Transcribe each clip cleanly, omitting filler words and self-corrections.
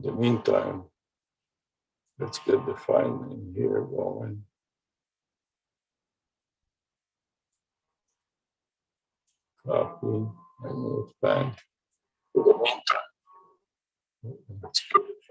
In the meantime, let's get the file name here going. Copy my notepad. In the meantime, let's put it.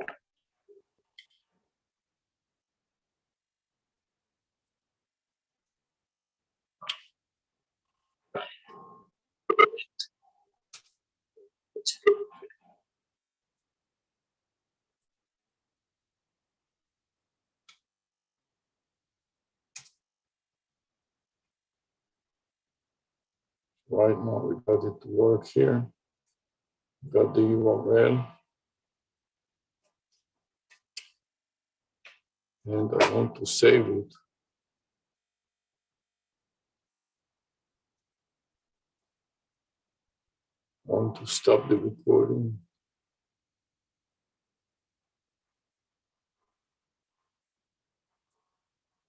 Right now we got it to work here. Got the URL. And I want to save it. I want to stop the recording.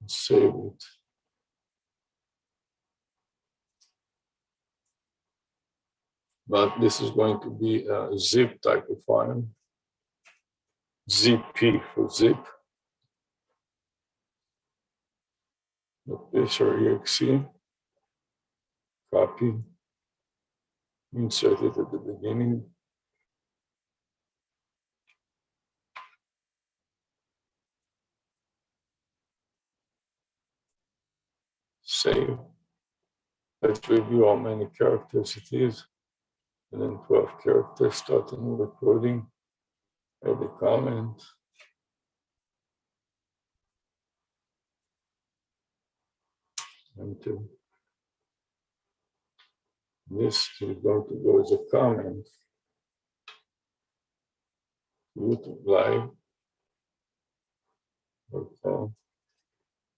Save it. But this is going to be a zip type of file. ZP for zip. This or exe. Copy. Insert it at the beginning. Save. Let's review how many characters it is. And then 12 characters, start a new recording. Add a comment. Enter. This is going to go as a comment. YouTube Live. Okay.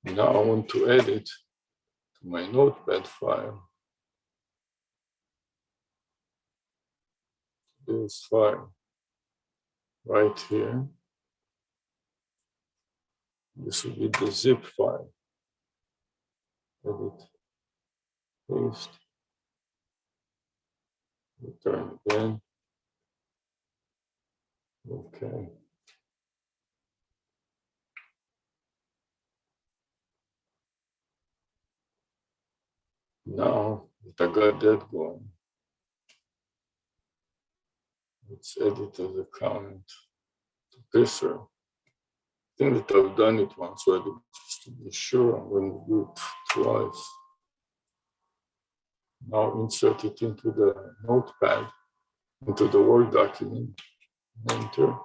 Now I want to add it to my notepad file. This file right here. This will be the zip file. Edit, paste, return again. Okay. Now that I got that going, let's edit as a comment to pisser. I think that I've done it once already, just to be sure I'm going to do it twice. Now insert it into the notepad, into the Word document, enter,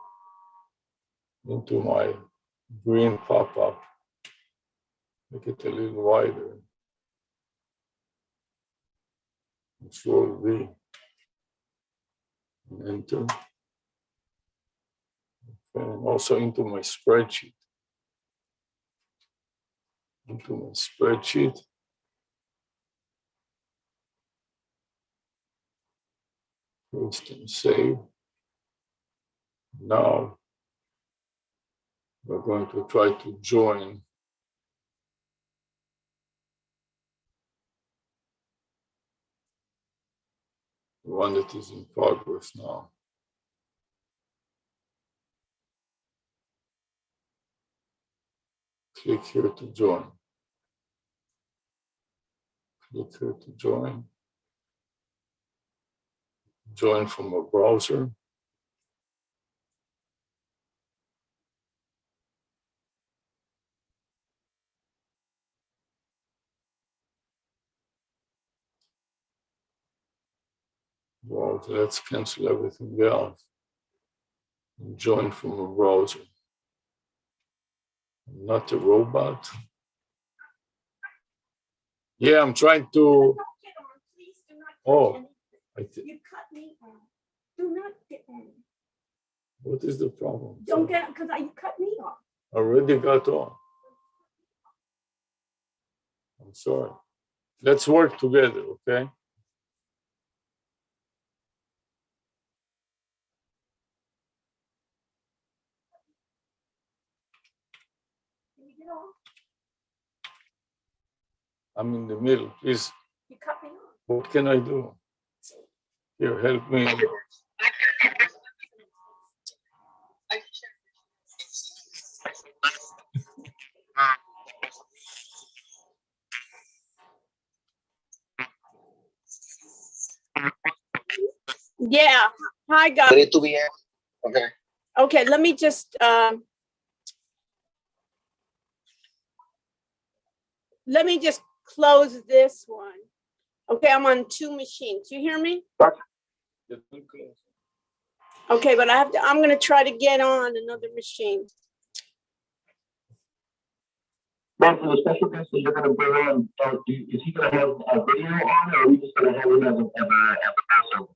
into my green pop-up, make it a little wider. Control V, and enter. And also into my spreadsheet. Into my spreadsheet. Paste and save. Now we're going to try to join the one that is in progress now. Click here to join. Click here to join. Join from a browser. Well, let's cancel everything else. And join from a browser. I'm not a robot. Yeah, I'm trying to. Oh, you cut me off. Do not get on. What is the problem? Don't get, because you cut me off. I already got on. I'm sorry. Let's work together, okay? Can you get off? I'm in the middle. Please, You cut me off. what can I do? Here, help me. Yeah. Hi, guys. Ready to be here? Okay. Okay, let me just close this one. Okay, I'm on 2 machines. You hear me? Okay, but I'm gonna try to get on another machine. Then for the special guest that you're going to bring on, is he going to have a video on, or are we just going to have him as a person?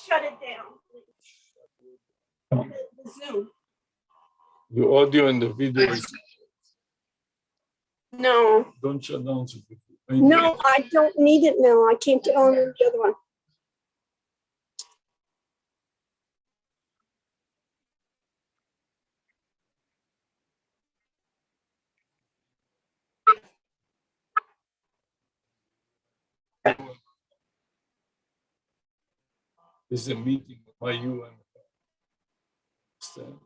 Shut it down. The Zoom. The audio and the video is. No. Don't shut down. No, I don't need it now. I can't get on the other one. This is a meeting by you and Stan.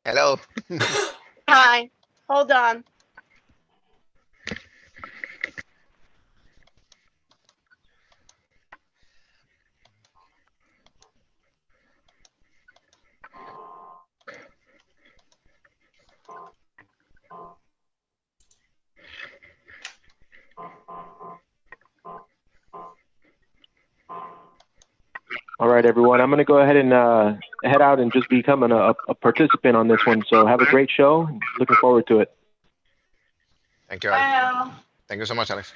Hello. Hi. Hold on. All right, everyone. I'm going to go ahead and head out and just become a participant on this one. So have a great show. Looking forward to it. Thank you, Alex. Thank you so much, Alex.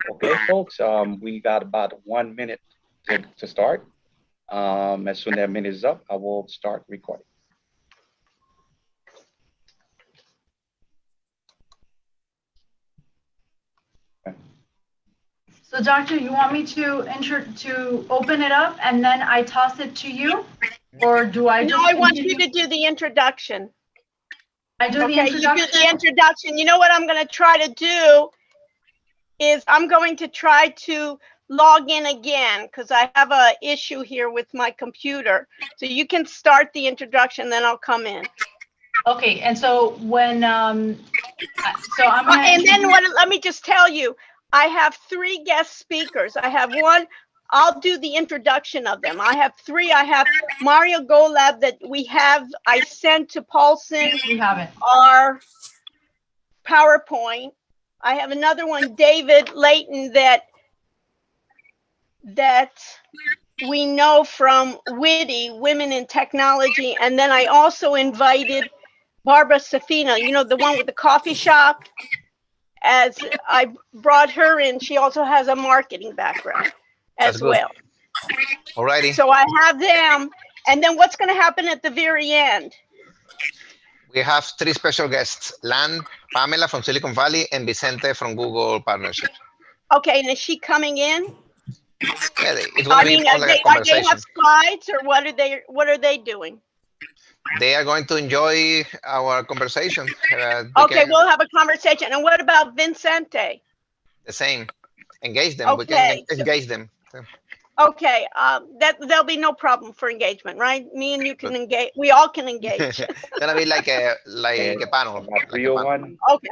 Okay, folks, we got about 1 minute to start. As soon as that minute is up, I will start recording. So, Doctor, you want me to open it up and then I toss it to you, or do I just? No, I want you to do the introduction. I do the introduction. You do the introduction. You know what I'm going to try to do is I'm going to try to log in again because I have a issue here with my computer. So you can start the introduction, then I'll come in. Okay, and so when so I'm gonna and then let me just tell you, I have 3 guest speakers. I have one I'll do the introduction of them. I have 3. I have Mario Golab that I sent to Paulson. We have it. Our PowerPoint. I have another one, David Layton, that we know from Witty, Women in Technology. And then I also invited Barbara Safina, you know, the one with the coffee shop. As I brought her in, she also has a marketing background as well. Alrighty. So I have them. And then what's going to happen at the very end? We have 3 special guests, Lan, Pamela from Silicon Valley, and Vicente from Google Partnership. Okay, and is she coming in? Yeah, it's going to be more like a are they conversation. have slides, or what are they doing? They are going to enjoy our conversation. Okay, we'll have a conversation. And what about Vicente? The same. Engage them. Okay, We can engage them. Okay, there'll be no problem for engagement, right? Me and you can engage. We all can engage. It's gonna be like a panel. About 301. Okay.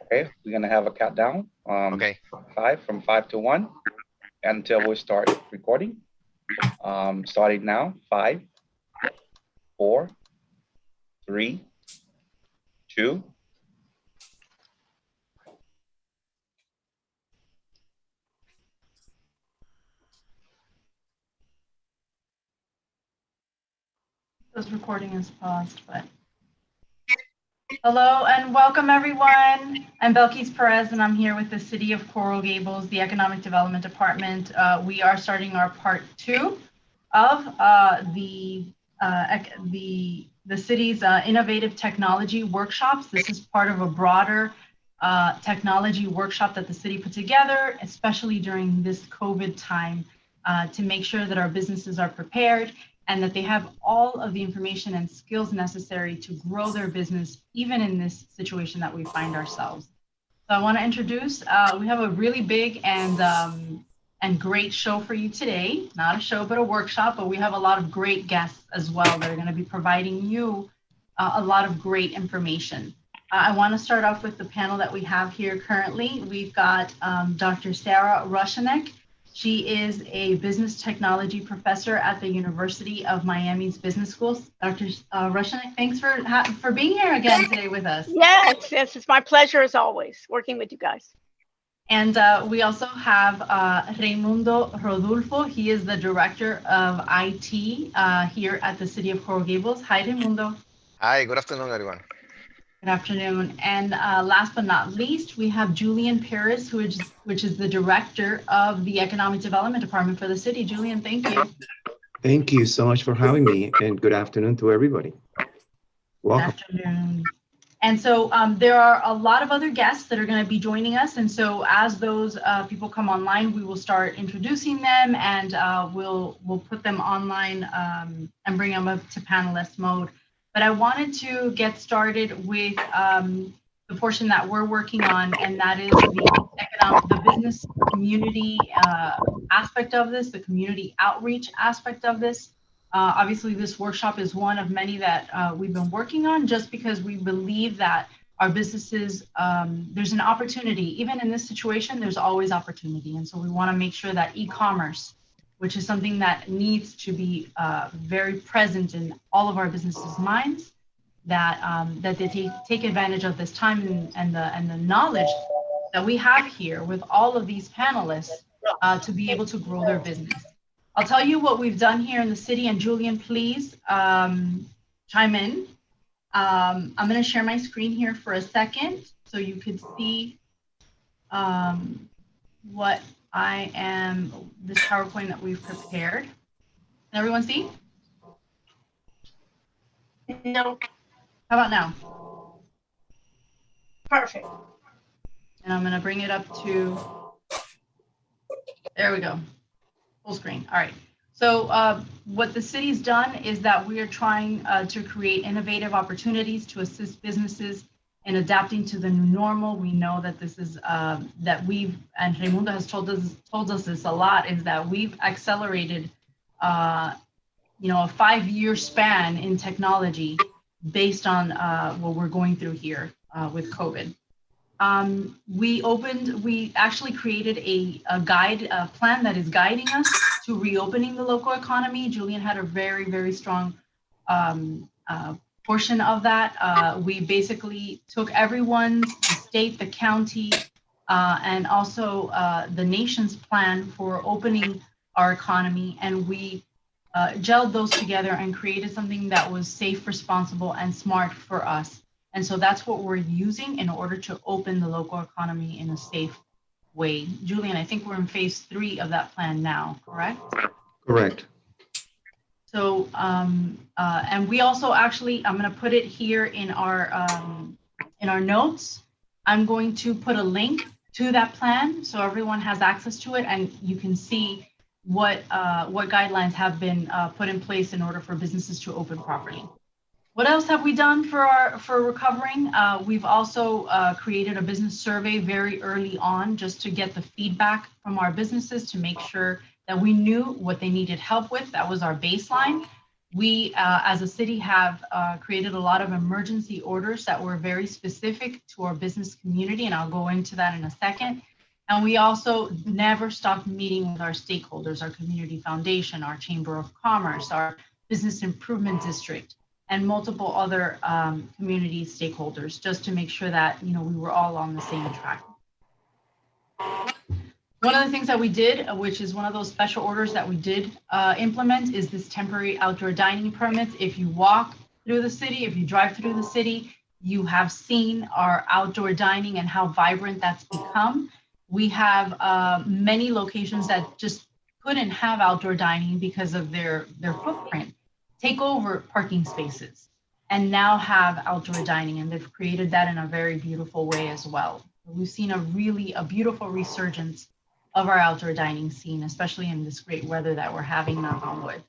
Okay, we're gonna have a countdown. Okay. 5 from 5 to 1 until we start recording. Starting now. 5, 4, 3, 2. This recording is paused, but. Hello and welcome everyone. I'm Belkis Perez and I'm here with the City of Coral Gables, the Economic Development Department. We are starting our part 2 of the city's innovative technology workshops. This is part of a broader technology workshop that the city put together, especially during this COVID time, to make sure that our businesses are prepared and that they have all of the information and skills necessary to grow their business, even in this situation that we find ourselves. So I want to introduce, we have a really big and great show for you today. Not a show, but a workshop, but we have a lot of great guests as well that are going to be providing you a lot of great information. I want to start off with the panel that we have here currently. We've got Dr. Sarah Rushanek. She is a business technology professor at the University of Miami's Business School. Dr. Rushanek, thanks for being here again today with us. Yes, it's my pleasure as always, working with you guys. And we also have Raimundo Rodulfo. He is the Director of IT here at the City of Coral Gables. Hi, Raimundo. Hi, good afternoon, everyone. Good afternoon. And last but not least, we have Julian Perez, which is the Director of the Economic Development Department for the city. Julian, thank you. Thank you so much for having me, and good afternoon to everybody. Welcome. Good afternoon. And so there are a lot of other guests that are going to be joining us. And so as those people come online, we will start introducing them, and we'll put them online and bring them up to panelist mode. But I wanted to get started with the portion that we're working on, and that is the business community aspect of this, the community outreach aspect of this. Obviously, this workshop is one of many that we've been working on, just because we believe that our businesses, there's an opportunity. Even in this situation, there's always opportunity. And so we want to make sure that e-commerce, which is something that needs to be very present in all of our businesses' minds, that they take advantage of this time and the knowledge that we have here with all of these panelists to be able to grow their business. I'll tell you what we've done here in the city, and Julian, please chime in. I'm going to share my screen here for a second so you could see what this PowerPoint that we've prepared. Can everyone see? No. How about now? Perfect. And I'm going to bring it up to, there we go, full screen. All right. So what the city's done is that we are trying to create innovative opportunities to assist businesses in adapting to the new normal. We know that this is that and Raimundo has told us this a lot, is that we've accelerated a 5-year span in technology based on what we're going through here with COVID. We actually created a plan that is guiding us to reopening the local economy. Julian had a very, very strong portion of that. We basically took everyone's, the state, the county, and also the nation's plan for opening our economy, and we gelled those together and created something that was safe, responsible, and smart for us. And so that's what we're using in order to open the local economy in a safe way. Julian, I think we're in phase 3 of that plan now, correct? Correct. So, and we also actually, I'm going to put it here in our notes. I'm going to put a link to that plan so everyone has access to it, and you can see what guidelines have been put in place in order for businesses to open properly. What else have we done for recovering? We've also created a business survey very early on just to get the feedback from our businesses to make sure that we knew what they needed help with. That was our baseline. We, as a city, have created a lot of emergency orders that were very specific to our business community, and I'll go into that in a second. And we also never stopped meeting with our stakeholders, our community foundation, our Chamber of Commerce, our Business Improvement District, and multiple other community stakeholders, just to make sure that we were all on the same track. One of the things that we did, which is one of those special orders that we did implement, is this temporary outdoor dining permits. If you walk through the city, if you drive through the city, you have seen our outdoor dining and how vibrant that's become. We have many locations that just couldn't have outdoor dining because of their footprint, take over parking spaces, and now have outdoor dining, and they've created that in a very beautiful way as well. We've seen a beautiful resurgence of our outdoor dining scene, especially in this great weather that we're having, knock on wood.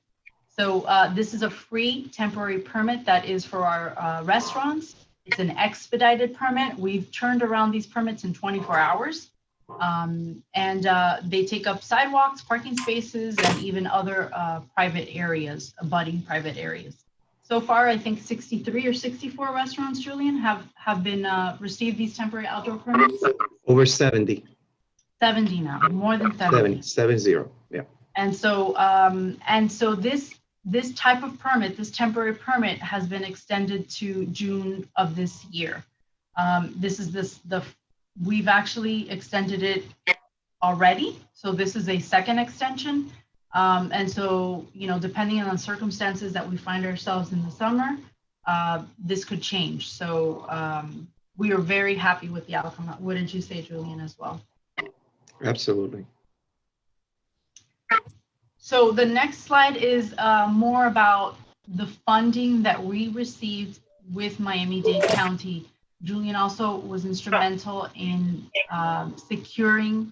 So this is a free temporary permit that is for our restaurants. It's an expedited permit. We've turned around these permits in 24 hours. And they take up sidewalks, parking spaces, and even other private areas, abutting private areas. So far, I think 63 or 64 restaurants, Julian, have been received these temporary outdoor permits. Over 70. 70 now, more than 70. 70, yeah. And so, this type of permit, this temporary permit, has been extended to June of this year. We've actually extended it already. So this is a second extension. And so, depending on the circumstances that we find ourselves in the summer, this could change. So we are very happy with the outcome. Wouldn't you say, Julian, as well? Absolutely. So the next slide is more about the funding that we received with Miami-Dade County. Julian also was instrumental in securing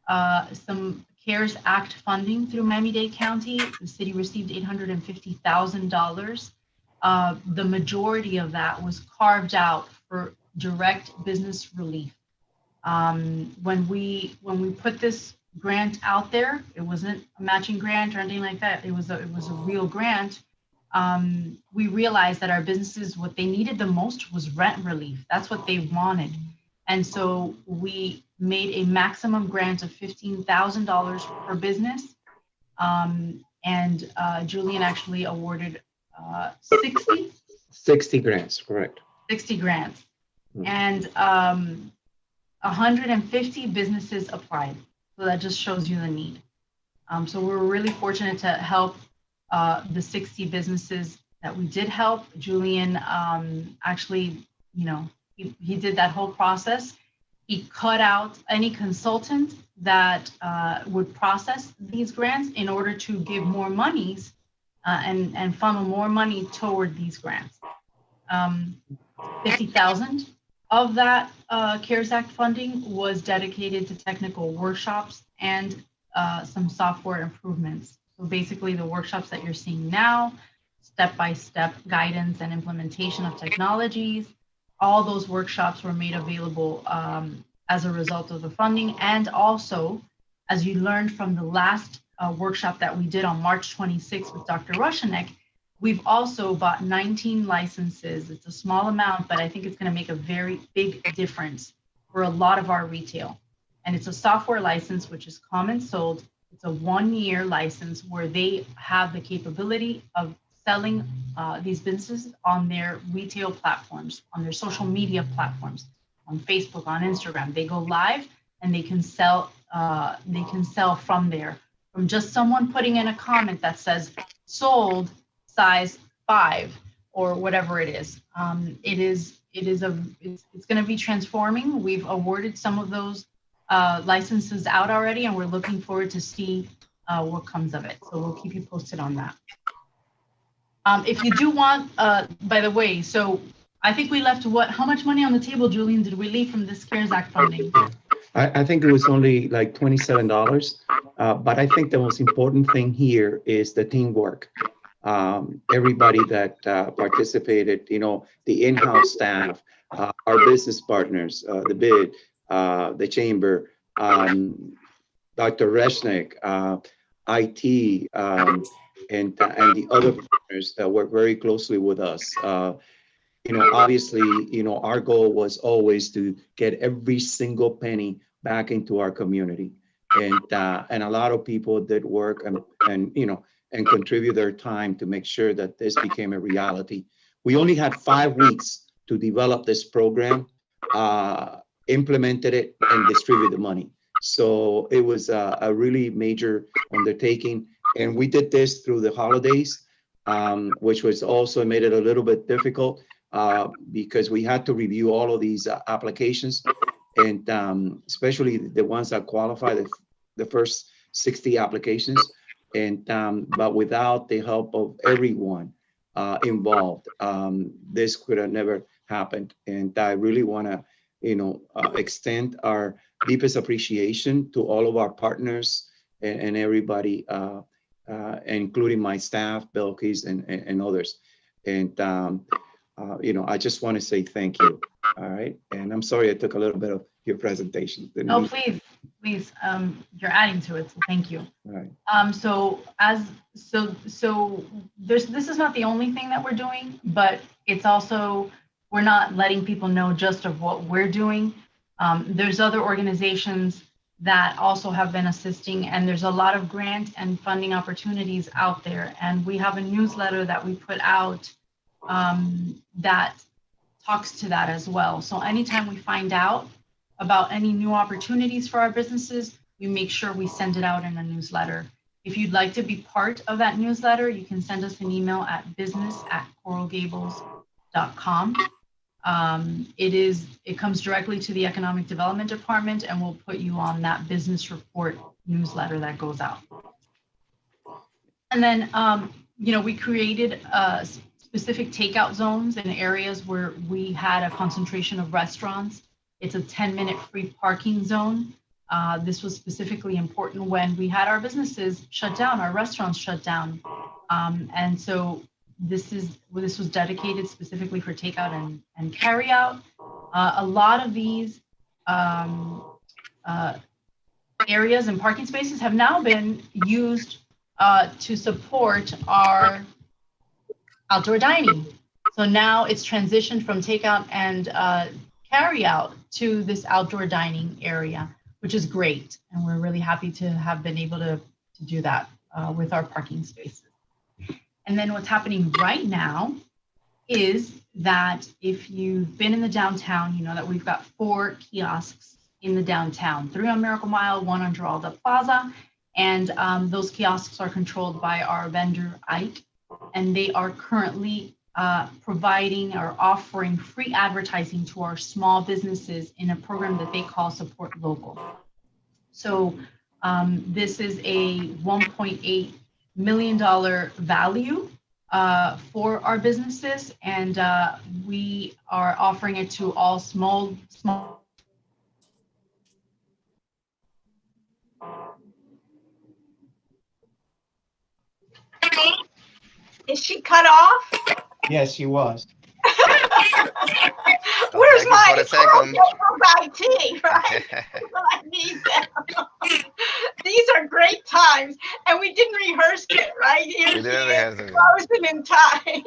some CARES Act funding through Miami-Dade County. The city received $850,000. The majority of that was carved out for direct business relief. When we put this grant out there, it wasn't a matching grant or anything like that. It was a real grant. We realized that our businesses, what they needed the most was rent relief. That's what they wanted. And so we made a maximum grant of $15,000 per business. And Julian actually awarded 60 grants, correct. 60 grants. And 150 businesses applied. So that just shows you the need. So we're really fortunate to help the 60 businesses that we did help. Julian actually, he did that whole process. He cut out any consultant that would process these grants in order to give more monies and funnel more money toward these grants. 50,000 of that CARES Act funding was dedicated to technical workshops and some software improvements. So basically the workshops that you're seeing now, step-by-step guidance and implementation of technologies, all those workshops were made available as a result of the funding. And also, as you learned from the last workshop that we did on March 26th with Dr. Rushanek, we've also bought 19 licenses. It's a small amount, but I think it's going to make a very big difference for a lot of our retail. And it's a software license, which is common sold. It's a 1-year license where they have the capability of selling these businesses on their retail platforms, on their social media platforms, on Facebook, on Instagram. They go live and they can sell from there, from just someone putting in a comment that says sold size 5 or whatever it is. It's going to be transforming. We've awarded some of those licenses out already, and we're looking forward to see what comes of it. So we'll keep you posted on that. If you do want, by the way, so I think we left how much money on the table, Julian, did we leave from this CARES Act funding? I think it was only like $27, but I think the most important thing here is the teamwork. Everybody that participated, the in-house staff, our business partners, the BID, the chamber, Dr. Reshnik, IT, and the other partners that work very closely with us. Obviously, our goal was always to get every single penny back into our community, and a lot of people did work and contribute their time to make sure that this became a reality. We only had 5 weeks to develop this program, implemented it, and distribute the money. So it was a really major undertaking, and we did this through the holidays, which was also made it a little bit difficult because we had to review all of these applications, and especially the ones that qualify, the first 60 applications. And but without the help of everyone involved, this could have never happened. And I really want to, extend our deepest appreciation to all of our partners and everybody, including my staff, Belkis, and others. And I just want to say thank you. All right. And I'm sorry I took a little bit of your presentation. No, please. You're adding to it, so thank you. All right. This is not the only thing that we're doing, but it's also, we're not letting people know just of what we're doing. There's other organizations that also have been assisting, and there's a lot of grant and funding opportunities out there. And we have a newsletter that we put out that talks to that as well. So anytime we find out about any new opportunities for our businesses, we make sure we send it out in a newsletter. If you'd like to be part of that newsletter, you can send us an email at business@coralgables.com. It comes directly to the Economic Development Department, and we'll put you on that business report newsletter that goes out. And then, we created specific takeout zones in areas where we had a concentration of restaurants. It's a 10-minute free parking zone. This was specifically important when we had our businesses shut down, our restaurants shut down. And so this was dedicated specifically for takeout and carry out. A lot of these areas and parking spaces have now been used to support our outdoor dining. So now it's transitioned from takeout and carry out to this outdoor dining area, which is great. And we're really happy to have been able to do that with our parking spaces. And then what's happening right now is that if you've been in the downtown, you know that we've got 4 kiosks in the downtown, 3 on Miracle Mile, 1 on Giralda Plaza. And those kiosks are controlled by our vendor, Ike, and they are currently providing or offering free advertising to our small businesses in a program that they call Support Local. So this is a $1.8 million value for our businesses, and we are offering it to all small. Is she cut off? Yes, she was. Where's my IT, right? Well, I need them. These are great times, and we didn't rehearse it, right? We didn't rehearse it. Frozen in time.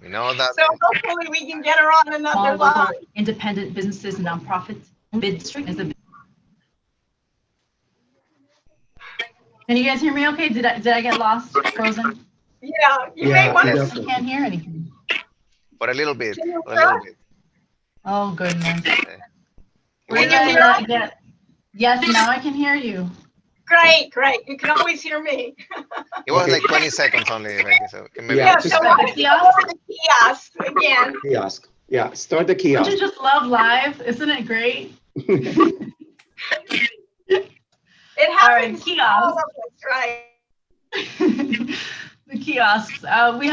We know that. So hopefully we can get her on another Small local line. independent businesses and nonprofits. Mid-district is a. Can you guys hear me okay? Did I get lost, frozen? Yeah, you may want to. I can't hear anything. For a little bit. Can you For a little bit. Oh, goodness. Okay. Can you hear us? Yes, now I can hear you. Great, great. You can always hear me. It was Okay. like 20 seconds only, Becky, so maybe Yeah, just- so Start what the is kiosk? the kiosk again? Kiosk. Yeah, start the Don't kiosk. you just love live? Isn't it great? It All right, happens kiosk. all of us, right? The kiosks. We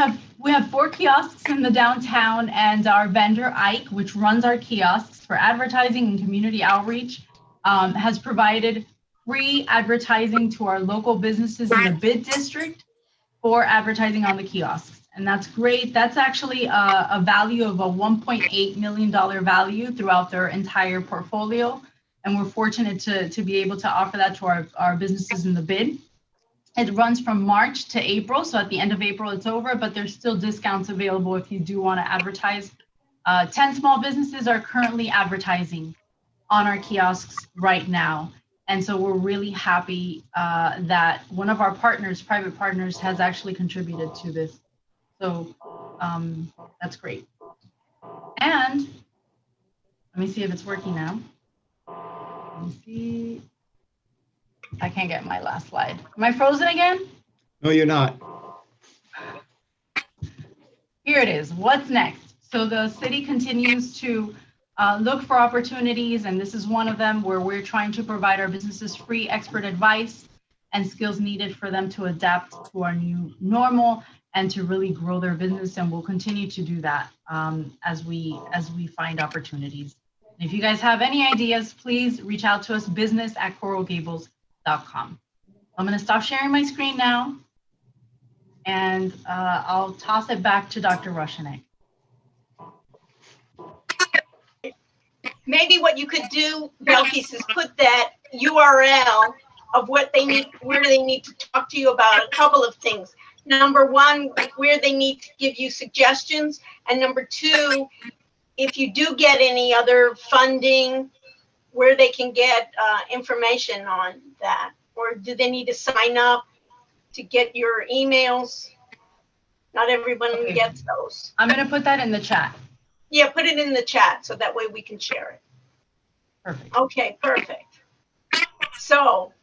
have 4 kiosks in the downtown, and our vendor Ike, which runs our kiosks for advertising and community outreach, has provided free advertising to our local businesses in the bid district for advertising on the kiosks. And that's great. That's actually a value of a $1.8 million value throughout their entire portfolio. And we're fortunate to be able to offer that to our businesses in the bid. It runs from March to April. So at the end of April, it's over, but there's still discounts available if you do want to advertise. 10 small businesses are currently advertising on our kiosks right now. And so we're really happy that one of our partners, private partners, has actually contributed to this. So that's great. And let me see if it's working now. Let me see. I can't get my last slide. Am I frozen again? No, you're not. Here it is. What's next? So the city continues to look for opportunities, and this is one of them where we're trying to provide our businesses free expert advice and skills needed for them to adapt to our new normal and to really grow their business. And we'll continue to do that as we find opportunities. If you guys have any ideas, please reach out to us, business@coralgables.com. I'm going to stop sharing my screen now, and I'll toss it back to Dr. Rushanek. Maybe what you could do, Belkis, is put that URL of what they need, where they need to talk to you about a couple of things. Number one, where they need to give you suggestions. And number two, if you do get any other funding, where they can get information on that. Or do they need to sign up to get your emails? Not everyone gets those. I'm going to put that in the chat. Yeah, put it in the chat so that way we can share it. Perfect. Okay, perfect. So,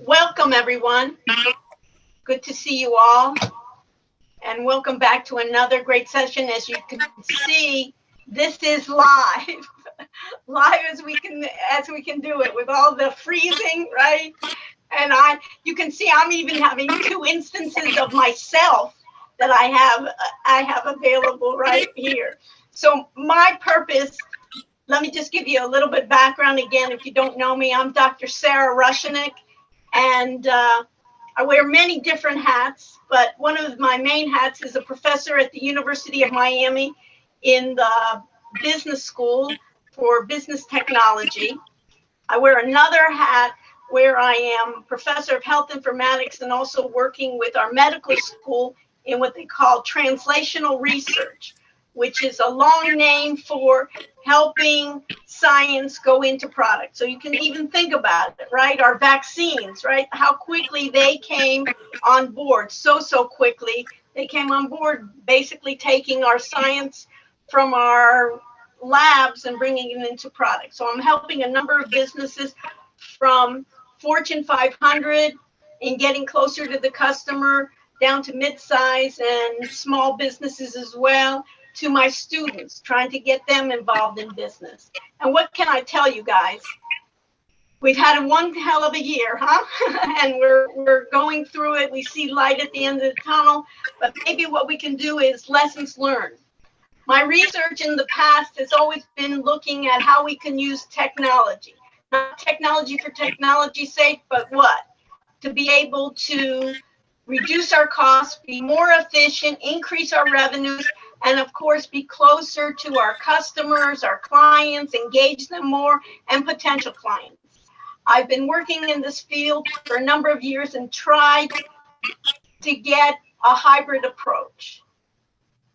welcome everyone. Good to see you all. And welcome back to another great session. As you can see, this is live. Live as we can do it with all the freezing, right? And you can see I'm even having 2 instances of myself that I have available right here. So my purpose, let me just give you a little bit background again. If you don't know me, I'm Dr. Sarah Rushanek, and I wear many different hats, but one of my main hats is a professor at the University of Miami in the business school for business technology. I wear another hat where I am professor of health informatics and also working with our medical school in what they call translational research, which is a long name for helping science go into products. So you can even think about it, right? Our vaccines, right? How quickly they came on board, so quickly. They came on board basically taking our science from our labs and bringing it into products. So I'm helping a number of businesses from Fortune 500 in getting closer to the customer, down to mid-size and small businesses as well, to my students, trying to get them involved in business. And what can I tell you guys? We've had one hell of a year, huh? And we're going through it. We see light at the end of the tunnel, but maybe what we can do is lessons learned. My research in the past has always been looking at how we can use technology. Not technology for technology's sake, but what? To be able to reduce our costs, be more efficient, increase our revenues, and of course, be closer to our customers, our clients, engage them more, and potential clients. I've been working in this field for a number of years and tried to get a hybrid approach.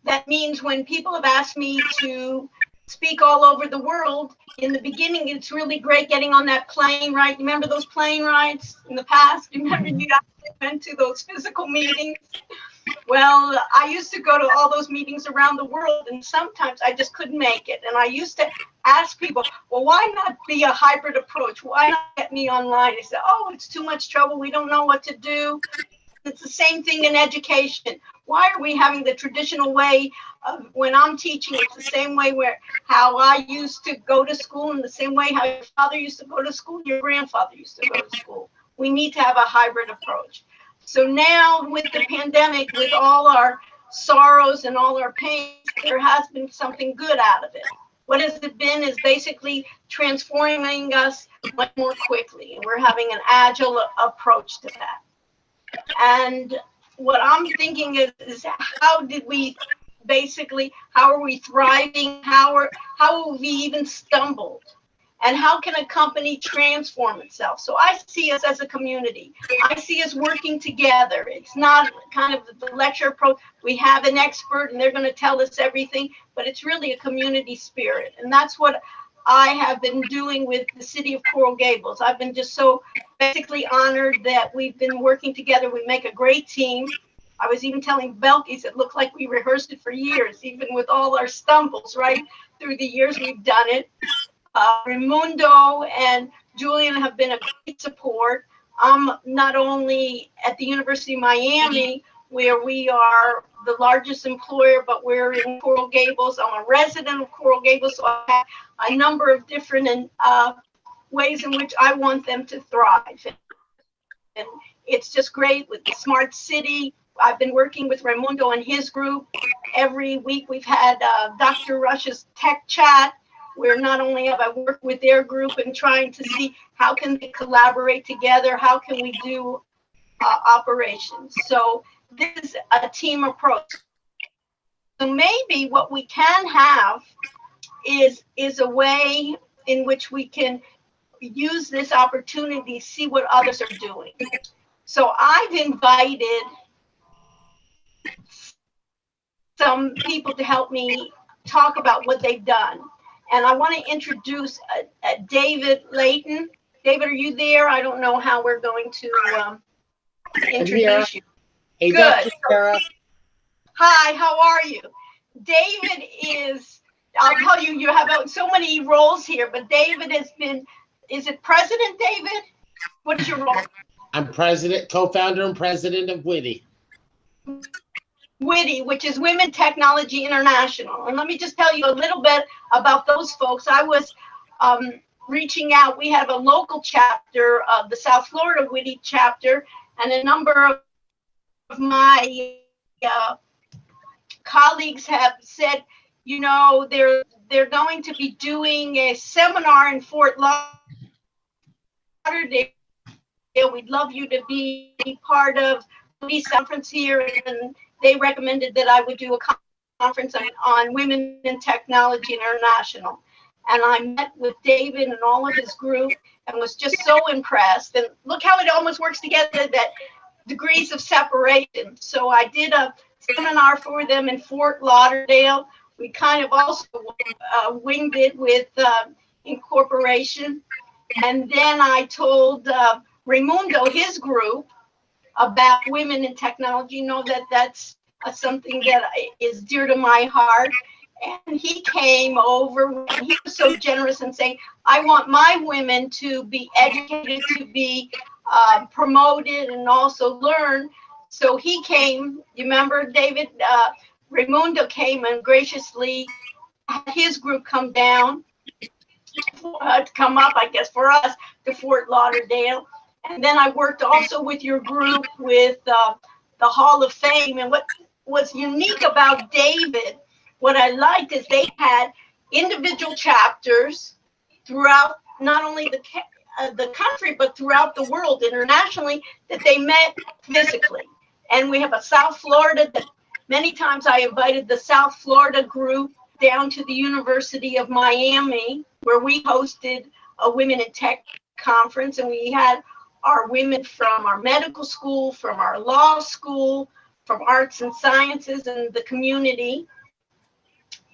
that means when people have asked me to speak all over the world, in the beginning, it's really great getting on that plane, right? Remember those plane rides in the past? Remember you actually went to those physical meetings? Well, I used to go to all those meetings around the world, and sometimes I just couldn't make it. And I used to ask people, well, why not be a hybrid approach? Why not get me online? They said, oh, it's too much trouble. We don't know what to do. It's the same thing in education. Why are we having the traditional way of when I'm teaching? It's the same way where how I used to go to school, and the same way how your father used to go to school, your grandfather used to go to school. We need to have a hybrid approach. So now with the pandemic, with all our sorrows and all our pains, there has been something good out of it. What has it been is basically transforming us much more quickly. And we're having an agile approach to that. And what I'm thinking is how did we basically, how are we thriving? How have we even stumbled? And how can a company transform itself? So I see us as a community. I see us working together. It's not kind of the lecture approach. We have an expert and they're going to tell us everything, but it's really a community spirit. And that's what I have been doing with the city of Coral Gables. I've been just so basically honored that we've been working together. We make a great team. I was even telling Belkis, it looked like we rehearsed it for years, even with all our stumbles, right? Through the years, we've done it. Raimundo and Julian have been a great support. I'm not only at the University of Miami, where we are the largest employer, but we're in Coral Gables. I'm a resident of Coral Gables, so I have a number of different ways in which I want them to thrive. And it's just great with the Smart City. I've been working with Raimundo and his group. Every week we've had Dr. Rush's Tech Chat, where not only have I worked with their group and trying to see how can they collaborate together, how can we do operations. So this is a team approach. So maybe what we can have is a way in which we can use this opportunity, see what others are doing. So I've invited some people to help me talk about what they've done. And I want to introduce David Layton. David, are you there? I don't know how we're going to introduce you. Hey, Good. Dr. Sarah. Hi, how are you? David is, I'll tell you, you have so many roles here, but David has been, is it President David? What is your role? I'm president, co-founder and president of WITI. WITI, which is Women Technology International. And let me just tell you a little bit about those folks. I was reaching out. We have a local chapter of the South Florida WITI chapter, and a number of my colleagues have said, you know, they're going to be doing a seminar in Fort Lauderdale. We'd love you to be part of the conference here, and they recommended that I would do a conference on Women in Technology International. And I met with David and all of his group and was just so impressed. And look how it almost works together, that degrees of separation. So I did a seminar for them in Fort Lauderdale. We kind of also winged it with incorporation. And then I told Raimundo, his group, about women in technology. You know that that's something that is dear to my heart. And he came over, and he was so generous in saying, I want my women to be educated, to be promoted, and also learn. So he came, you remember, David? Raimundo came and graciously had his group come down, come up, I guess, for us to Fort Lauderdale. And then I worked also with your group with the Hall of Fame. And what was unique about David, what I liked is they had individual chapters throughout not only the country, but throughout the world internationally, that they met physically. And we have a South Florida that many times I invited the South Florida group down to the University of Miami, where we hosted a Women in Tech conference, and we had our women from our medical school, from our law school, from arts and sciences and the community.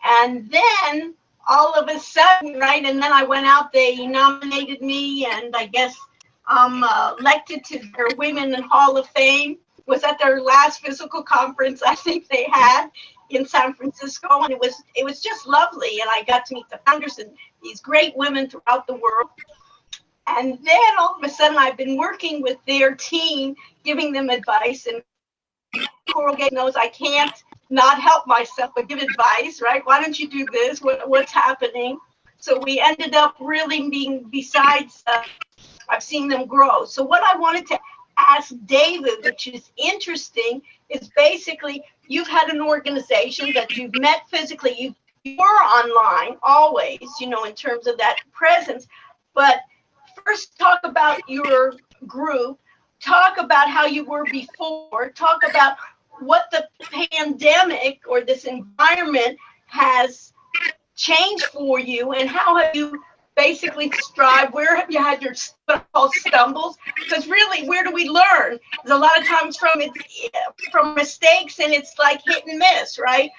And then all of a sudden, right, and then I went out, they nominated me, and I guess I'm elected to their Women in Hall of Fame. Was at their last physical conference I think they had in San Francisco, and it was just lovely, and I got to meet the founders and these great women throughout the world. And then all of a sudden I've been working with their team, giving them advice, and Coral Gate knows I can't not help myself but give advice, right? Why don't you do this? What's happening? So we ended up really being, besides, I've seen them grow. So what I wanted to ask David, which is interesting, is basically you've had an organization that you've met physically, you were online always, you know, in terms of that presence. But first talk about your group, talk about how you were before, talk about what the pandemic or this environment has changed for you, and how have you basically strived, where have you had your stumbles? Because really, where do we learn? There's a lot of times from mistakes, and it's like hit and miss, right?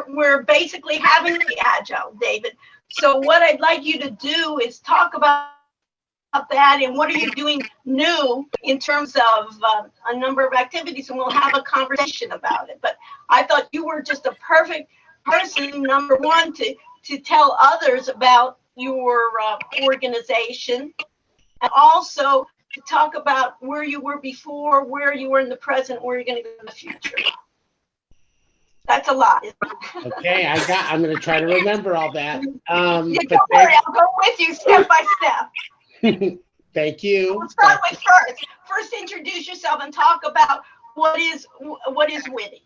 We're basically having to be agile, David. So what I'd like you to do is talk about that, and what are you doing new in terms of a number of activities, and we'll have a conversation about it. But I thought you were just a perfect person, number one, to tell others about your organization, and also to talk about where you were before, where you were in the present, where you're going to go in the future. That's a lot. Okay, I'm going to try to remember all that. Don't worry, I'll go with you step by step. Thank you. We'll start with first introduce yourself and talk about what is Witty.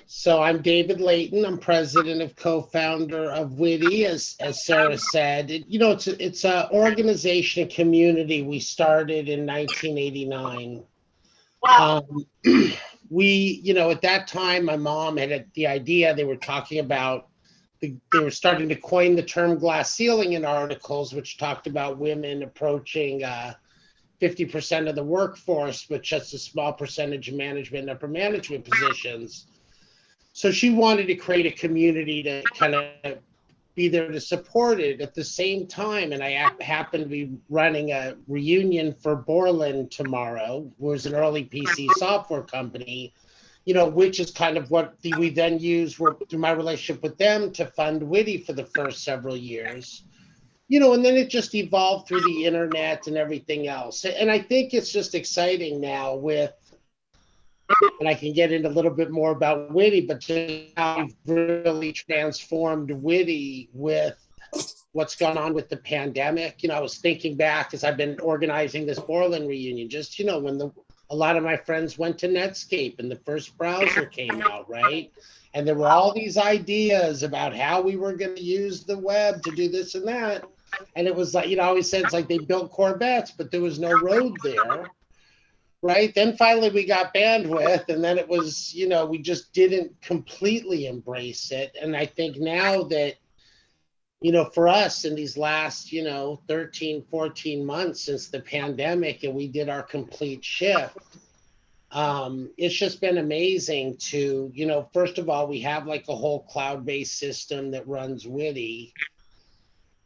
So I'm David Layton. I'm president of co-founder of Witty, as Sarah said. You know, it's an organization, a community we started in 1989. Wow. We, you know, at that time, my mom had the idea. They were talking about, they were starting to coin the term glass ceiling in articles, which talked about women approaching 50% of the workforce, but just a small percentage of management and upper management positions. So she wanted to create a community to kind of be there to support it at the same time. And I happen to be running a reunion for Borland tomorrow, who's an early PC software company, you know, which is kind of what we then use through my relationship with them to fund Witty for the first several years. You know, and then it just evolved through the internet and everything else. And I think it's just exciting now with, and I can get into a little bit more about Witty, but just how we've really transformed Witty with what's gone on with the pandemic. You know, I was thinking back as I've been organizing this Borland reunion, just, you know, when a lot of my friends went to Netscape and the first browser came out, right? And there were all these ideas about how we were going to use the web to do this and that. And it was like, you know, I always said it's like they built Corvettes, but there was no road there. Right. Then finally we got bandwidth, and then it was, you know, we just didn't completely embrace it. And I think now that, you know, for us in these last, you know, 13, 14 months since the pandemic, and we did our complete shift, it's just been amazing to, you know, first of all, we have like a whole cloud-based system that runs Witty.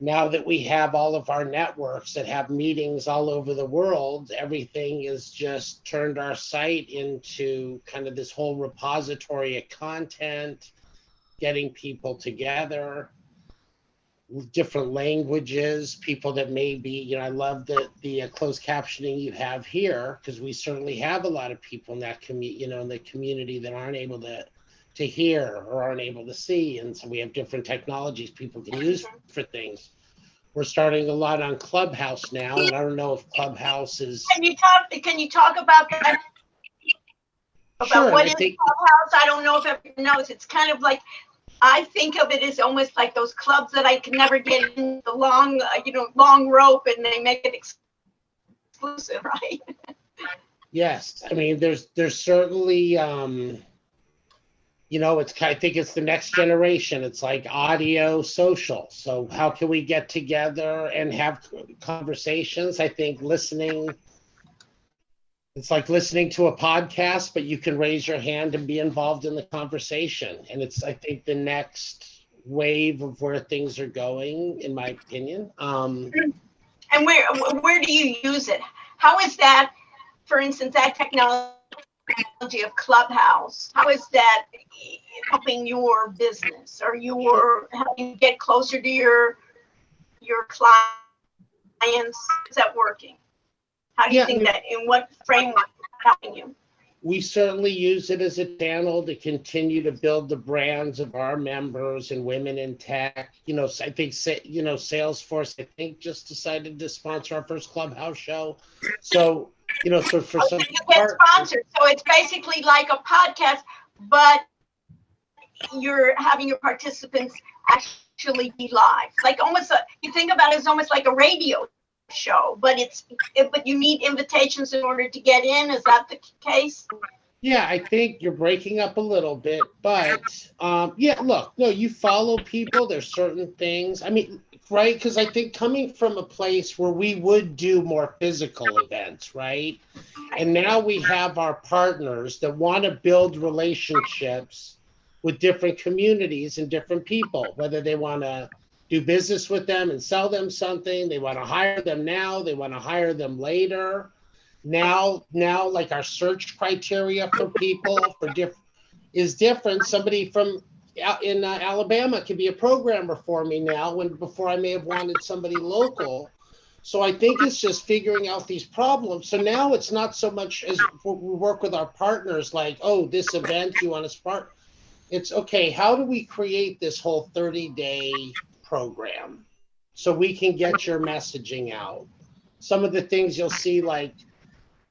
Now that we have all of our networks that have meetings all over the world, everything is just turned our site into kind of this whole repository of content, getting people together, different languages, people that may be, you know, I love the closed captioning you have here, because we certainly have a lot of people in that in the community that aren't able to hear or aren't able to see. And so we have different technologies people can use for things. We're starting a lot on Clubhouse now, and I don't know if Clubhouse is... Can you talk about that? About sure, what is Clubhouse? I don't know if everyone knows. It's kind of like, I think of it as almost like those clubs that I can never get in the long rope, and they make it exclusive, right? Yes, I mean, there's certainly, you know, I think it's the next generation. It's like audio social. So how can we get together and have conversations? I think listening, it's like listening to a podcast, but you can raise your hand and be involved in the conversation. And it's, I think, the next wave of where things are going, in my opinion. And where do you use it? How is that, for instance, that technology of Clubhouse, how is that helping your business, or helping you get closer to your clients? Is that working? How do you think that, in what framework is that helping you? We certainly use it as a channel to continue to build the brands of our members and women in tech. I think, Salesforce, I think, just decided to sponsor our first Clubhouse show. So, so for some you get sponsored. So it's basically like a podcast, but you're having your participants actually be live. Like almost, you think about it as almost like a radio show, but but you need invitations in order to get in. Is that the case? Yeah, I think you're breaking up a little bit, but look, no, you follow people. There's certain things. I mean, right? Because I think coming from a place where we would do more physical events, right? And now we have our partners that want to build relationships with different communities and different people, whether they want to do business with them and sell them something. They want to hire them now. They want to hire them later. Now, like our search criteria for people is different. Somebody from in Alabama could be a programmer for me now, when before I may have wanted somebody local. So I think it's just figuring out these problems. So now it's not so much as we work with our partners like, oh, this event you want to spark. It's okay, how do we create this whole 30-day program so we can get your messaging out? Some of the things you'll see like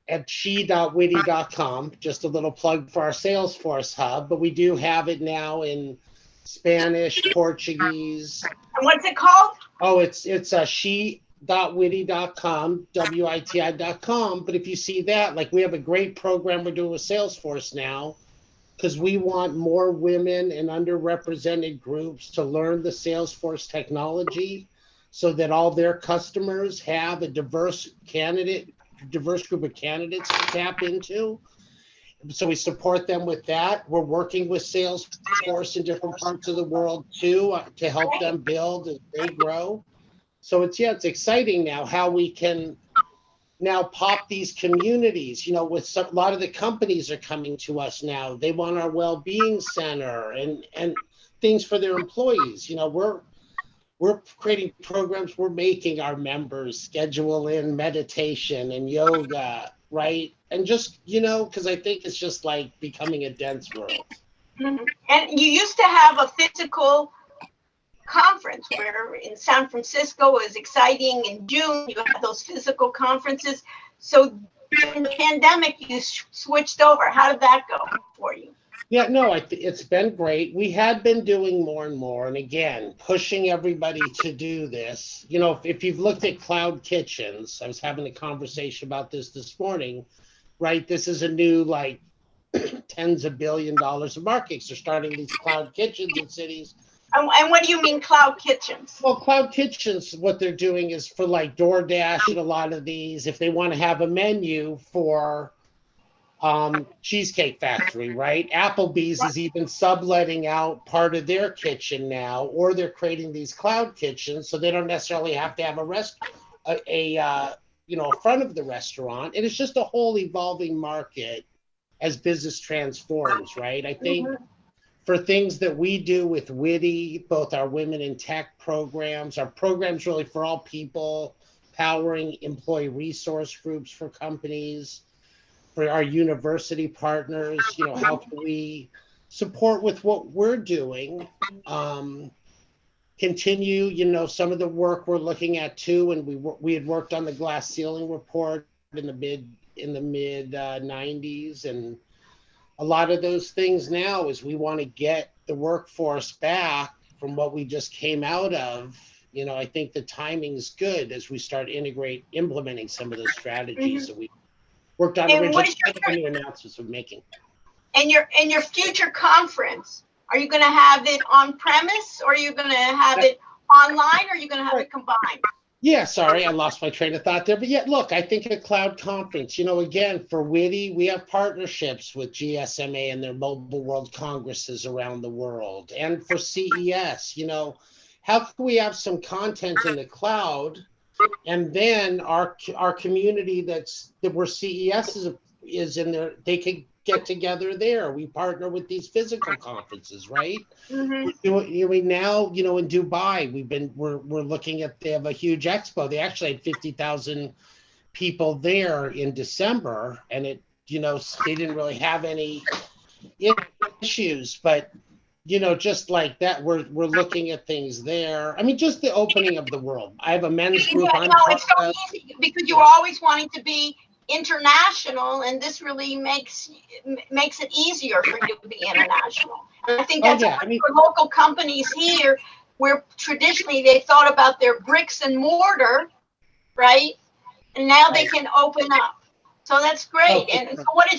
at she.witty.com, just a little plug for our Salesforce hub, but we do have it now in Spanish, Portuguese. And what's it called? Oh, it's she.witty.com, WITI.com. But if you see that, like we have a great program we're doing with Salesforce now, because we want more women and underrepresented groups to learn the Salesforce technology so that all their customers have a diverse group of candidates to tap into. So we support them with that. We're working with Salesforce in different parts of the world too, to help them build as they grow. So it's exciting now how we can now pop these communities, with a lot of the companies are coming to us now. They want our well-being center and things for their employees. We're creating programs. We're making our members schedule in meditation and yoga, right? And just, because I think it's just like becoming a dense world. Mm-hmm. And you used to have a physical conference where in San Francisco it was exciting. In June, you had those physical conferences. So during the pandemic, you switched over. How did that go for you? Yeah, no, it's been great. We had been doing more and more, and again, pushing everybody to do this. If you've looked at cloud kitchens, I was having a conversation about this morning, right? This is a new, like, tens of billions of dollars of markets. They're starting these cloud kitchens in cities. And what do you mean cloud kitchens? Well, cloud kitchens, what they're doing is for like DoorDash and a lot of these, if they want to have a menu for Cheesecake Factory, right? Applebee's is even subletting out part of their kitchen now, or they're creating these cloud kitchens so they don't necessarily have to have a front of the restaurant. And it's just a whole evolving market as business transforms, right? I think for things that we do with Witty, both our women in tech programs, our programs really for all people, powering employee resource groups for companies, for our university partners, how can we support with what we're doing, continue, some of the work we're looking at too, and we had worked on the glass ceiling report in the mid 90s, and a lot of those things now is we want to get the workforce back from what we just came out of. I think the timing's good as we start implementing some of those strategies that we worked on originally. New announcements we're making. And your future conference, are you going to have it on premise, or are you going to have it online, or are you going to have it combined? Yeah, sorry, I lost my train of thought there. But yeah, look, I think a cloud conference, again, for Witty, we have partnerships with GSMA and their Mobile World Congresses around the world. And for CES, how can we have some content in the cloud, and then our community that where CES is in there, they can get together there. We partner with these physical conferences, right? We now, in Dubai, we're looking at, they have a huge expo. They actually had 50,000 people there in December, and they didn't really have any issues, but just like that, we're looking at things there. I mean, just the opening of the world. I have a men's group. Yeah, no, it's so easy because you're always wanting to be international, and this really makes it easier for you to be international. And I think that's for local companies here, where traditionally they thought about their bricks and mortar, right? And now they can open up. So that's great. And so what do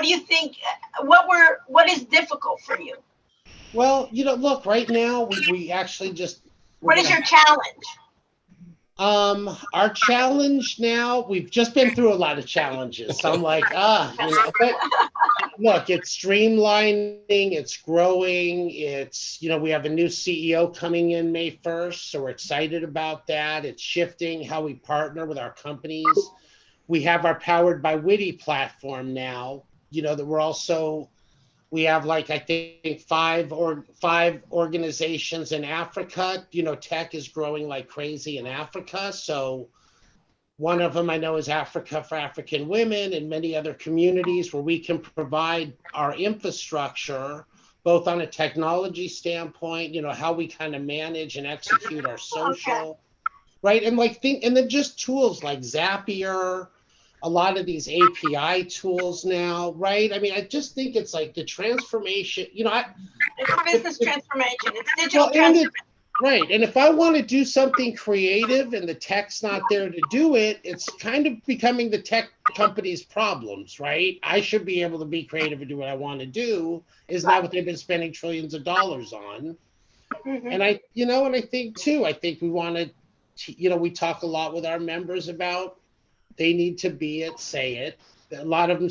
you think, what is difficult for you? Well, look, right now we actually just. What is your challenge? Our challenge now, we've just been through a lot of challenges. So I'm like, but look, it's streamlining, it's growing, it's, we have a new CEO coming in May 1st, so we're excited about that. It's shifting how we partner with our companies. We have our Powered by Witty platform now, that we have I think five organizations in Africa. Tech is growing like crazy in Africa. So one of them I know is Africa for African Women, and many other communities where we can provide our infrastructure, both on a technology standpoint, how we kind of manage and execute our social, right? And and then just tools like Zapier, a lot of these API tools now, right? I mean, I just think it's like the transformation, it's business transformation, it's digital transformation. Right, and if I want to do something creative and the tech's not there to do it, it's kind of becoming the tech company's problems, right? I should be able to be creative and do what I want to do. Is that what they've been spending trillions of dollars on? And I think we want to, we talk a lot with our members about, they need to be it, say it. A lot of them,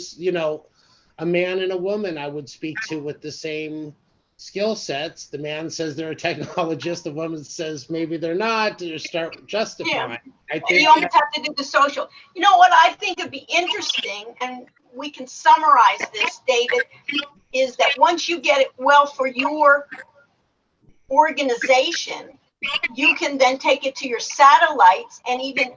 a man and a woman I would speak to with the same skill sets. The man says they're a technologist. The woman says maybe they're not. To start justifying. Yeah. I think you almost have to do the social. You know what I think would be interesting, and we can summarize this, David, is that once you get it well for your organization, you can then take it to your satellites and even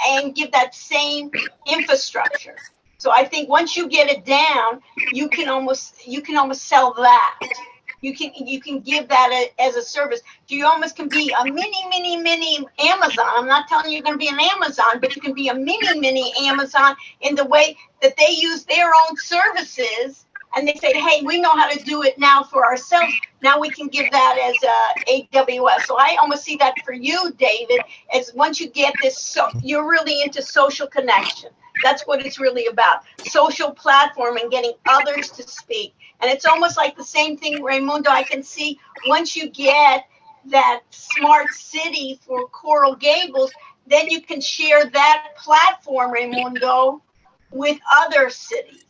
and give that same infrastructure. So I think once you get it down, you can almost sell that. You can give that as a service. You almost can be a mini Amazon. I'm not telling you you're going to be an Amazon, but you can be a mini Amazon in the way that they use their own services. And they say, hey, we know how to do it now for ourselves. Now we can give that as AWS. So I almost see that for you, David, as once you get this, so you're really into social connection. That's what it's really about. Social platform and getting others to speak. And it's almost like the same thing, Raimundo, I can see once you get that smart city for Coral Gables, then you can share that platform, Raimundo, with other cities.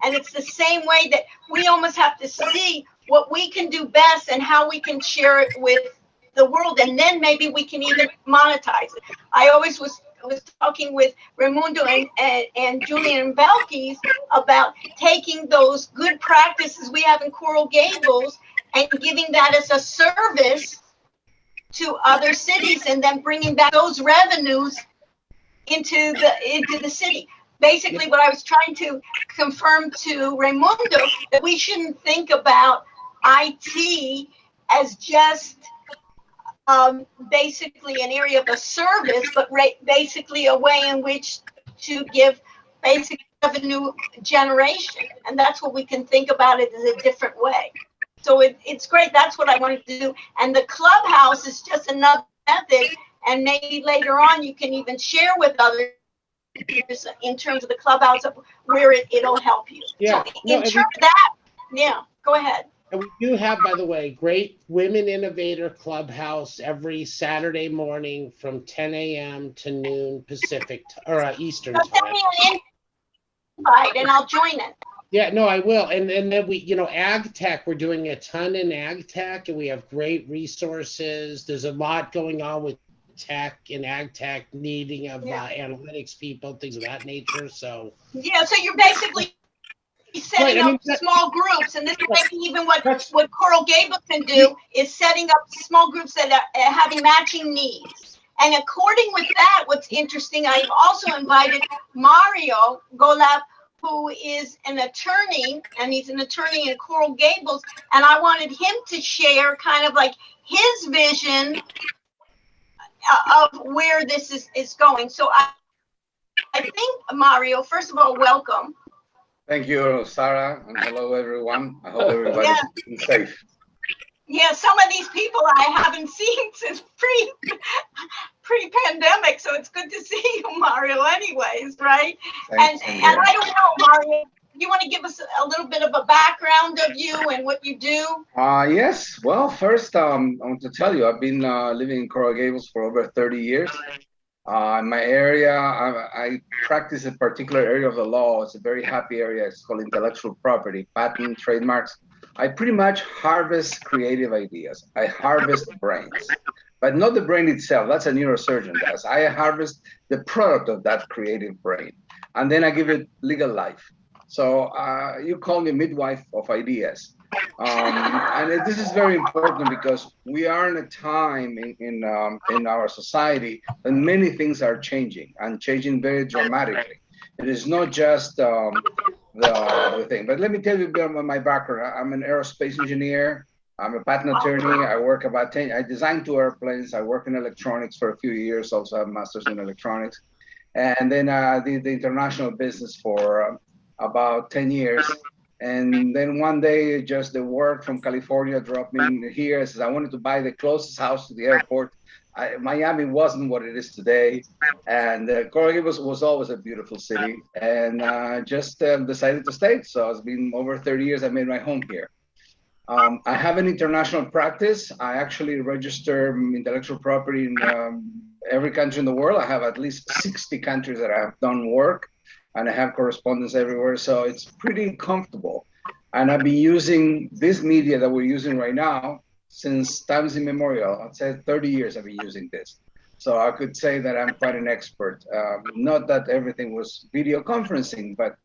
And it's the same way that we almost have to see what we can do best and how we can share it with the world. And then maybe we can even monetize it. I always was talking with Raimundo and Julian Belkis about taking those good practices we have in Coral Gables and giving that as a service to other cities, and then bringing back those revenues into the city. Basically, what I was trying to confirm to Raimundo, that we shouldn't think about IT as just basically an area of a service, but basically a way in which to give basic revenue generation. And that's what we can think about it as a different way. So it's great. That's what I wanted to do. And the clubhouse is just another method. And maybe later on, you can even share with others in terms of the clubhouse of where it'll help you. Yeah. So in terms of that, yeah, go ahead. And we do have, by the way, great Women Innovator Clubhouse every Saturday morning from 10 a.m. to noon Pacific or Eastern Send time. me an invite and I'll join it. Yeah, no, I will. And then we, ag tech, we're doing a ton in ag tech, and we have great resources. There's a lot going on with tech and ag tech, needing of analytics people, things of that nature. So yeah, so you're basically setting up small groups, and this is maybe even what Coral Gables can do is setting up small groups that are having matching needs. And according with that, what's interesting, I've also invited Mario Golap, who is an attorney, and he's an attorney in Coral Gables, and I wanted him to share kind of like his vision of where this is going. So I think, Mario, first of all, welcome. Thank you, Sarah, and hello, everyone. I hope everybody's safe. Yeah, some of these people I haven't seen since pre-pandemic, so it's good to see you, Mario, anyways, right? Thanks, and I don't know, Mario, you want to give us a little bit of a background of you and what you do? Yes. Well, first, I want to tell you, I've been living in Coral Gables for over 30 years. In my area, I practice a particular area of the law. It's a very happy area. It's called intellectual property, patent, trademarks. I pretty much harvest creative ideas. I harvest brains, but not the brain itself. That's a neurosurgeon does. I harvest the product of that creative brain, and then I give it legal life. So you call me midwife of ideas. And this is very important because we are in a time in our society that many things are changing and changing very dramatically. It is not just the thing, but let me tell you a bit about my background. I'm an aerospace engineer. I'm a patent attorney. I work about 10. I designed 2 airplanes. I work in electronics for a few years. Also have a master's in electronics, and then I did the international business for about 10 years. And then one day, just the word from California dropped me in here. It says I wanted to buy the closest house to the airport. Miami wasn't what it is today. And Coral Gables was always a beautiful city. And just decided to stay. So it's been over 30 years. I made my home here. I have an international practice. I actually register intellectual property in every country in the world. I have at least 60 countries that I have done work. And I have correspondence everywhere, so it's pretty comfortable. And I've been using this media that we're using right now since times immemorial. I'd say 30 years I've been using this. So I could say that I'm quite an expert. Not that everything was video conferencing, but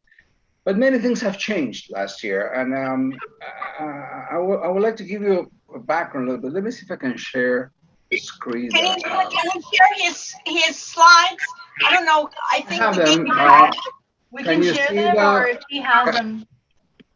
many things have changed last year. And I would like to give you a background a little bit. Let me see if I can share the screen. Can you share his slides? I don't know. I think have them. We can share them, or if he has them.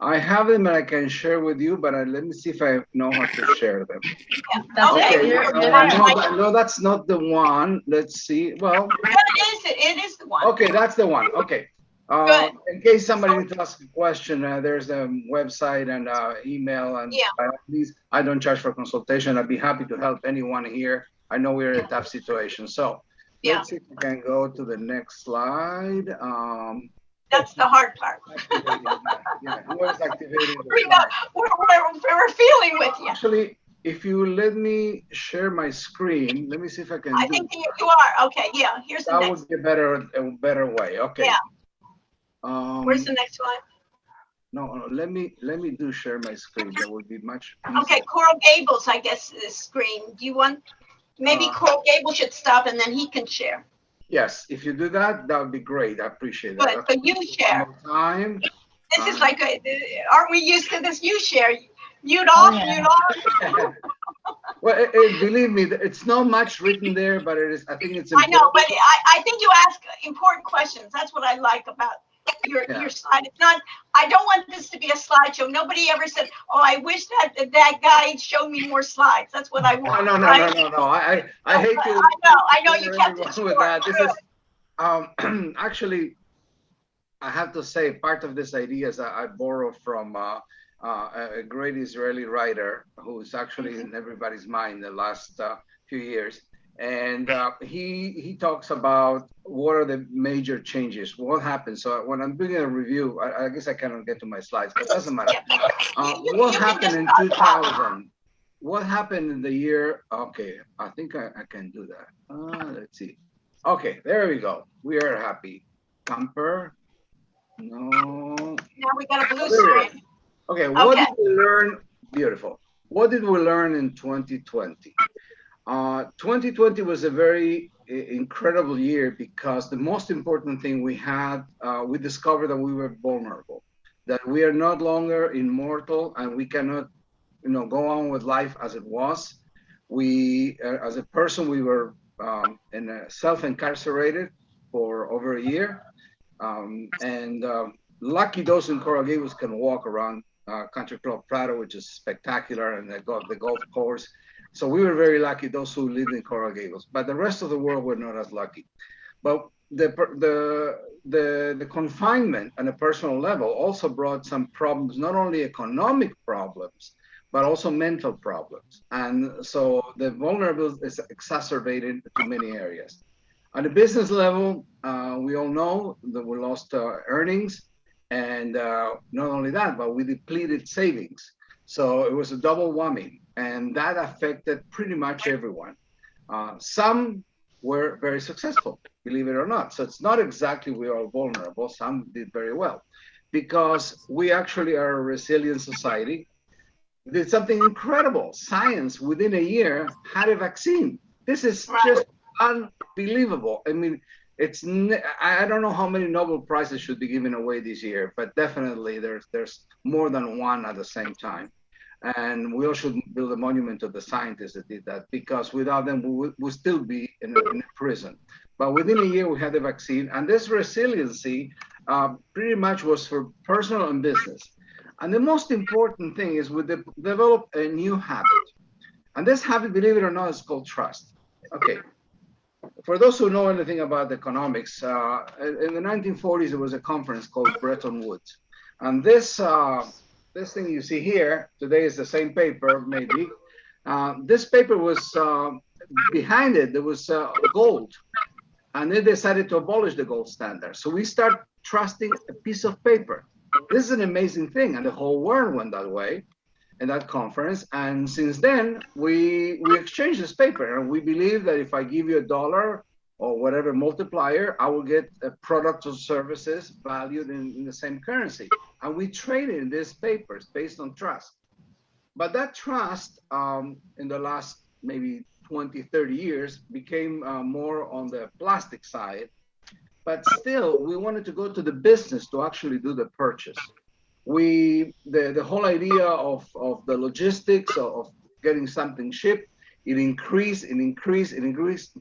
I have them and I can share with you, but let me see if I know how to share them. Yeah, that's okay. No, that's not the one. Let's see. Well, it is the one. Okay, that's the one. Okay. In case somebody needs to ask a question, there's a website and email, and please, I don't charge for consultation. I'd be happy to help anyone here. I know we're in a tough situation. So let's see if we can go to the next slide. That's the hard part. Who is activating? We're feeling with you. Actually, if you let me share my screen, let me see if I can. I think you are. Okay, yeah. Here's the next. That would be a better way. Okay. Yeah. Where's the next one? No, let me do share my screen. That would be much easier. Okay, Coral Gables, I guess, the screen. Do you want? Maybe Coral Gables should stop and then he can share. Yes, if you do that, that would be great. I appreciate that. Good, but you share. Time. This is like, aren't we used to this? You share. Mute off, mute off. Well, believe me, it's not much written there, but it is. I think it's important. I know, but I think you ask important questions. That's what I like about your slide. It's not. I don't want this to be a slideshow. Nobody ever said, "Oh, I wish that guy showed me more slides." That's what I want. No. I hate to. I know you kept it with that. This is actually, I have to say, part of this idea is that I borrow from a great Israeli writer who's actually in everybody's mind the last few years. And he talks about what are the major changes, what happened. So when I'm doing a review, I guess I cannot get to my slides, but it doesn't matter. What happened in 2000? What happened in the year? Okay, I think I can do that. Let's see. Okay, there we go. We are happy. Camper. No. Now we got a blue screen. Okay, what did we learn? Beautiful. What did we learn in 2020? 2020 was a very incredible year because the most important thing we had, we discovered that we were vulnerable, that we are no longer immortal and we cannot, go on with life as it was. We, as a person, we were self-incarcerated for over a year. Lucky those in Coral Gables can walk around Country Club Prado, which is spectacular, and the golf course. So we were very lucky, those who lived in Coral Gables, but the rest of the world were not as lucky. But the confinement on a personal level also brought some problems, not only economic problems, but also mental problems. And so the vulnerability is exacerbated to many areas. On the business level, we all know that we lost earnings, and not only that, but we depleted savings. So it was a double whammy, and that affected pretty much everyone. Some were very successful, believe it or not. So it's not exactly we are vulnerable. Some did very well because we actually are a resilient society. We did something incredible. Science within a year had a vaccine. This is just unbelievable. I mean, I don't know how many Nobel Prizes should be given away this year, but definitely there's more than one at the same time. And we all should build a monument to the scientists that did that, because without them, we would still be in a prison. But within a year, we had the vaccine. And this resiliency pretty much was for personal and business. And the most important thing is we developed a new habit. And this habit, believe it or not, is called trust. Okay. For those who know anything about economics, in the 1940s, there was a conference called Bretton Woods. And this thing you see here, today is the same paper, maybe. This paper was, behind it, there was gold. And they decided to abolish the gold standard. So we start trusting a piece of paper. This is an amazing thing. And the whole world went that way in that conference. And since then, we exchanged this paper. And we believe that if I give you $1 or whatever multiplier, I will get a product or services valued in the same currency. And we traded in these papers based on trust. But that trust in the last maybe 20, 30 years became more on the plastic side. But still, we wanted to go to the business to actually do the purchase. The whole idea of the logistics of getting something shipped, it increased,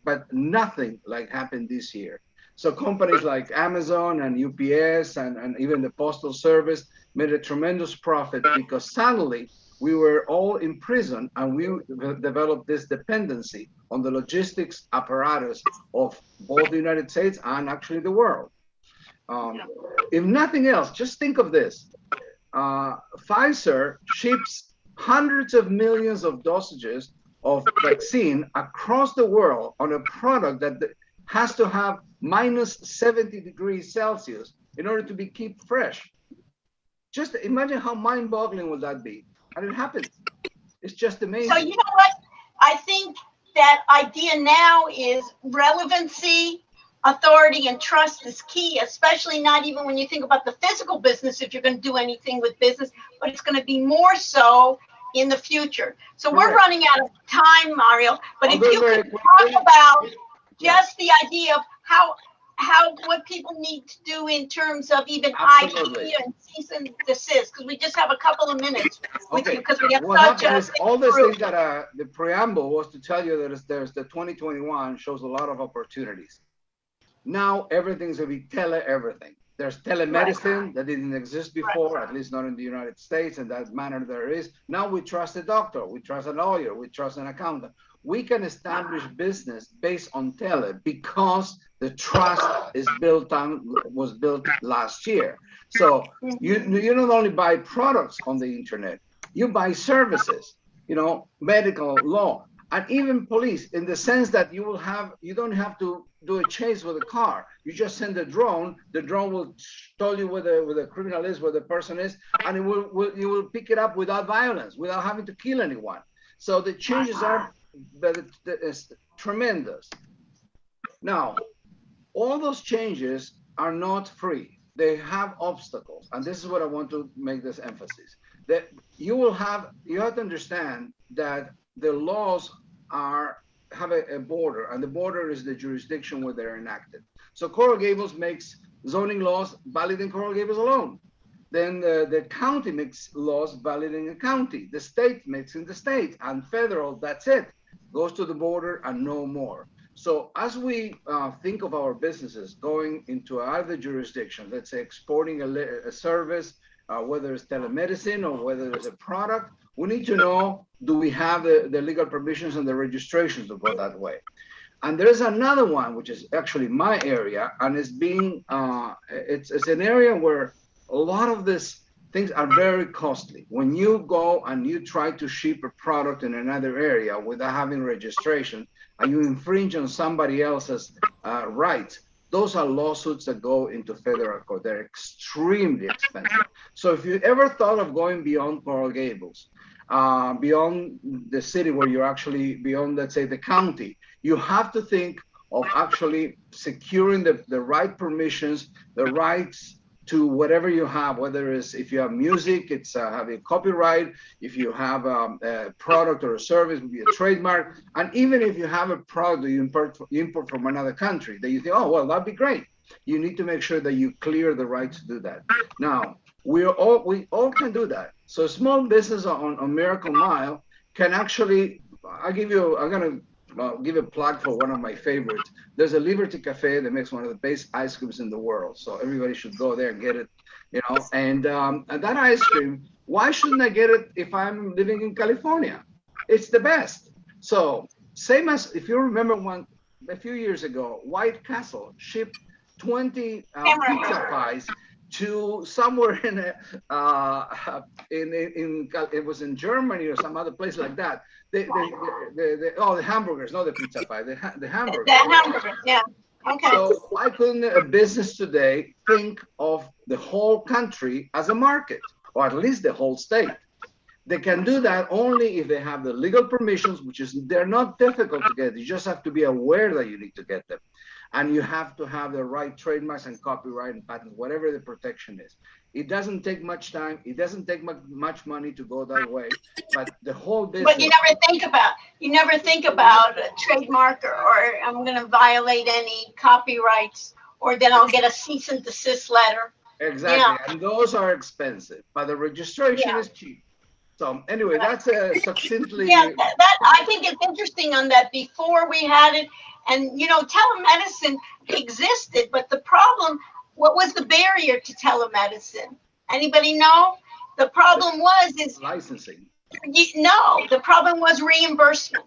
but nothing like happened this year. So companies like Amazon and UPS and even the Postal Service made a tremendous profit because suddenly we were all in prison and we developed this dependency on the logistics apparatus of both the United States and actually the world. If nothing else, just think of this. Pfizer ships hundreds of millions of dosages of vaccine across the world on a product that has to have minus 70 degrees Celsius in order to be kept fresh. Just imagine how mind-boggling would that be. And it happens. It's just amazing. So you know what? I think that idea now is relevancy, authority, and trust is key, especially not even when you think about the physical business, if you're going to do anything with business, but it's going to be more so in the future. So we're running out of time, Mario, but if you could talk about just the idea of how what people need to do in terms of even IP and cease and desist, because we just have a couple of minutes with you, because we have such a all this things that the preamble was to tell you that there's the 2021 shows a lot of opportunities. Now everything's going to be everything. There's telemedicine that didn't exist before, at least not in the United States, and that manner there is. Now we trust a doctor, we trust a lawyer, we trust an accountant. We can establish business based on tele because the trust was built last year. So you not only buy products on the internet, you buy services, medical law. And even police, in the sense that you don't have to do a chase with a car. You just send a drone. The drone will tell you where the criminal is, where the person is, and you will pick it up without violence, without having to kill anyone. So the changes are tremendous. Now, all those changes are not free. They have obstacles, and this is what I want to make this emphasis. That you have to understand that the laws have a border, and the border is the jurisdiction where they're enacted. So Coral Gables makes zoning laws valid in Coral Gables alone. Then the county makes laws valid in a county. The state makes in the state, and federal, that's it. Goes to the border and no more. So as we think of our businesses going into other jurisdictions, let's say exporting a service, whether it's telemedicine or whether it's a product, we need to know, do we have the legal permissions and the registrations to go that way? And there's another one, which is actually my area, and it's it's an area where a lot of these things are very costly. When you go and you try to ship a product in another area without having registration, and you infringe on somebody else's rights, those are lawsuits that go into federal court. They're extremely expensive. So if you ever thought of going beyond Coral Gables, beyond the city where you're actually beyond, let's say, the county, you have to think of actually securing the right permissions, the rights to whatever you have, whether it's, if you have music, it's having copyright. If you have a product or a service, it would be a trademark. And even if you have a product that you import from another country, that you think, oh, well, that'd be great. You need to make sure that you clear the right to do that. Now, we all can do that. So small business on Miracle Mile can actually, I'm gonna give a plug for one of my favorites. There's a Liberty Cafe that makes one of the best ice creams in the world. So everybody should go there and get it, you know. And that ice cream, why shouldn't I get it if I'm living in California? It's the best. So same as, if you remember a few years ago, White Castle shipped 20 pizza pies to somewhere it was in Germany or some other place like that. The hamburgers, not the pizza pie, the hamburgers. The hamburgers, yeah. Okay. So why couldn't a business today think of the whole country as a market, or at least the whole state? They can do that only if they have the legal permissions, they're not difficult to get. You just have to be aware that you need to get them. And you have to have the right trademarks and copyright and patents, whatever the protection is. It doesn't take much time. It doesn't take much money to go that way. But the whole business. But you never think about a trademark or I'm going to violate any copyrights, or then I'll get a cease and desist letter. Exactly, yeah. And those are expensive, but the registration is cheap. So anyway, that's succinctly. Yeah, that I think it's interesting on that. Before we had it, and you know, telemedicine existed, but the problem, what was the barrier to telemedicine? Anybody know? The problem is licensing. No, the problem was reimbursement.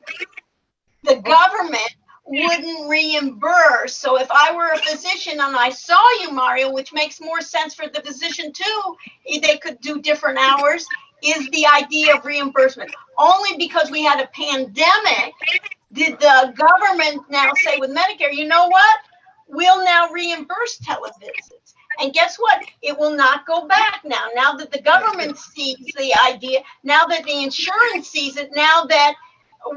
The government wouldn't reimburse. So if I were a physician and I saw you, Mario, which makes more sense for the physician too, they could do different hours, is the idea of reimbursement. Only because we had a pandemic did the government now say with Medicare, you know what? We'll now reimburse televisits. And guess what? It will not go back now. Now that the government sees the idea, now that the insurance sees it, now that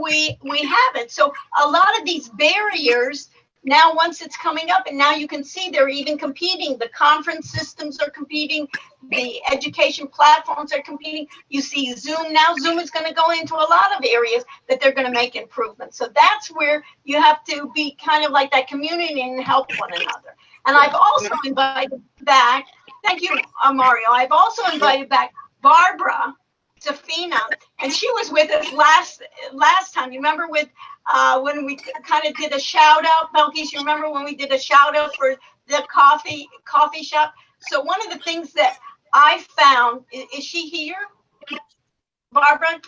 we have it. So a lot of these barriers, now once it's coming up, and now you can see they're even competing. The conference systems are competing. The education platforms are competing. You see Zoom now. Zoom is going to go into a lot of areas that they're going to make improvements. So that's where you have to be kind of like that community and help one another. And I've also invited back, thank you, Mario. I've also invited back Barbara Safina, and she was with us last time. You remember with when we kind of did a shout out, Belkis, you remember when we did a shout out for the coffee shop? So one of the things that I found, is she here? Barbara,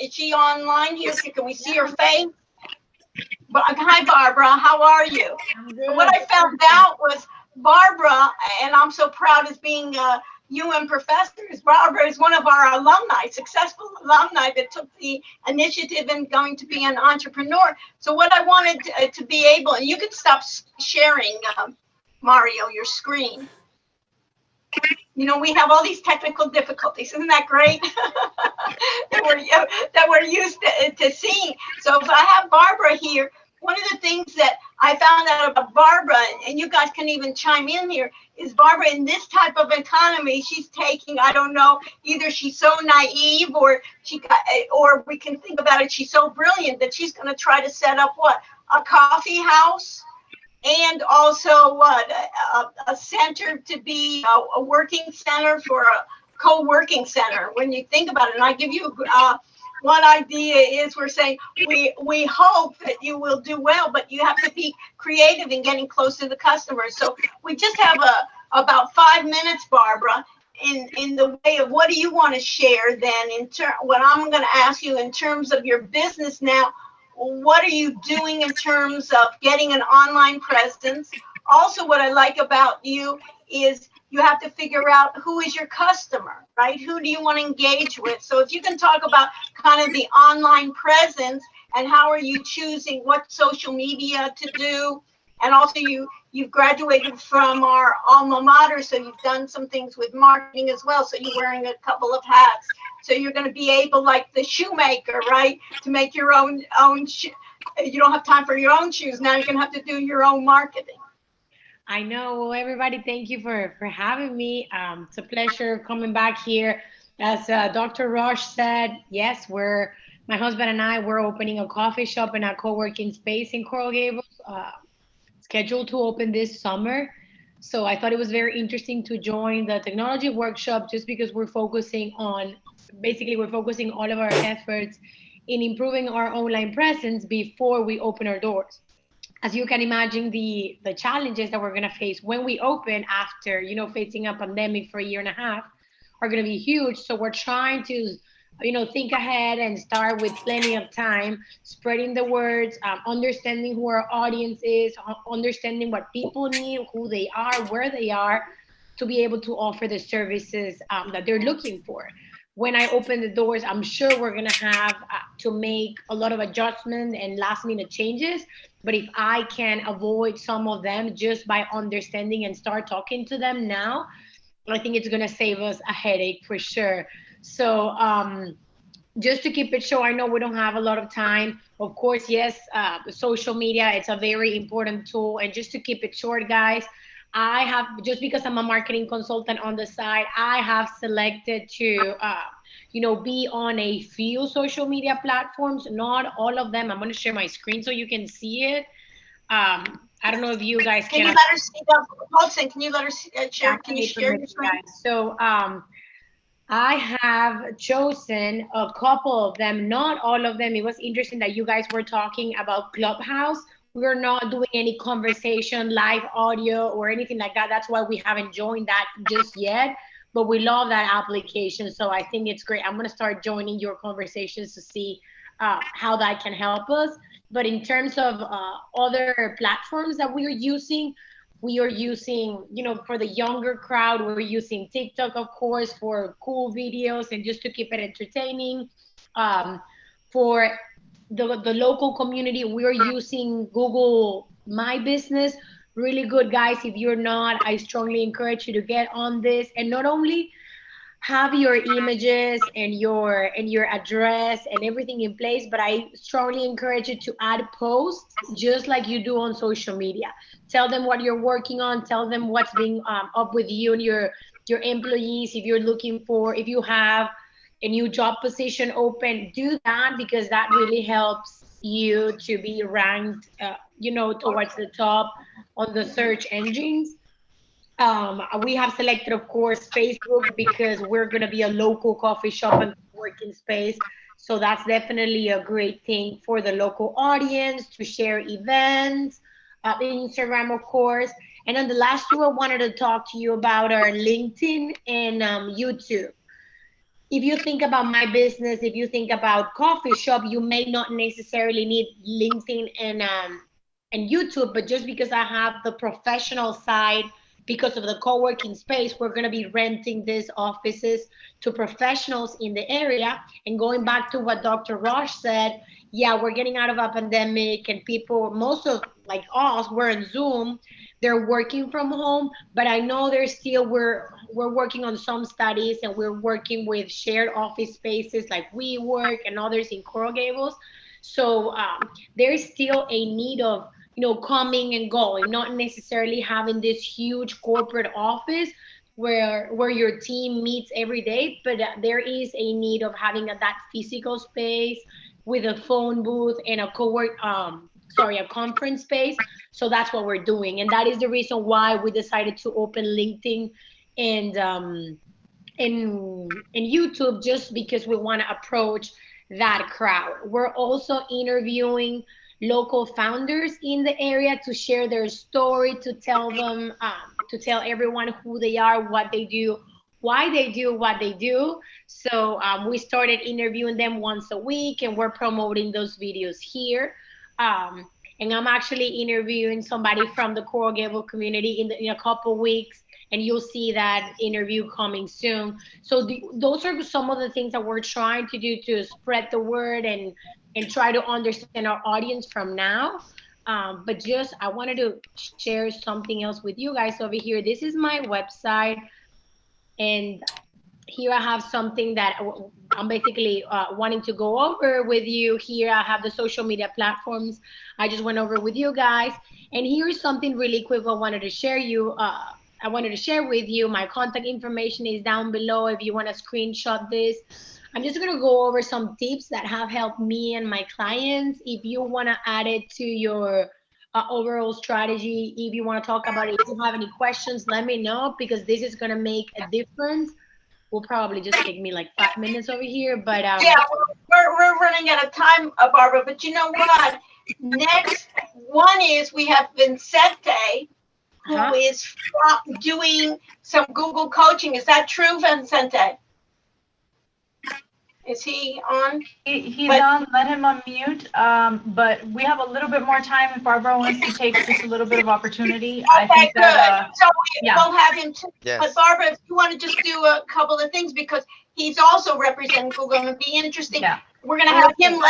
is she online here? Can we see her face? Hi, Barbara, how are you? What I found out was Barbara, and I'm so proud as being UN professors. Barbara is one of our alumni, successful alumni that took the initiative in going to be an entrepreneur. So what I wanted to be able, and you can stop sharing, Mario, your screen. You know, we have all these technical difficulties. Isn't that great? that we're used to seeing. So if I have Barbara here, one of the things that I found out about Barbara, and you guys can even chime in here, is Barbara in this type of economy, she's taking, I don't know, either she's so naive or or we can think about it, she's so brilliant that she's going to try to set up what? A coffee house, and also what? A center to be a working center for a co-working center. When you think about it, and I give you one idea is we're saying we hope that you will do well, but you have to be creative in getting close to the customers. So we just have about 5 minutes, Barbara, in the way of what do you want to share then what I'm going to ask you in terms of your business now. What are you doing in terms of getting an online presence? Also, what I like about you is you have to figure out who is your customer, right? Who do you want to engage with? So if you can talk about kind of the online presence and how are you choosing what social media to do? And also you've graduated from our alma mater, so you've done some things with marketing as well. So you're wearing a couple of hats. So you're going to be able, like the shoemaker, right, to make your own you don't have time for your own shoes. Now you're going to have to do your own marketing. I know. Well, everybody, thank you for having me. It's a pleasure coming back here. As Dr. Rush said, yes, my husband and I, we're opening a coffee shop and a co-working space in Coral Gables, scheduled to open this summer. So I thought it was very interesting to join the technology workshop just because we're focusing all of our efforts in improving our online presence before we open our doors. As you can imagine, the challenges that we're going to face when we open after, facing a pandemic for 1.5 years are going to be huge. So we're trying to, think ahead and start with plenty of time, spreading the words, understanding who our audience is, understanding what people need, who they are, where they are, to be able to offer the services that they're looking for. When I open the doors, I'm sure we're going to have to make a lot of adjustments and last minute changes. But if I can avoid some of them just by understanding and start talking to them now, I think it's going to save us a headache for sure. So just to keep it short, I know we don't have a lot of time. Of course, yes, social media, it's a very important tool. And just to keep it short, guys, I have, just because I'm a marketing consultant on the side, I have selected to, be on a few social media platforms, not all of them. I'm going to share my screen so you can see it. I don't know if you guys can. Can you let her see that? Paulson, can you let her share? Can you share your screen? So I have chosen a couple of them, not all of them. It was interesting that you guys were talking about Clubhouse. We're not doing any conversation, live audio or anything like that. That's why we haven't joined that just yet, but we love that application. So I think it's great. I'm going to start joining your conversations to see how that can help us. But in terms of other platforms that we are using, for the younger crowd, we're using TikTok, of course, for cool videos and just to keep it entertaining. For the local community, we're using Google My Business. Really good, guys. If you're not, I strongly encourage you to get on this and not only have your images and your address and everything in place, but I strongly encourage you to add posts just like you do on social media. Tell them what you're working on. Tell them what's being up with you and your employees. If you have a new job position open, do that, because that really helps you to be ranked, towards the top on the search engines. We have selected, of course, Facebook, because we're going to be a local coffee shop and working space. So that's definitely a great thing for the local audience to share events. Instagram, of course. And then the last two I wanted to talk to you about are LinkedIn and YouTube. If you think about my business, if you think about coffee shop, you may not necessarily need LinkedIn and YouTube, but just because I have the professional side because of the co-working space, we're going to be renting these offices to professionals in the area. And going back to what Dr. Rosh said, yeah, we're getting out of a pandemic and people, most of like us, we're in Zoom, they're working from home, but I know there's still, we're working on some studies and we're working with shared office spaces like WeWork and others in Coral Gables. So there's still a need of, coming and going, not necessarily having this huge corporate office where your team meets every day, but there is a need of having that physical space with a phone booth and a a conference space. So that's what we're doing, and that is the reason why we decided to open LinkedIn and YouTube, just because we want to approach that crowd. We're also interviewing local founders in the area to share their story, to tell them, to tell everyone who they are, what they do, why they do what they do. So we started interviewing them once a week, and we're promoting those videos here. And I'm actually interviewing somebody from the Coral Gables community in a couple weeks, and you'll see that interview coming soon. So those are some of the things that we're trying to do to spread the word and try to understand our audience from now. But just, I wanted to share something else with you guys over here. This is my website, and here I have something that I'm basically wanting to go over with you. Here I have the social media platforms I just went over with you guys. And here's something really quick I wanted to share with you. My contact information is down below if you want to screenshot this. I'm just going to go over some tips that have helped me and my clients. If you want to add it to your overall strategy, if you want to talk about it, if you have any questions, let me know, because this is going to make a difference. Will probably just take me like 5 minutes over here, but yeah, we're running out of time, Barbara. But you know what? Next one is we have Vincente, who is doing some Google coaching. Is that true, Vincente? Is he on? He's on. Let him unmute. But we have a little bit more time if Barbara wants to take just a little bit of opportunity. Okay, I think that, good. So yeah. We'll have him too. Yes. But Barbara, if you want to just do a couple of things, because he's also representing Google, and it'd be interesting. Yeah. We're gonna have him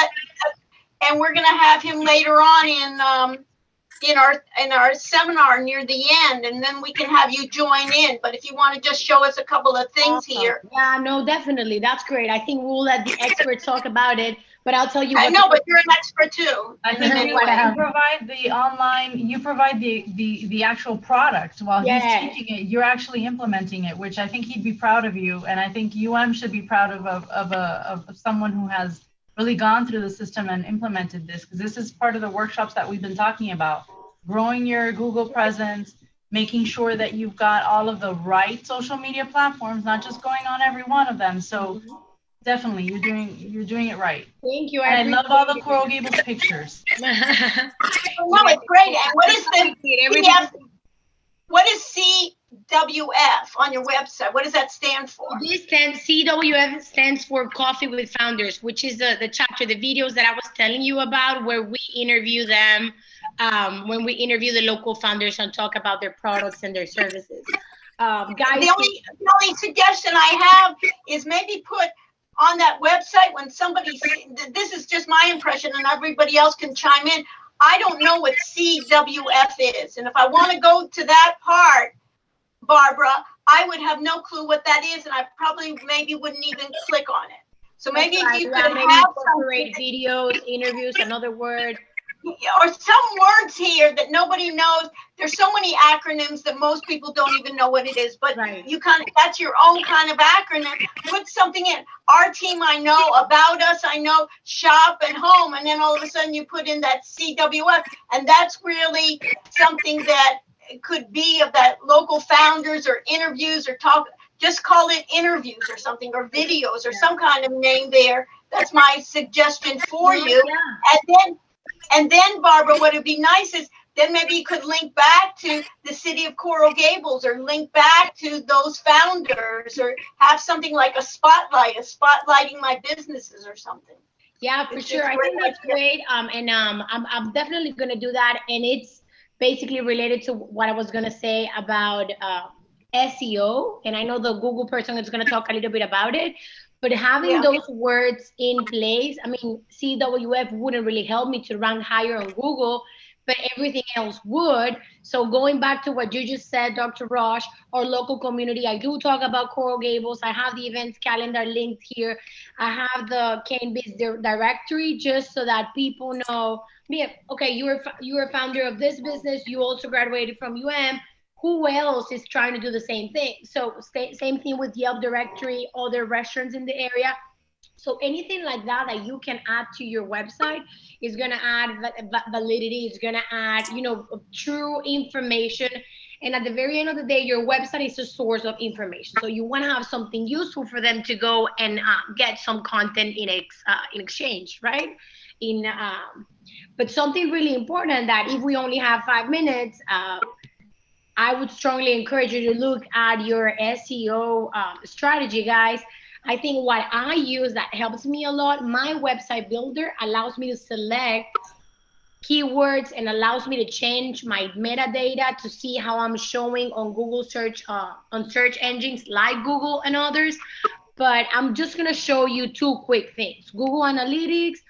and we're gonna have him later on in our seminar near the end, and then we can have you join in. But if you want to just show us a couple of things here. Yeah, no, definitely. That's great. I think we'll let the experts talk about it, but I'll tell you. I know, but you're an expert too. I think you provide the online, you provide the actual product while he's teaching it. You're actually implementing it, which I think he'd be proud of you, and I think UM should be proud of someone who has really gone through the system and implemented this, because this is part of the workshops that we've been talking about. Growing your Google presence, making sure that you've got all of the right social media platforms, not just going on every one of them. So definitely you're doing it right. Thank you. And I love all the Coral Gables pictures. No, it's great. And what is CWF on your website? What does that stand for? CWF stands for Coffee with Founders, which is the chapter, the videos that I was telling you about, where we interview them, when we interview the local founders and talk about their products and their services. Guys, the only suggestion I have is maybe put on that website when somebody, this is just my impression and everybody else can chime in, I don't know what CWF is. And if I want to go to that part, Barbara, I would have no clue what that is, and I probably maybe wouldn't even click on it. So maybe if you could have some videos, interviews, another word, or some words here that nobody knows. There's so many acronyms that most people don't even know what it is, but you that's your own kind of acronym. Put something in. Our team, I know. About us, I know. Shop and home, and then all of a sudden you put in that CWF, and that's really something that could be of that local founders or interviews or talk. Just call it interviews or something, or videos or some kind of name there. That's my suggestion for you. And then, Barbara, what would be nice is then maybe you could link back to the city of Coral Gables, or link back to those founders, or have something like a spotlighting my businesses or something. Yeah, for sure. I think that's great. I'm definitely going to do that. And basically related to what I was going to say about SEO. And I know the Google person is going to talk a little bit about it. But having those words in place, I mean, CWF wouldn't really help me to rank higher on Google, but everything else would. So going back to what you just said, Dr. Rush, our local community, I do talk about Coral Gables. I have the events calendar linked here. I have the Canebiz directory just so that people know, yeah, okay, you're a founder of this business. You also graduated from UM. Who else is trying to do the same thing? So same thing with Yelp directory, other restaurants in the area. So anything like that that you can add to your website is going to add validity, is going to add, you know, true information. And at the very end of the day, your website is a source of information. So you want to have something useful for them to go and get some content in exchange, right? But something really important that if we only have 5 minutes, I would strongly encourage you to look at your SEO strategy, guys. I think what I use that helps me a lot, my website builder allows me to select keywords and allows me to change my metadata to see how I'm showing on Google search, on search engines like Google and others. But I'm just gonna show you 2 quick things. Google Analytics,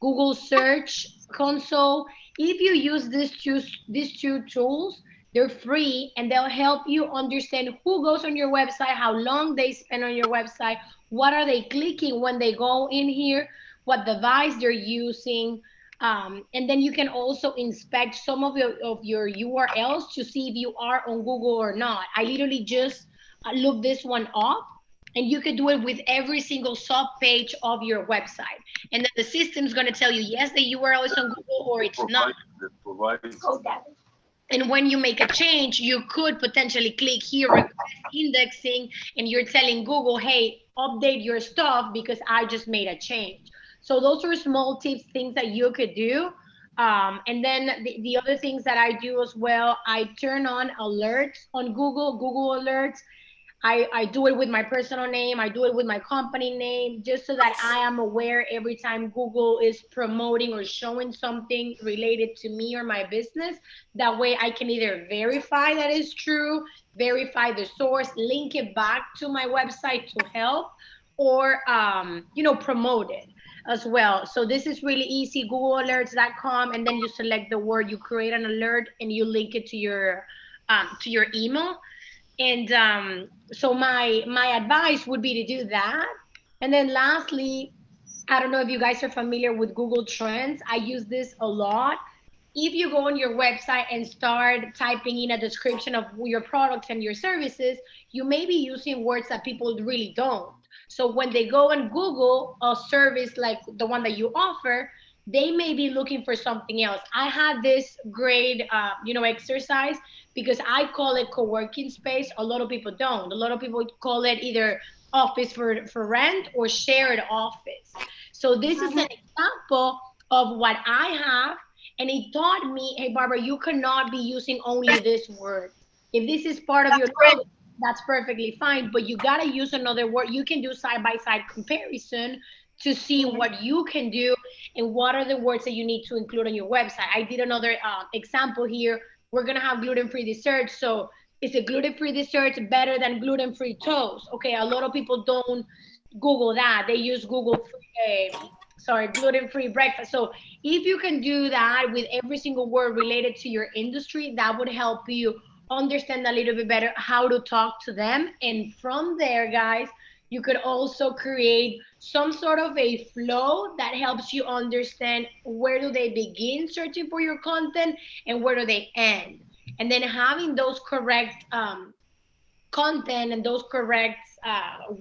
Google Search Console. If you use these two tools, they're free and they'll help you understand who goes on your website, how long they spend on your website, what are they clicking when they go in here, what device they're using. And then you can also inspect some of your URLs to see if you are on Google or not. I literally just looked this one up, and you could do it with every single sub page of your website. And then the system's going to tell you, yes, the URL is on Google or it's not. And when you make a change, you could potentially click here, request indexing, and you're telling Google, hey, update your stuff because I just made a change. So those are small tips, things that you could do. And then the other things that I do as well, I turn on alerts on Google Alerts. I do it with my personal name. I do it with my company name, just so that I am aware every time Google is promoting or showing something related to me or my business. That way I can either verify that it's true, verify the source, link it back to my website to help, or, you know, promote it as well. So this is really easy, googlealerts.com, and then you select the word, you create an alert, and you link it to your email. And so my advice would be to do that. And then lastly, I don't know if you guys are familiar with Google Trends. I use this a lot. If you go on your website and start typing in a description of your products and your services, you may be using words that people really don't. So when they go and Google a service like the one that you offer, they may be looking for something else. I had this great, you know, exercise because I call it co-working space. A lot of people don't. A lot of people call it either office for rent or shared office. So this is an example of what I have. And it taught me, hey, Barbara, you cannot be using only this word. If this is part of your logo, that's perfectly fine. But you got to use another word. You can do side-by-side comparison to see what you can do and what are the words that you need to include on your website. I did another example here. We're going to have gluten-free desserts. So is a gluten-free dessert better than gluten-free toast? Okay, a lot of people don't Google that. They use gluten-free breakfast. So if you can do that with every single word related to your industry, that would help you understand a little bit better how to talk to them. And from there, guys, you could also create some sort of a flow that helps you understand where do they begin searching for your content and where do they end. And then having those correct content and those correct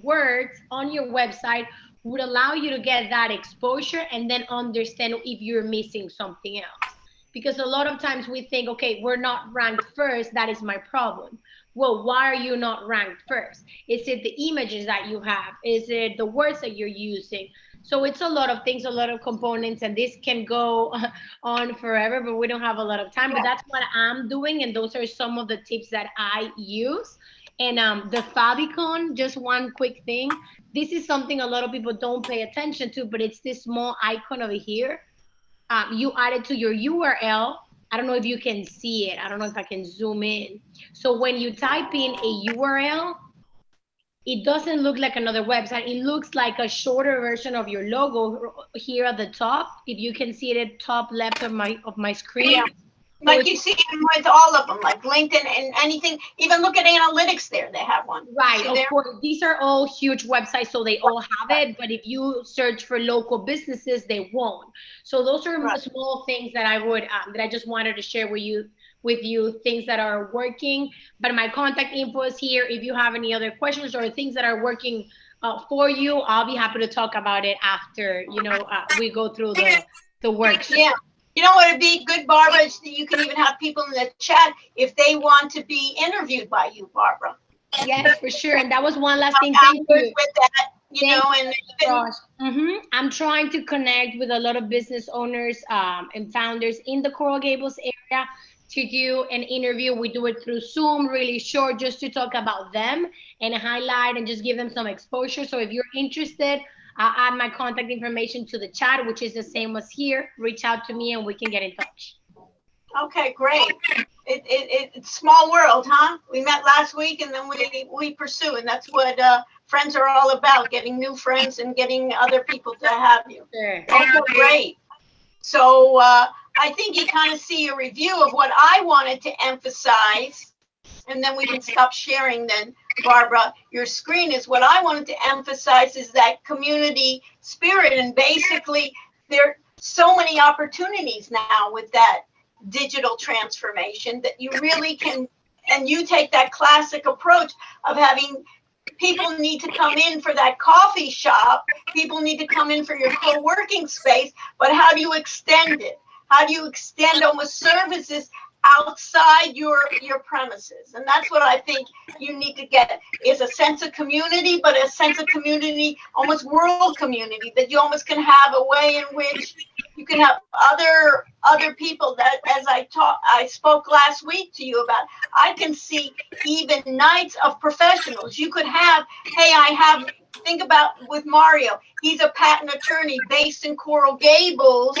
words on your website would allow you to get that exposure and then understand if you're missing something else. Because a lot of times we think, okay, we're not ranked first, that is my problem. Well, why are you not ranked first? Is it the images that you have? Is it the words that you're using? So it's a lot of things, a lot of components, and this can go on forever, but we don't have a lot of time. But that's what I'm doing, and those are some of the tips that I use. And the favicon, just one quick thing. This is something a lot of people don't pay attention to, but it's this small icon over here. You add it to your URL, I don't know if you can see it. I don't know if I can zoom in. So when you type in a URL, it doesn't look like another website. It looks like a shorter version of your logo here at the top. If you can see it at top left of my screen. Yeah. Like you see with all of them, like LinkedIn and anything. Even look at analytics there, they have one. Right, of course. These are all huge websites, so they all have it. But if you search for local businesses, they won't. So those are small things that I would that I just wanted to share with you, things that are working. But my contact info is here. If you have any other questions or things that are working for you, I'll be happy to talk about it after we go through the workshop. Yeah. You know what would be good, Barbara, is that you can even have people in the chat if they want to be interviewed by you, Barbara. Yes, for sure. And that was one last thing. Thank you. With that, and even, I'm trying to connect with a lot of business owners and founders in the Coral Gables area to do an interview. We do it through Zoom, really short, just to talk about them and highlight and just give them some exposure. So if you're interested, I'll add my contact information to the chat, which is the same as here. Reach out to me and we can get in touch. Okay, great. It's small world, huh? We met last week and then we pursue, and that's what friends are all about, getting new friends and getting other people to have you. Sure. Okay, great. So I think you kind of see a review of what I wanted to emphasize, and then we can stop sharing then. Barbara, your screen is what I wanted to emphasize is that community spirit. And basically, there are so many opportunities now with that digital transformation that you really can, and you take that classic approach of having people need to come in for that coffee shop, people need to come in for your co-working space, but how do you extend it? How do you extend almost services outside your premises? And that's what I think you need to get, is a sense of community, but a sense of community, almost world community, that you almost can have a way in which you can have other people that, as I spoke last week to you about, I can see even nights of professionals. You could have, think about with Mario, he's a patent attorney based in Coral Gables,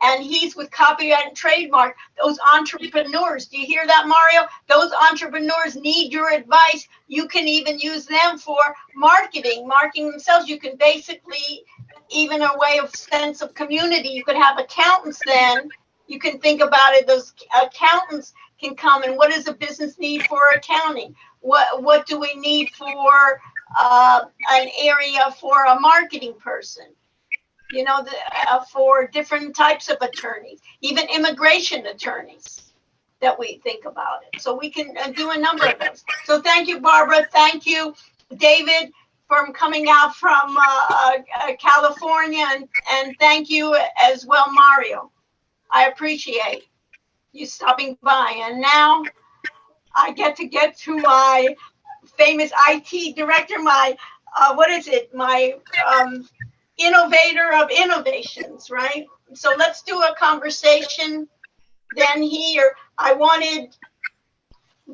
and he's with copyright and trademark. Those entrepreneurs, do you hear that, Mario? Those entrepreneurs need your advice. You can even use them for marketing themselves. You can basically, even a way of sense of community, you could have accountants then. You can think about it, those accountants can come, and what does a business need for accounting? What do we need for an area for a marketing person? For different types of attorneys, even immigration attorneys that we think about it. So we can do a number of those. So thank you, Barbara. Thank you, David, for coming out from California. And thank you as well, Mario. I appreciate you stopping by. And now I get to my famous IT director, my innovator of innovations, right? So let's do a conversation then here. I wanted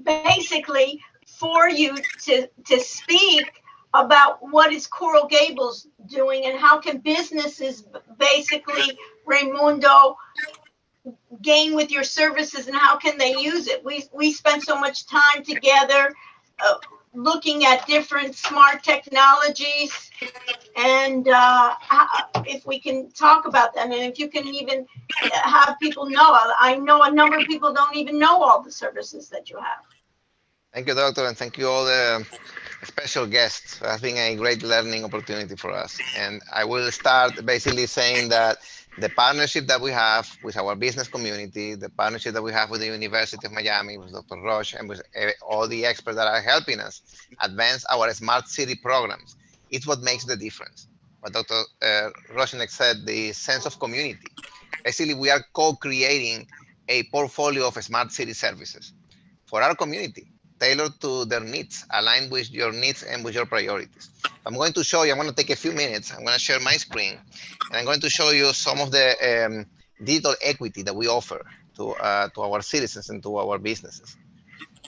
basically for you to speak about what is Coral Gables doing and how can businesses basically, Raimundo, gain with your services and how can they use it? We spend so much time together looking at different smart technologies, and if we can talk about that, and if you can even have people know. I know a number of people don't even know all the services that you have. Thank you, Doctor, and thank you all the special guests. It has been a great learning opportunity for us. And I will start basically saying that the partnership that we have with our business community, the partnership that we have with the University of Miami, with Dr. Rush, and with all the experts that are helping us advance our smart city programs, it's what makes the difference. What Dr. Roshnek said, the sense of community. Basically, we are co-creating a portfolio of smart city services for our community, tailored to their needs, aligned with your needs and with your priorities. I'm going to show you, I'm going to take a few minutes, I'm going to share my screen, and I'm going to show you some of the digital equity that we offer to our citizens and to our businesses.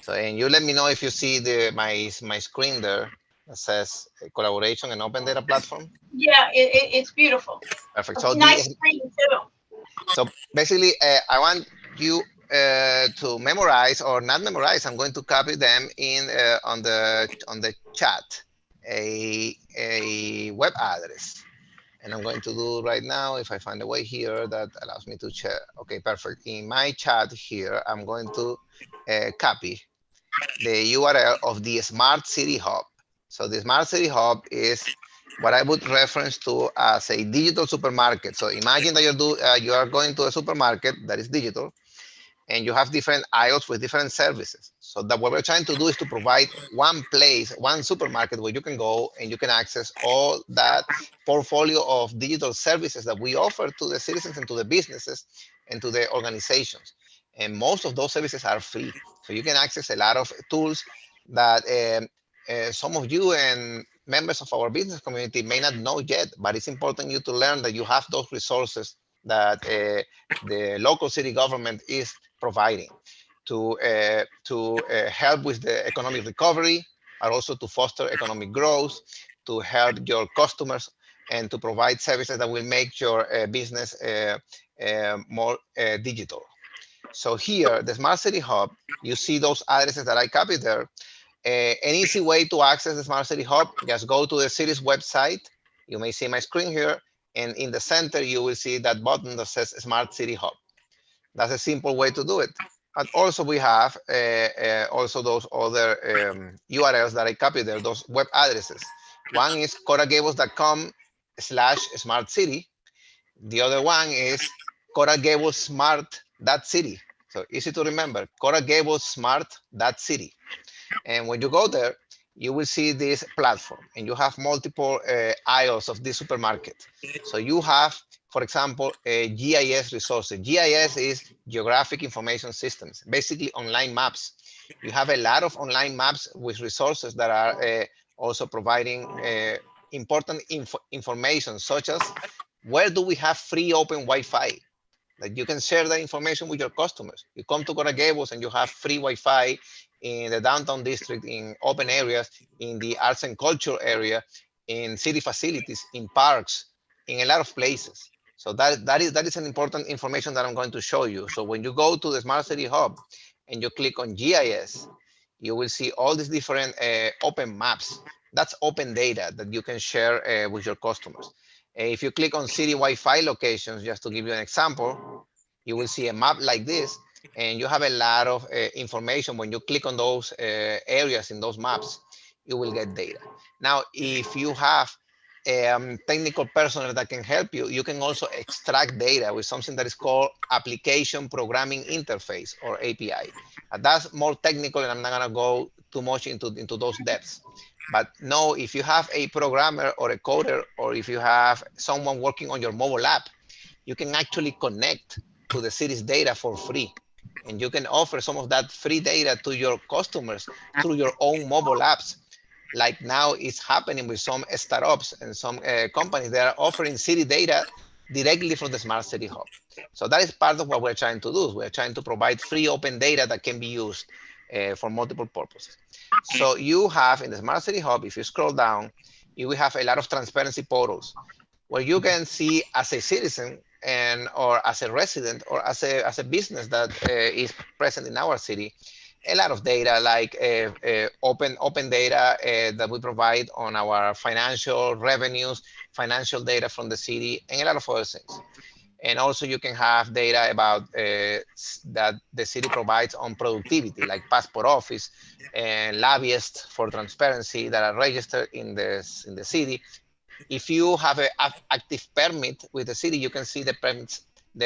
So, and you let me know if you see my screen there that says collaboration and open data platform. Yeah, it's beautiful. Perfect. So nice screen too. So basically, I want you to memorize or not memorize, I'm going to copy them in on the chat, a web address. And I'm going to do right now, if I find a way here that allows me to check. Okay, perfect. In my chat here, I'm going to copy the URL of the Smart City Hub. So the Smart City Hub is what I would reference to as a digital supermarket. So imagine that you are going to a supermarket that is digital, and you have different aisles with different services. So that what we're trying to do is to provide one place, one supermarket where you can go and you can access all that portfolio of digital services that we offer to the citizens and to the businesses and to the organizations. And most of those services are free. So you can access a lot of tools that some of you and members of our business community may not know yet, but it's important you to learn that you have those resources that the local city government is providing to help with the economic recovery, and also to foster economic growth, to help your customers, and to provide services that will make your business more digital. So here, the Smart City Hub, you see those addresses that I copied there. An easy way to access the Smart City Hub, just go to the city's website. You may see my screen here, and in the center, you will see that button that says Smart City Hub. That's a simple way to do it. But also we have also those other URLs that I copied there, those web addresses. One is coralgables.com/smartcity. The other one is coralgablessmart.city. So easy to remember, coralgablessmart.city. And when you go there, you will see this platform, and you have multiple aisles of this supermarket. So you have, for example, GIS resources. GIS is Geographic Information Systems, basically online maps. You have a lot of online maps with resources that are also providing important information, such as where do we have free open Wi-Fi? That you can share that information with your customers. You come to Coral Gables and you have free Wi-Fi in the downtown district, in open areas, in the arts and culture area, in city facilities, in parks, in a lot of places. So that is an important information that I'm going to show you. So when you go to the Smart City Hub and you click on GIS, you will see all these different open maps. That's open data that you can share with your customers. If you click on city Wi-Fi locations, just to give you an example, you will see a map like this, and you have a lot of information. When you click on those areas in those maps, you will get data. Now, if you have technical personnel that can help you, you can also extract data with something that is called Application Programming Interface, or API. That's more technical, and I'm not gonna go too much into those depths. But no, if you have a programmer or a coder, or if you have someone working on your mobile app, you can actually connect to the city's data for free. And you can offer some of that free data to your customers through your own mobile apps. Like now it's happening with some startups and some companies that are offering city data directly from the Smart City Hub. So that is part of what we're trying to do. We're trying to provide free open data that can be used for multiple purposes. So you have in the Smart City Hub, if you scroll down, you will have a lot of transparency portals where you can see as a citizen or as a resident or as a business that is present in our city, a lot of data, like open data that we provide on our financial revenues, financial data from the city, and a lot of other things. And also you can have data about that the city provides on productivity, like passport office and lobbyists for transparency that are registered in the city. If you have an active permit with the city, you can see the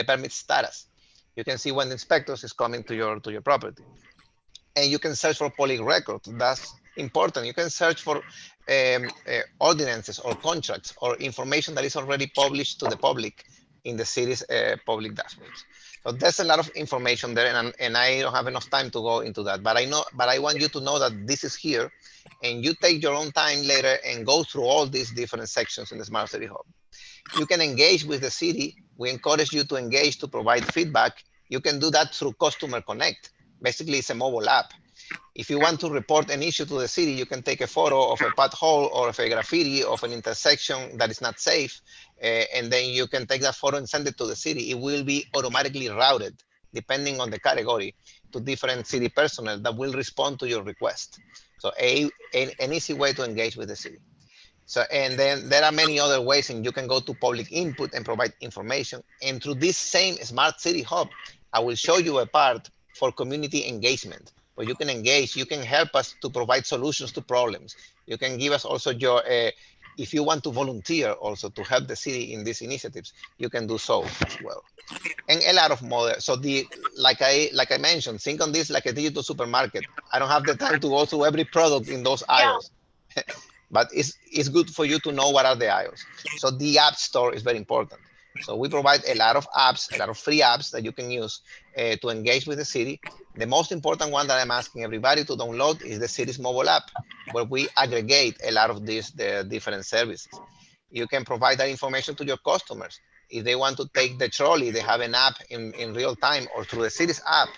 permit status. You can see when the inspectors is coming to your property. And you can search for public records. That's important. You can search for ordinances or contracts or information that is already published to the public in the city's public dashboards. So there's a lot of information there, and I don't have enough time to go into that. But I want you to know that this is here, and you take your own time later and go through all these different sections in the Smart City Hub. You can engage with the city. We encourage you to engage, to provide feedback. You can do that through Customer Connect. Basically, it's a mobile app. If you want to report an issue to the city, you can take a photo of a pothole or of a graffiti of an intersection that is not safe, and then you can take that photo and send it to the city. It will be automatically routed depending on the category, to different city personnel that will respond to your request. So an easy way to engage with the city. So, and then there are many other ways, and you can go to public input and provide information. And through this same Smart City Hub, I will show you a part for community engagement, where you can engage, you can help us to provide solutions to problems. You can give us also your, if you want to volunteer also to help the city in these initiatives, you can do so as well. And a lot of more. So like I mentioned, think on this like a digital supermarket. I don't have the time to go through every product in those aisles. But it's good for you to know what are the aisles. So the app store is very important. So we provide a lot of apps, a lot of free apps that you can use to engage with the city. The most important one that I'm asking everybody to download is the city's mobile app, where we aggregate a lot of the different services. You can provide that information to your customers. If they want to take the trolley, they have an app in real time, or through the city's app,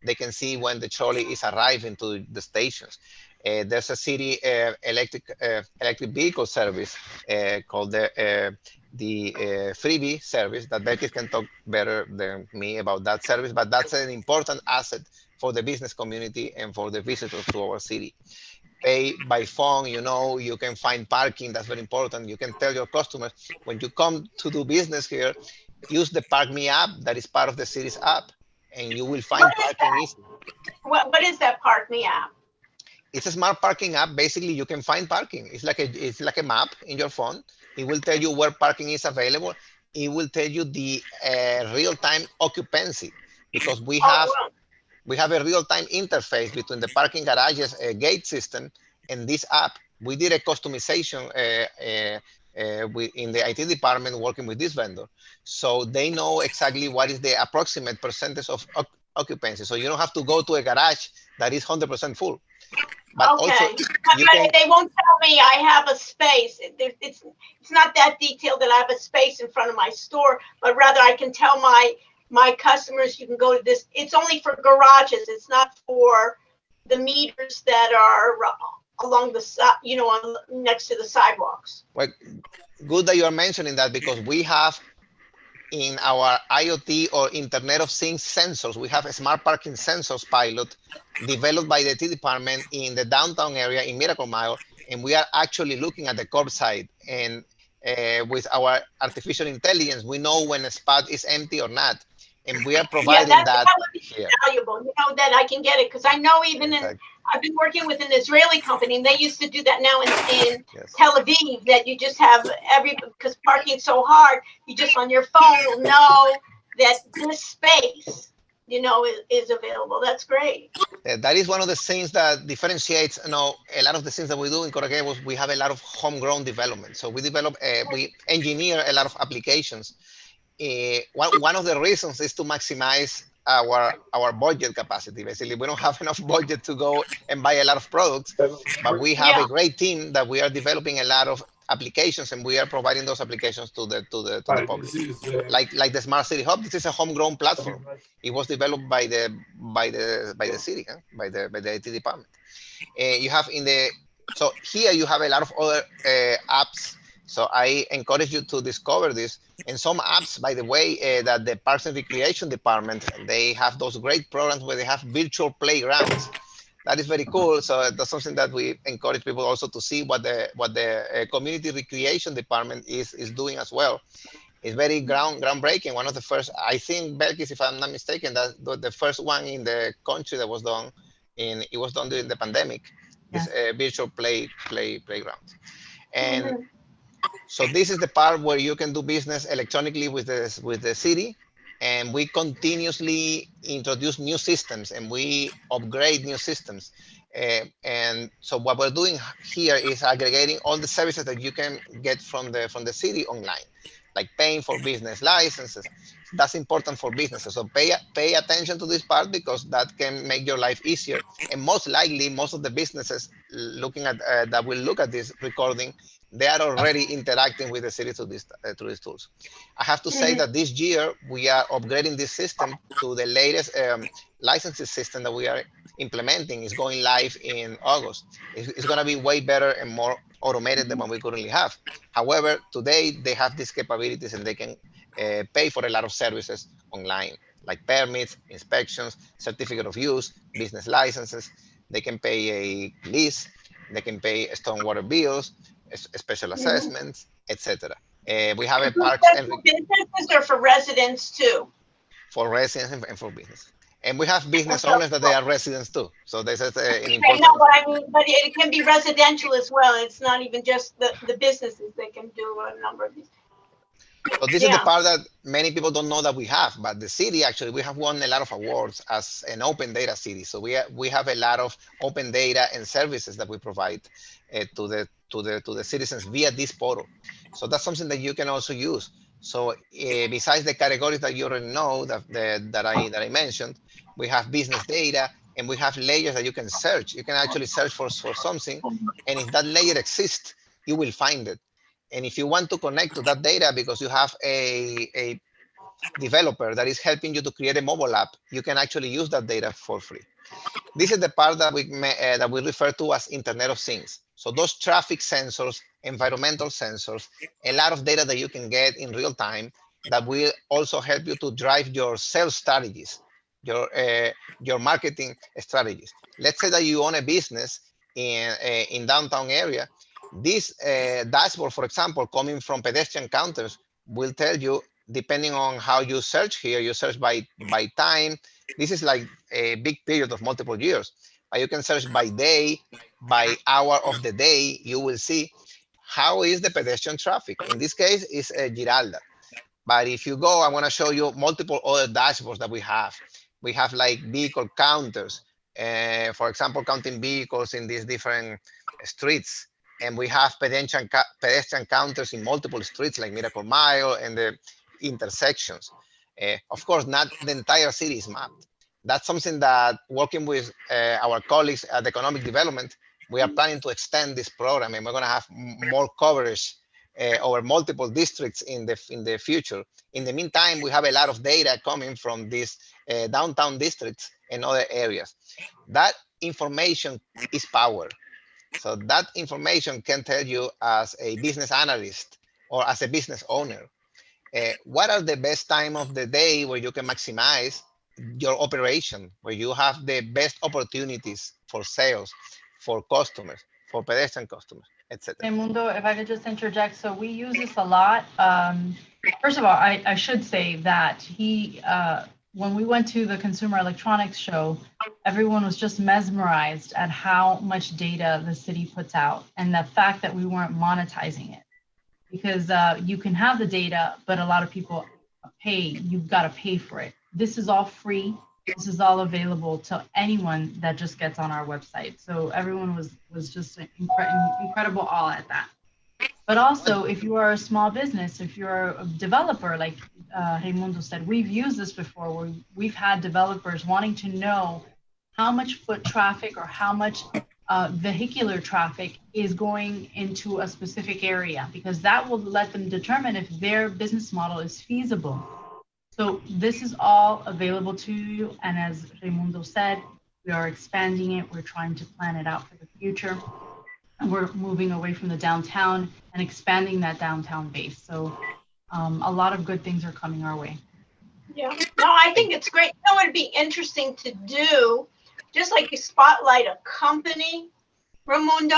they can see when the trolley is arriving to the stations. There's a city electric vehicle service called the freebie service that Becky can talk better than me about that service, but that's an important asset for the business community and for the visitors to our city. Pay by phone, you can find parking. That's very important. You can tell your customers, when you come to do business here, use the Park Me app that is part of the city's app, and you will find parking easy. What is that Park Me app? It's a smart parking app. Basically, you can find parking. It's like a map in your phone. It will tell you where parking is available. It will tell you the real-time occupancy, because we have a real-time interface between the parking garages gate system and this app. We did a customization in the IT department working with this vendor, so they know exactly what is the approximate percentage of occupancy. So you don't have to go to a garage that is 100% full. But also, they won't tell me I have a space. It's not that detailed that I have a space in front of my store, but rather I can tell my customers, you can go to this. It's only for garages. It's not for the meters that are along the side, next to the sidewalks. Well, good that you are mentioning that, because we have in our IoT or Internet of Things sensors, we have a smart parking sensors pilot developed by the IT department in the downtown area in Miracle Mile, and we are actually looking at the curbside. And with our artificial intelligence, we know when a spot is empty or not, and we are providing that here. Valuable, that I can get it, because I know even I've been working with an Israeli company, and they used to do that now in Tel Aviv, that you just have because parking's so hard, you just on your phone will know that this space, is available. That's great. That is one of the things that differentiates, a lot of the things that we do in Coral Gables. We have a lot of homegrown development. So we we engineer a lot of applications. One of the reasons is to maximize our budget capacity. Basically, we don't have enough budget to go and buy a lot of products, but we have a great team that we are developing a lot of applications, and we are providing those applications to the public. Like the Smart City Hub. This is a homegrown platform. It was developed by the city, by the IT department. You have so here you have a lot of other apps. So I encourage you to discover this. And some apps, by the way, that the Parks and Recreation Department, they have those great programs where they have virtual playgrounds. That is very cool. So that's something that we encourage people also to see what the Community Recreation Department is doing as well. It's very groundbreaking. One of the first, I think, Belkis, if I'm not mistaken, that the first one in the country that was done, it was done during the pandemic. This virtual playground. And so this is the part where you can do business electronically with the city, and we continuously introduce new systems and we upgrade new systems. And so what we're doing here is aggregating all the services that you can get from the city online, like paying for business licenses. That's important for businesses. So pay attention to this part, because that can make your life easier. And most likely, most of the businesses looking at that will look at this recording, they are already interacting with the city through these tools. I have to say that this year we are upgrading this system to the latest licensing system that we are implementing. Is going live in August. It's going to be way better and more automated than what we currently have. However, today they have these capabilities and they can pay for a lot of services online, like permits, inspections, certificate of use, business licenses. They can pay a lease, they can pay stormwater bills, special assessments, etc. We have a parks That's and for businesses or for residents too? for residents and for business. And we have business Okay. owners that they are residents too. So this is an Okay, important. no, but I mean, but it can be residential as well. It's not even just the businesses. They can do a number of these. So this is the Yeah. part that many people don't know that we have, but the city actually, we have won a lot of awards as an open data city. So we have a lot of open data and services that we provide to the citizens via this portal. So that's something that you can also use. So besides the categories that you already know that I mentioned, we have business data and we have layers that you can search. You can actually search for something, and if that layer exists, you will find it. And if you want to connect to that data because you have a developer that is helping you to create a mobile app, you can actually use that data for free. This is the part that we refer to as Internet of Things. So those traffic sensors, environmental sensors, a lot of data that you can get in real time that will also help you to drive your sales strategies, your marketing strategies. Let's say that you own a business in downtown area. This dashboard, for example, coming from pedestrian counters, will tell you, depending on how you search here, you search by time. This is like a big period of multiple years. But you can search by day, by hour of the day. You will see how is the pedestrian traffic. In this case, it's Giralda. But if you go, I want to show you multiple other dashboards that we have. We have like vehicle counters, for example, counting vehicles in these different streets. And we have pedestrian counters in multiple streets like Miracle Mile and the intersections. Of course, not the entire city is mapped. That's something that, working with our colleagues at Economic Development, we are planning to extend this program, and we're going to have more coverage over multiple districts in the future. In the meantime, we have a lot of data coming from these downtown districts and other areas. That information is power. So that information can tell you, as a business analyst or as a business owner, what are the best time of the day where you can maximize your operation, where you have the best opportunities for sales, for customers, for pedestrian customers, etc. Raimundo, if I could just interject. So we use this a lot. First of all, I should say that when we went to the Consumer Electronics Show, everyone was just mesmerized at how much data the city puts out and the fact that we weren't monetizing it. Because you can have the data, but a lot of people pay, you've got to pay for it. This is all free. This is all available to anyone that just gets on our website. So everyone was just incredible awe at that. But also, if you are a small business, if you're a developer, like Raimundo said, we've used this before, where we've had developers wanting to know how much foot traffic or how much vehicular traffic is going into a specific area, because that will let them determine if their business model is feasible. So this is all available to you. And as Raimundo said, we are expanding it. We're trying to plan it out for the future. And we're moving away from the downtown and expanding that downtown base. So a lot of good things are coming our way. Yeah, no, I think it's great. You know what would be interesting to do, just like you spotlight a company, Raimundo,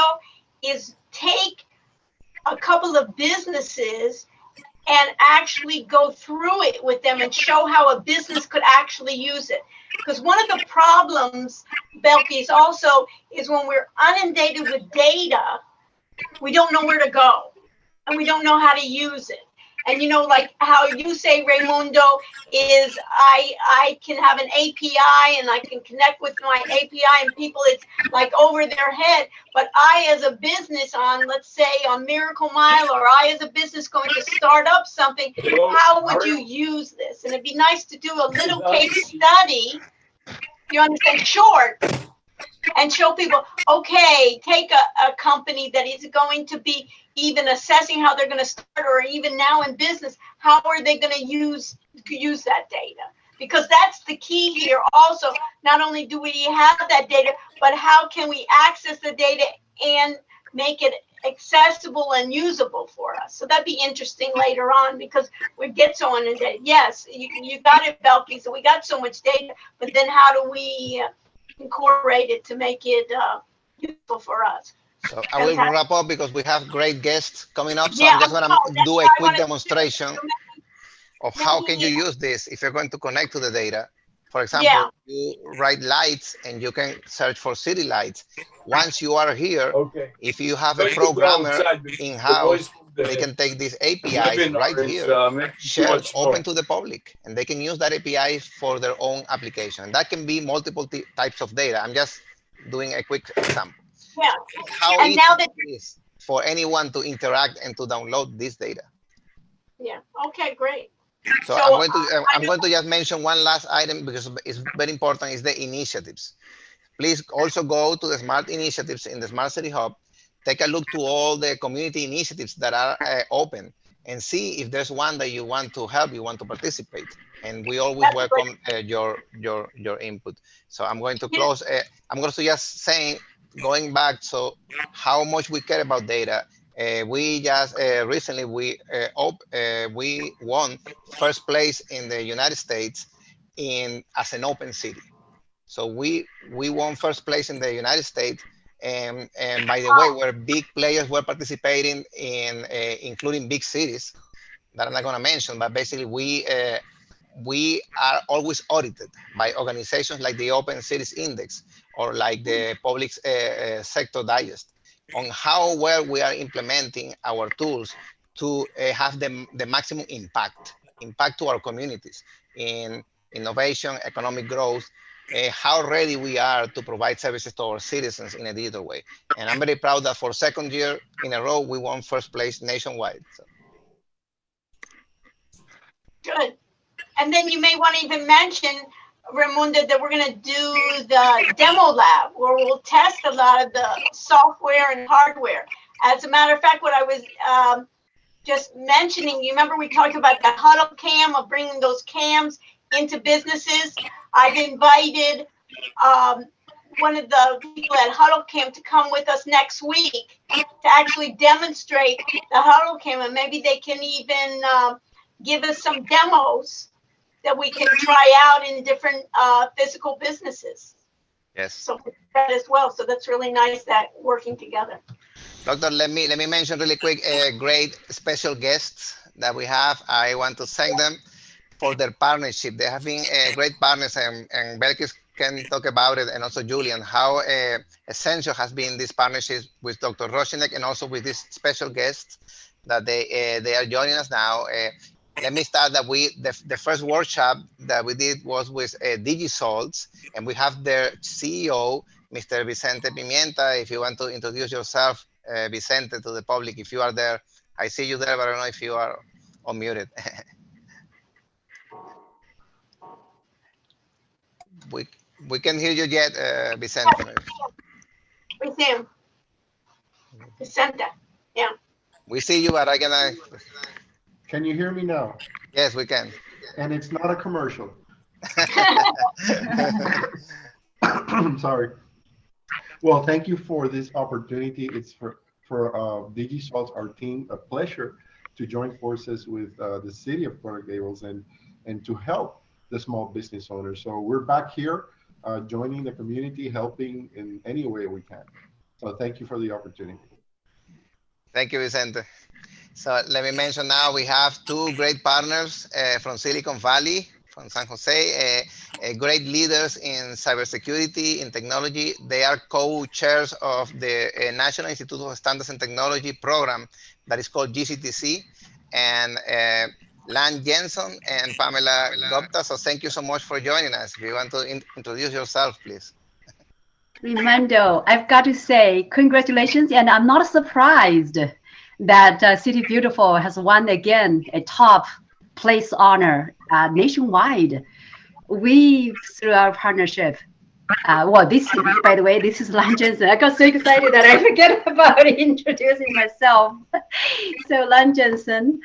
is take a couple of businesses and actually go through it with them and show how a business could actually use it. Because one of the problems, Belkis, also is when we're inundated with data, we don't know where to go and we don't know how to use it. And you know, like how you say, Raimundo, is I can have an API and I can connect with my API, and people, it's like over their head. But I, as a business on, let's say, on Miracle Mile, or I, as a business going to start up something, how would you use this? And it'd be nice to do a little case study, you understand, short, and show people, okay, take a company that is going to be even assessing how they're going to start, or even now in business, how are they going to use that data? Because that's the key here also. Not only do we have that data, but how can we access the data and make it accessible and usable for us. So that'd be interesting later on, because we get so inundated. Yes, you got it, Belky. So we got so much data, but then how do we incorporate it to make it useful for us? So I will wrap up because we have great guests coming up. So Yeah, I'm just going to do a quick demonstration of how can you use this if you're going to connect to the data. For example, you write lights and you can search for city lights. Once you are here, if you have a programmer in-house, they can take these APIs right here, shared, open to the public, and they can use that API for their own application. That can be multiple types of data. I'm just doing a quick example. Yeah. How and easy now that it is for anyone to interact and to download this data. Yeah. Okay. Great. So I'm going to just mention one last item because it's very important. Is the initiatives. Please also go to the Smart Initiatives in the Smart City Hub. Take a look to all the community initiatives that are open and see if there's one that you want to help, you want to participate. And we always welcome your input. So I'm going to close. I'm going to just saying, going back, so how much we care about data. We just recently we won first place in the United States as an open city. So we won first place in the United States, and by the way, where big players were participating in, including big cities that I'm not going to mention, but basically we are always audited by organizations like the Open Cities Index or like the Public Sector Digest on how well we are implementing our tools to have the maximum impact to our communities in innovation, economic growth, how ready we are to provide services to our citizens in a digital way. And I'm very proud that for second year in a row, we won first place nationwide. So. Good. And then you may want to even mention, Ramunda, that we're going to do the demo lab where we'll test a lot of the software and hardware. As a matter of fact, what I was just mentioning, you remember we talked about the huddle cam, of bringing those cams into businesses. I've invited one of the people at Huddle Cam to come with us next week to actually demonstrate the Huddle Cam, and maybe they can even give us some demos that we can try out in different physical businesses. Yes. So that as well. So that's really nice that working together. Doctor, let me mention really quick great special guests that we have. I want to thank them for their partnership. They have been great partners, and Belkis can talk about it, and also Julian, how essential has been this partnership with Dr. Roshinek and also with these special guests that they are joining us now. Let me start that the first workshop that we did was with DigiSalts, and we have their CEO, Mr. Vicente Pimienta. If you want to introduce yourself, Vicente, to the public, if you are there. I see you there, but I don't know if you are unmuted. We can hear you yet, Vicente. We see him. Vicente, yeah. We see you, but I cannot. Can you hear me now? Yes, we can. And it's not a commercial. Sorry. Well, thank you for this opportunity. It's for DigiSalt, our team, a pleasure to join forces with the city of Coral Gables and to help the small business owners. So we're back here joining the community, helping in any way we can. So thank you for the opportunity. Thank you, Vicente. So let me mention now we have two great partners from Silicon Valley, from San Jose, great leaders in cybersecurity, in technology. They are co-chairs of the National Institute of Standards and Technology program that is called GCTC, and Lan Jensen and Pamela Gupta. So thank you so much for joining us. If you want to introduce yourself, please. Raimundo, I've got to say congratulations, and I'm not surprised that City Beautiful has won again a top place honor nationwide. We, through our partnership, well, this, by the way, this is Lan Jensen. I got so excited that I forget about introducing myself. So Lan Jensen,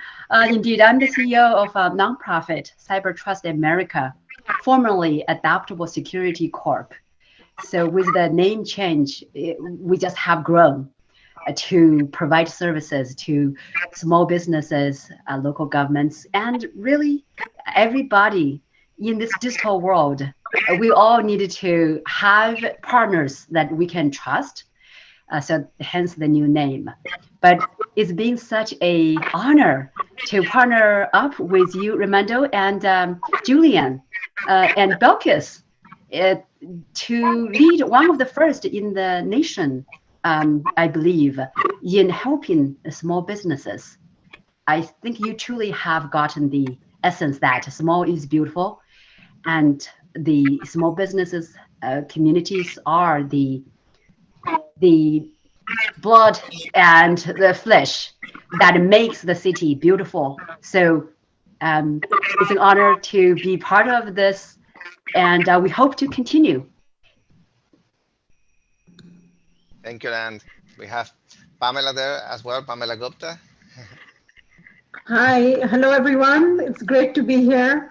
indeed, I'm the CEO of a nonprofit, Cyber Trust America, formerly Adaptable Security Corp. So with the name change, we just have grown. to provide services to small businesses, local governments, and really everybody in this digital world. We all needed to have partners that we can trust. So hence the new name. But it's been such a honor to partner up with you, Raimondo, and Julian, and Belkis, to lead one of the first in the nation, I believe, in helping small businesses. I think you truly have gotten the essence that small is beautiful, and the small businesses communities are the blood and the flesh that makes the city beautiful. So it's an honor to be part of this, and we hope to continue. Thank you, and we have Pamela there as well, Pamela Gupta. Hi, hello everyone. It's great to be here.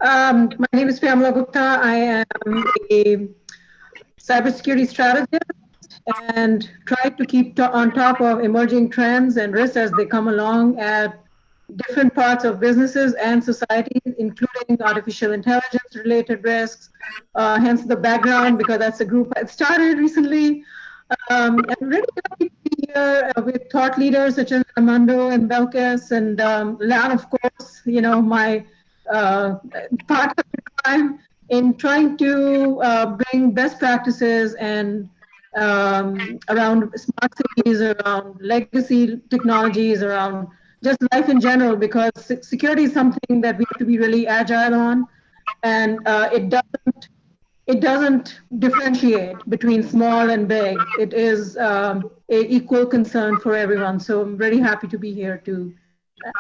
My name is Pamela Gupta. I am a cybersecurity strategist and try to keep on top of emerging trends and risks as they come along at different parts of businesses and society, including artificial intelligence related risks, hence the background, because that's a group I started recently. I'm really happy to be here with thought leaders such as Armando and Belkis and Lan, of course, you know, my partner in crime in trying to bring best practices and around smart cities, around legacy technologies, around just life in general, because security is something that we have to be really agile on, and it doesn't differentiate between small and big. It is a equal concern for everyone. So I'm very happy to be here to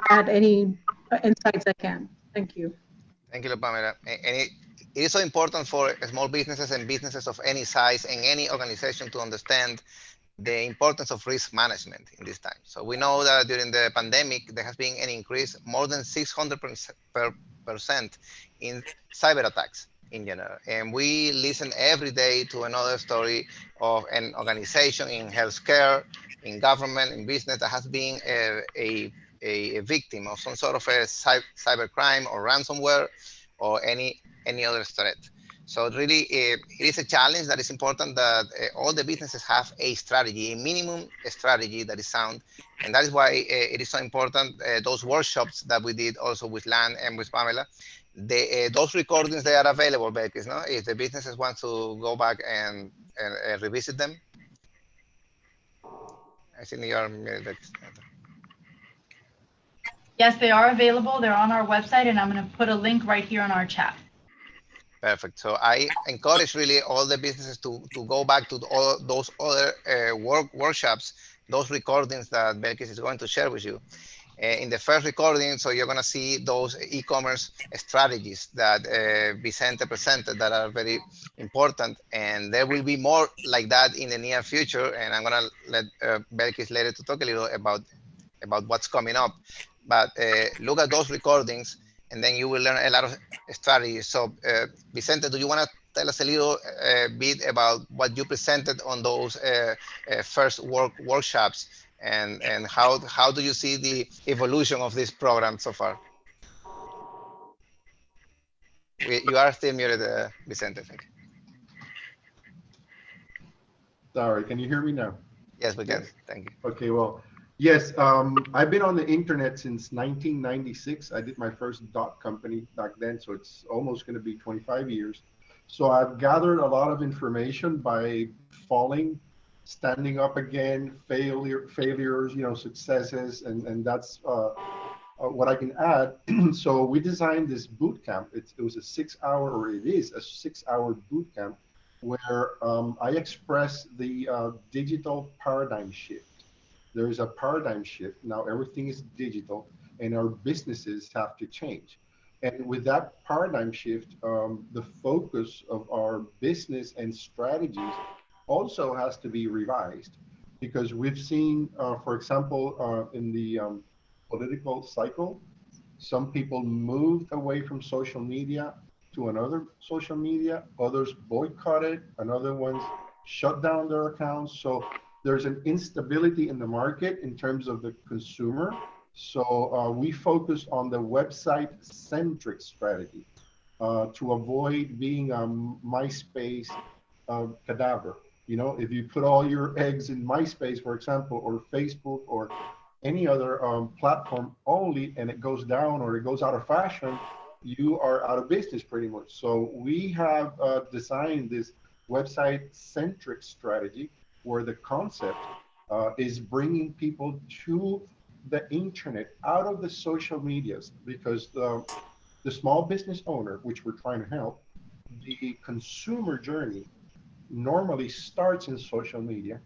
add any insights I can. Thank you. Thank you, Pamela. And it is so important for small businesses and businesses of any size and any organization to understand the importance of risk management in this time. So we know that during the pandemic, there has been an increase more than 600% in cyber attacks in general. And we listen every day to another story of an organization in healthcare, in government, in business that has been a victim of some sort of a cyber crime or ransomware or any other threat. So really, it is a challenge that is important that all the businesses have a strategy, a minimum strategy that is sound. And that is why it is so important, those workshops that we did also with Lan and with Pamela, those recordings, they are available, Belkis, no? If the businesses want to go back and revisit them. I think you are muted. Yes, they are available. They're on our website, and I'm going to put a link right here on our chat. Perfect. So I encourage really all the businesses to go back to all those other workshops, those recordings that Belkis is going to share with you. In the first recording, so you're going to see those e-commerce strategies that Vicente presented that are very important. And there will be more like that in the near future. And I'm going to let Belkis later to talk a little about what's coming up. But look at those recordings, and then you will learn a lot of strategies. So Vicente, do you want to tell us a little bit about what you presented on those first workshops, and how do you see the evolution of this program so far? You are still muted, Vicente, I think. Sorry, can you hear me now? Yes, we can. Thank you. Okay, well, yes, I've been on the internet since 1996. I did my first company back then, so it's almost going to be 25 years. So I've gathered a lot of information by falling, standing up again, failures, you know, successes, and that's what I can add. So we designed this boot camp. It was a 6-hour, or it is a 6-hour boot camp, where I express the digital paradigm shift. There is a paradigm shift. Now everything is digital, and our businesses have to change. And with that paradigm shift, the focus of our business and strategies also has to be revised, because we've seen, for example, in the political cycle, some people moved away from social media to another social media, others boycotted, and other ones shut down their accounts. So there's an instability in the market in terms of the consumer. So we focus on the website-centric strategy to avoid being a MySpace cadaver. You know, if you put all your eggs in MySpace, for example, or Facebook or any other platform only, and it goes down or it goes out of fashion, you are out of business pretty much. So we have designed this website-centric strategy where the concept is bringing people to the internet out of the social medias, because the small business owner, which we're trying to help, the consumer journey normally starts in social media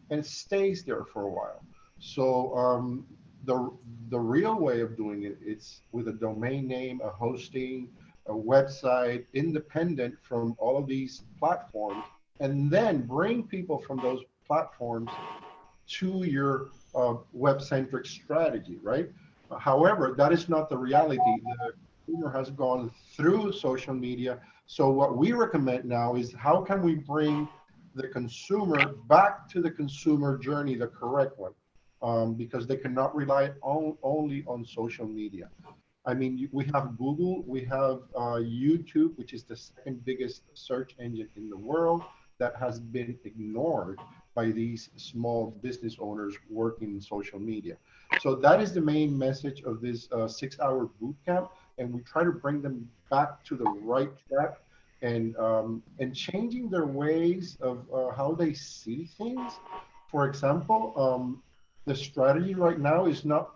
and stays there for a while. So the real way of doing it, it's with a domain name, a hosting, a website, independent from all of these platforms, and then bring people from those platforms to your web-centric strategy, right? However, that is not the reality. The consumer has gone through social media. So what we recommend now is how can we bring the consumer back to the consumer journey, the correct one, because they cannot rely only on social media. I mean, we have Google, we have YouTube, which is the second biggest search engine in the world, that has been ignored by these small business owners working in social media. So that is the main message of this 6-hour boot camp, and we try to bring them back to the right track and changing their ways of how they see things. For example, the strategy right now is not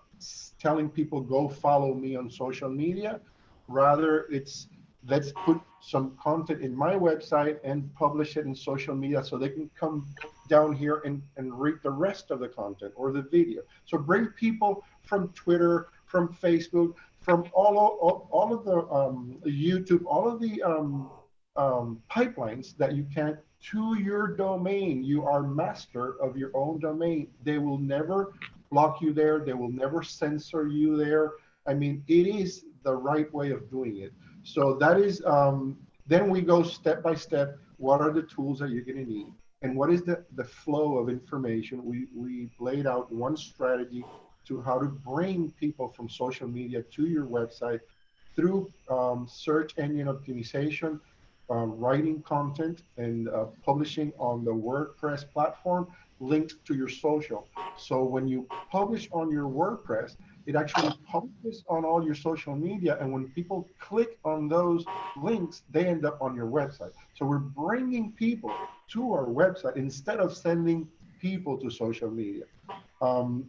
telling people go follow me on social media. Rather, it's let's put some content in my website and publish it in social media so they can come down here and read the rest of the content or the video. So bring people from Twitter, from Facebook, from all of the YouTube, all of the pipelines that you can to your domain. You are master of your own domain. They will never block you there. They will never censor you there. I mean, it is the right way of doing it. So that is, then we go step by step. What are the tools that you're going to need? And what is the flow of information? We laid out one strategy to how to bring people from social media to your website through search engine optimization, writing content, and publishing on the WordPress platform linked to your social. So when you publish on your WordPress, it actually publishes on all your social media, and when people click on those links, they end up on your website. So we're bringing people to our website instead of sending people to social media.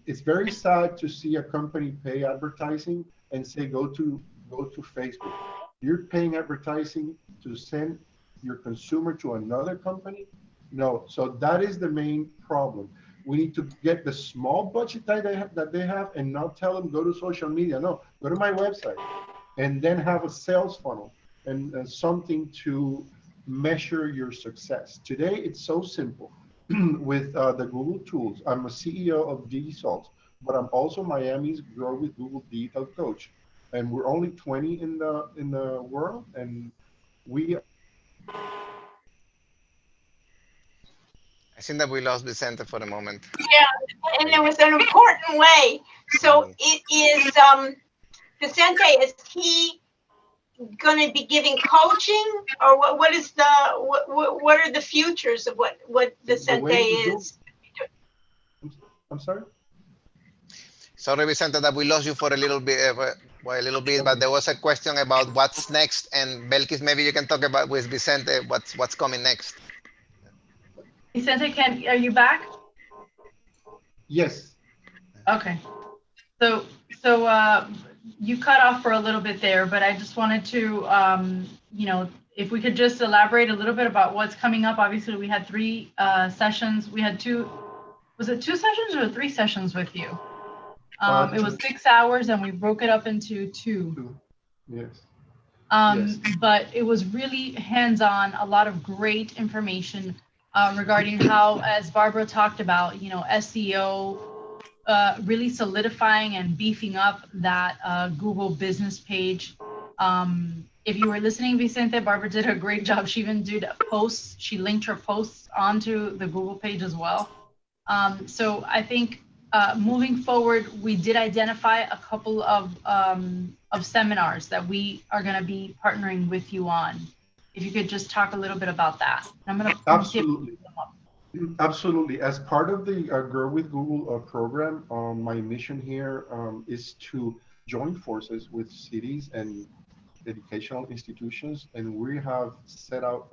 It's very sad to see a company pay advertising and say go to Facebook. You're paying advertising to send your consumer to another company? No. So that is the main problem. We need to get the small budget that they have and not tell them go to social media. No, go to my website and then have a sales funnel and something to measure your success. Today, it's so simple with the Google tools. I'm a CEO of DigiSalts, but I'm also Miami's Grow with Google Digital Coach. And we're only 20 in the world, and we. I think that we lost Vicente for a moment. Yeah, and it was an important way. So it is, Vicente, is he going to be giving coaching, or what is the what are the futures of what Vicente is? I'm sorry. Sorry, Vicente, that we lost you for a little bit, but there was a question about what's next, and Belkis, maybe you can talk about with Vicente what's coming next. Vicente, are you back? Yes. Okay. So you cut off for a little bit there, but I just wanted to, if we could just elaborate a little bit about what's coming up. Obviously, we had 3 sessions. We had 2, was it 2 sessions or 3 sessions with you? It was 6 hours, and we broke it up into 2. Yes. Yes. But it was really hands-on, a lot of great information regarding how, as Barbara talked about, SEO, really solidifying and beefing up that Google business page. If you were listening, Vicente, Barbara did a great job. She even did posts. She linked her posts onto the Google page as well. So I think moving forward, we did identify a couple of seminars that we are going to be partnering with you on. If you could just talk a little bit about that. I'm going to Absolutely. Absolutely. As part of the Grow with Google program, my mission here is to join forces with cities and educational institutions, and we have set out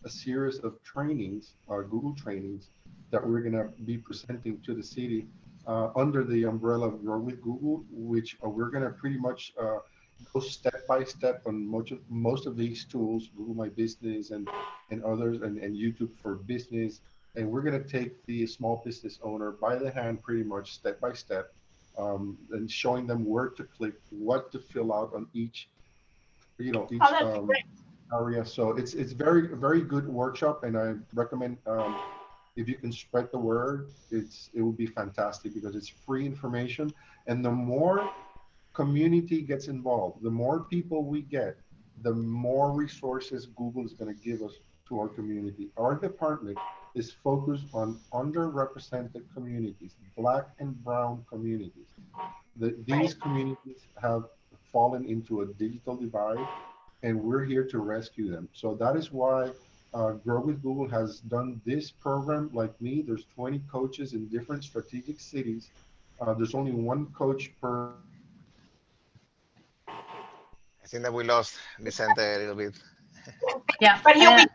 a series of trainings, Google trainings, that we're going to be presenting to the city under the umbrella of Grow with Google, which we're going to pretty much go step by step on most of these tools, Google My Business and others, and YouTube for Business. And we're going to take the small business owner by the hand, pretty much step by step, and showing them where to click, what to fill out on each area. So it's very good workshop, and I recommend if you can spread the word, it will be fantastic because it's free information, and the more community gets involved, the more people we get, the more resources Google is going to give us to our community. Our department is focused on underrepresented communities, Black and brown communities. These communities have fallen into a digital divide, and we're here to rescue them. So that is why Grow with Google has done this program. Like me, there's 20 coaches in different strategic cities. There's only one coach per. I think that we lost Vicente a little bit. Yeah, but he'll be.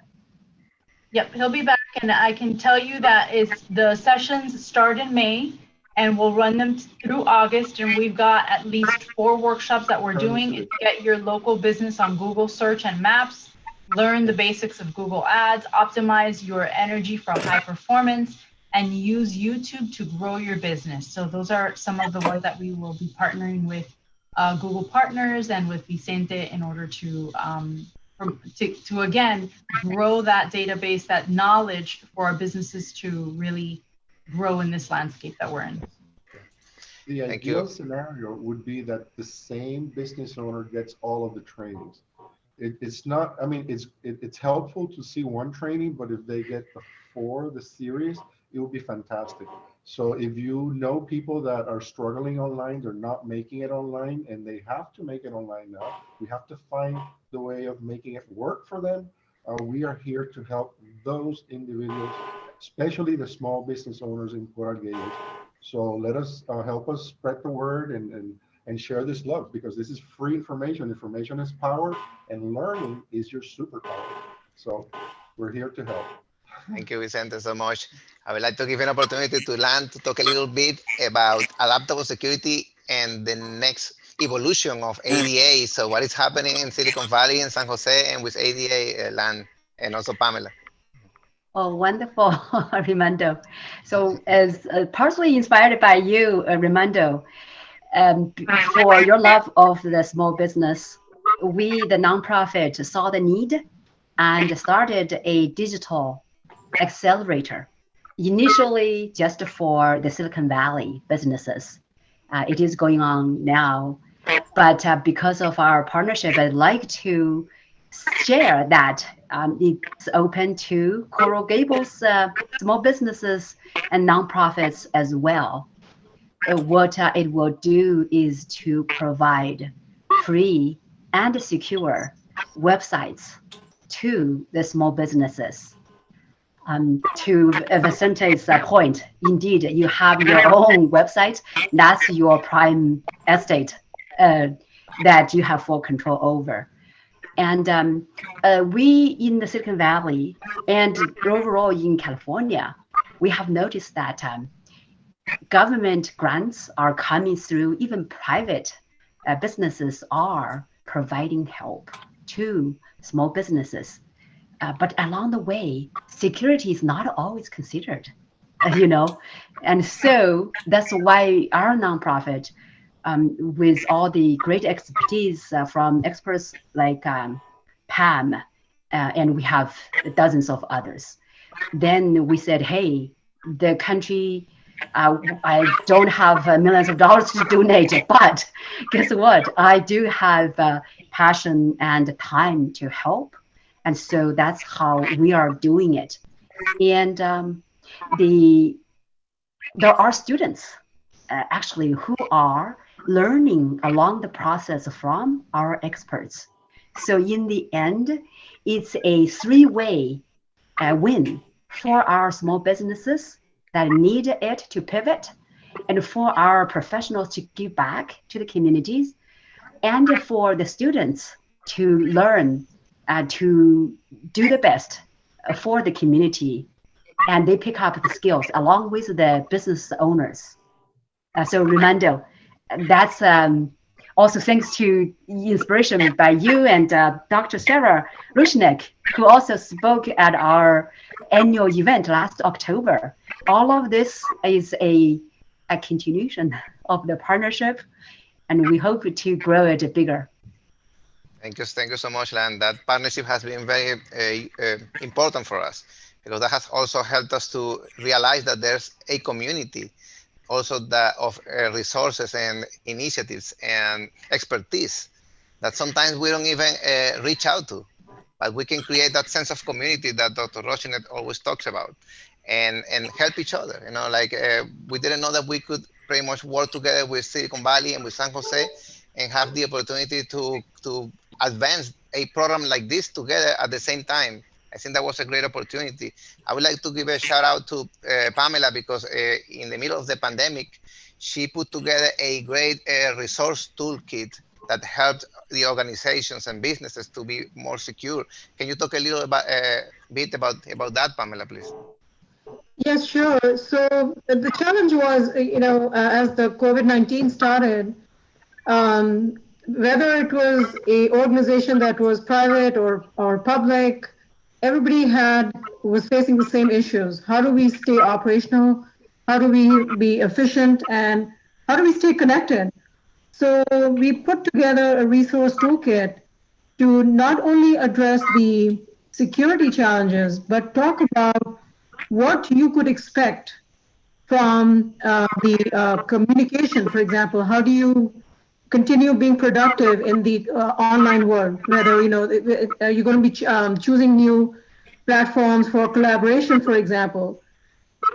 Yep, he'll be back, and I can tell you that the sessions start in May, and we'll run them through August, and we've got at least 4 workshops that we're doing. Is get your local business on Google search and maps, learn the basics of Google Ads, optimize your energy for high performance, and use YouTube to grow your business. So those are some of the ways that we will be partnering with Google partners and with Vicente in order to again grow that database, that knowledge for our businesses to really grow in this landscape that we're in. The ideal scenario would be that the same business owner gets all of the trainings. It's not, I mean, it's helpful to see one training, but if they get the series, it would be fantastic. So if you know people that are struggling online, they're not making it online, and they have to make it online now, we have to find the way of making it work for them. We are here to help those individuals, especially the small business owners in Coral. So let us help us spread the word and share this love, because this is free information. Information is power, and learning is your superpower. So we're here to help. Thank you, Vicente, so much. I would like to give you an opportunity to Lan to talk a little bit about adaptable security and the next evolution of ADA. So what is happening in Silicon Valley and San Jose and with ADA, Lan, and also Pamela. Oh, wonderful, Raimondo. So as partially inspired by you, Raimondo, for your love of the small business, we, the nonprofit, saw the need and started a digital accelerator, initially just for the Silicon Valley businesses. It is going on now, but because of our partnership, I'd like to share that it's open to Coral Gables small businesses and nonprofits as well. What it will do is to provide free and secure websites to the small businesses. To Vicente's point, indeed, you have your own website. That's your prime estate that you have full control over. And we in the Silicon Valley and overall in California, we have noticed that government grants are coming through. Even private businesses are providing help to small businesses. But along the way, security is not always considered, you know. And so that's why our nonprofit, with all the great expertise from experts like Pam, and we have dozens of others, then we said, hey, the country, I don't have millions of dollars to donate, but guess what? I do have passion and time to help. And so that's how we are doing it. And the there are students actually who are learning along the process from our experts. So in the end, it's a three-way win for our small businesses that need it to pivot, and for our professionals to give back to the communities, and for the students to learn to do the best for the community, and they pick up the skills along with the business owners. So Raimondo, that's also thanks to inspiration by you and Dr. Sarah Rushnick, who also spoke at our annual event last October. All of this is a continuation of the partnership, and we hope to grow it bigger. Thank you so much, Lan. That partnership has been very important for us, because that has also helped us to realize that there's a community also that of resources and initiatives and expertise that sometimes we don't even reach out to, but we can create that sense of community that Dr. Rochinet always talks about, and help each other. You know, like we didn't know that we could pretty much work together with Silicon Valley and with San Jose and have the opportunity to advance a program like this together at the same time. I think that was a great opportunity. I would like to give a shout out to Pamela, because in the middle of the pandemic, she put together a great resource toolkit that helped the organizations and businesses to be more secure. Can you talk a little bit about that, Pamela, please? Yes, sure. So the challenge was, as the COVID-19 started, whether it was a organization that was private or public, everybody was facing the same issues. How do we stay operational? How do we be efficient? And how do we stay connected? So we put together a resource toolkit to not only address the security challenges, but talk about what you could expect from the communication. For example, how do you continue being productive in the online world? Whether you're going to be choosing new platforms for collaboration, for example.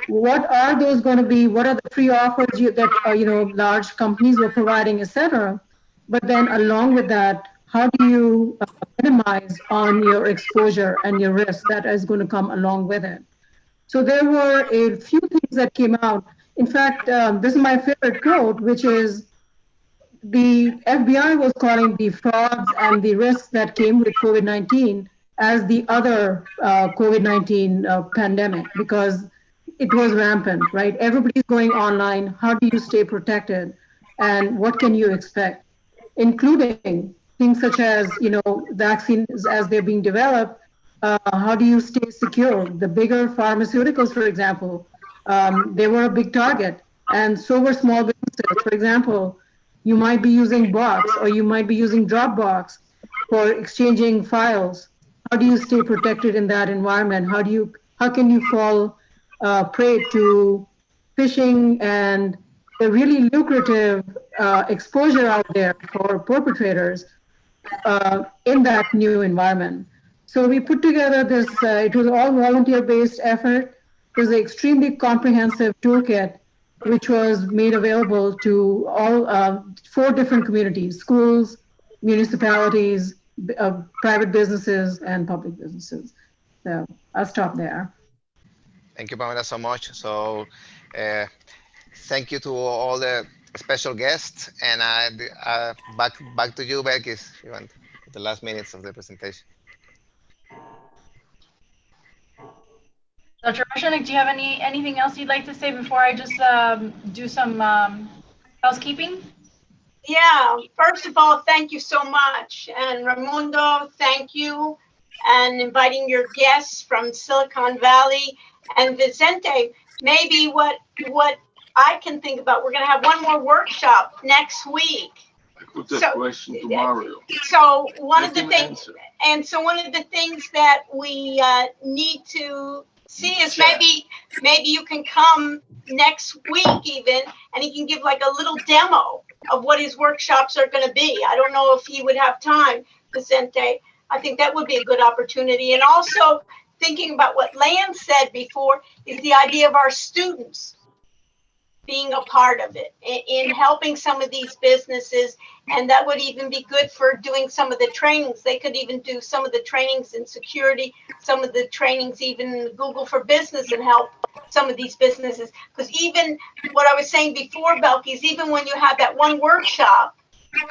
What are those going to be? What are the free offers that large companies were providing, etc. But then along with that, how do you minimize on your exposure and your risk that is going to come along with it? So there were a few things that came out. In fact, this is my favorite quote, which is, the FBI was calling the frauds and the risks that came with COVID-19 as the other COVID-19 pandemic, because it was rampant, right? Everybody's going online. How do you stay protected? And what can you expect? Including things such as, vaccines as they're being developed. How do you stay secure? The bigger pharmaceuticals, for example, they were a big target, and so were small businesses. For example, you might be using Box or you might be using Dropbox for exchanging files. How do you stay protected in that environment? How can you fall prey to phishing and the really lucrative exposure out there for perpetrators in that new environment? So we put together this, it was all volunteer-based effort. It was an extremely comprehensive toolkit, which was made available to all 4 different communities: schools, municipalities, private businesses, and public businesses. So I'll stop there. Thank you, Pamela, so much. So thank you to all the special guests, and back to you, Becky, if you want the last minutes of the presentation. Dr. Rochinek, do you have anything else you'd like to say before I just do some housekeeping? Yeah, first of all, thank you so much. And Raimundo, thank you. And inviting your guests from Silicon Valley. And Vicente, maybe what I can think about, we're going to have one more workshop next week. I put that question to Mario. So one of the things, one of the things that we need to see is maybe you can come next week even, and he can give like a little demo of what his workshops are going to be. I don't know if he would have time, Vicente. I think that would be a good opportunity. And also thinking about what Lan said before is the idea of our students. being a part of it, in helping some of these businesses. And that would even be good for doing some of the trainings. They could even do some of the trainings in security, some of the trainings even in Google for Business, and help some of these businesses. Because even what I was saying before, Belky, is even when you have that one workshop,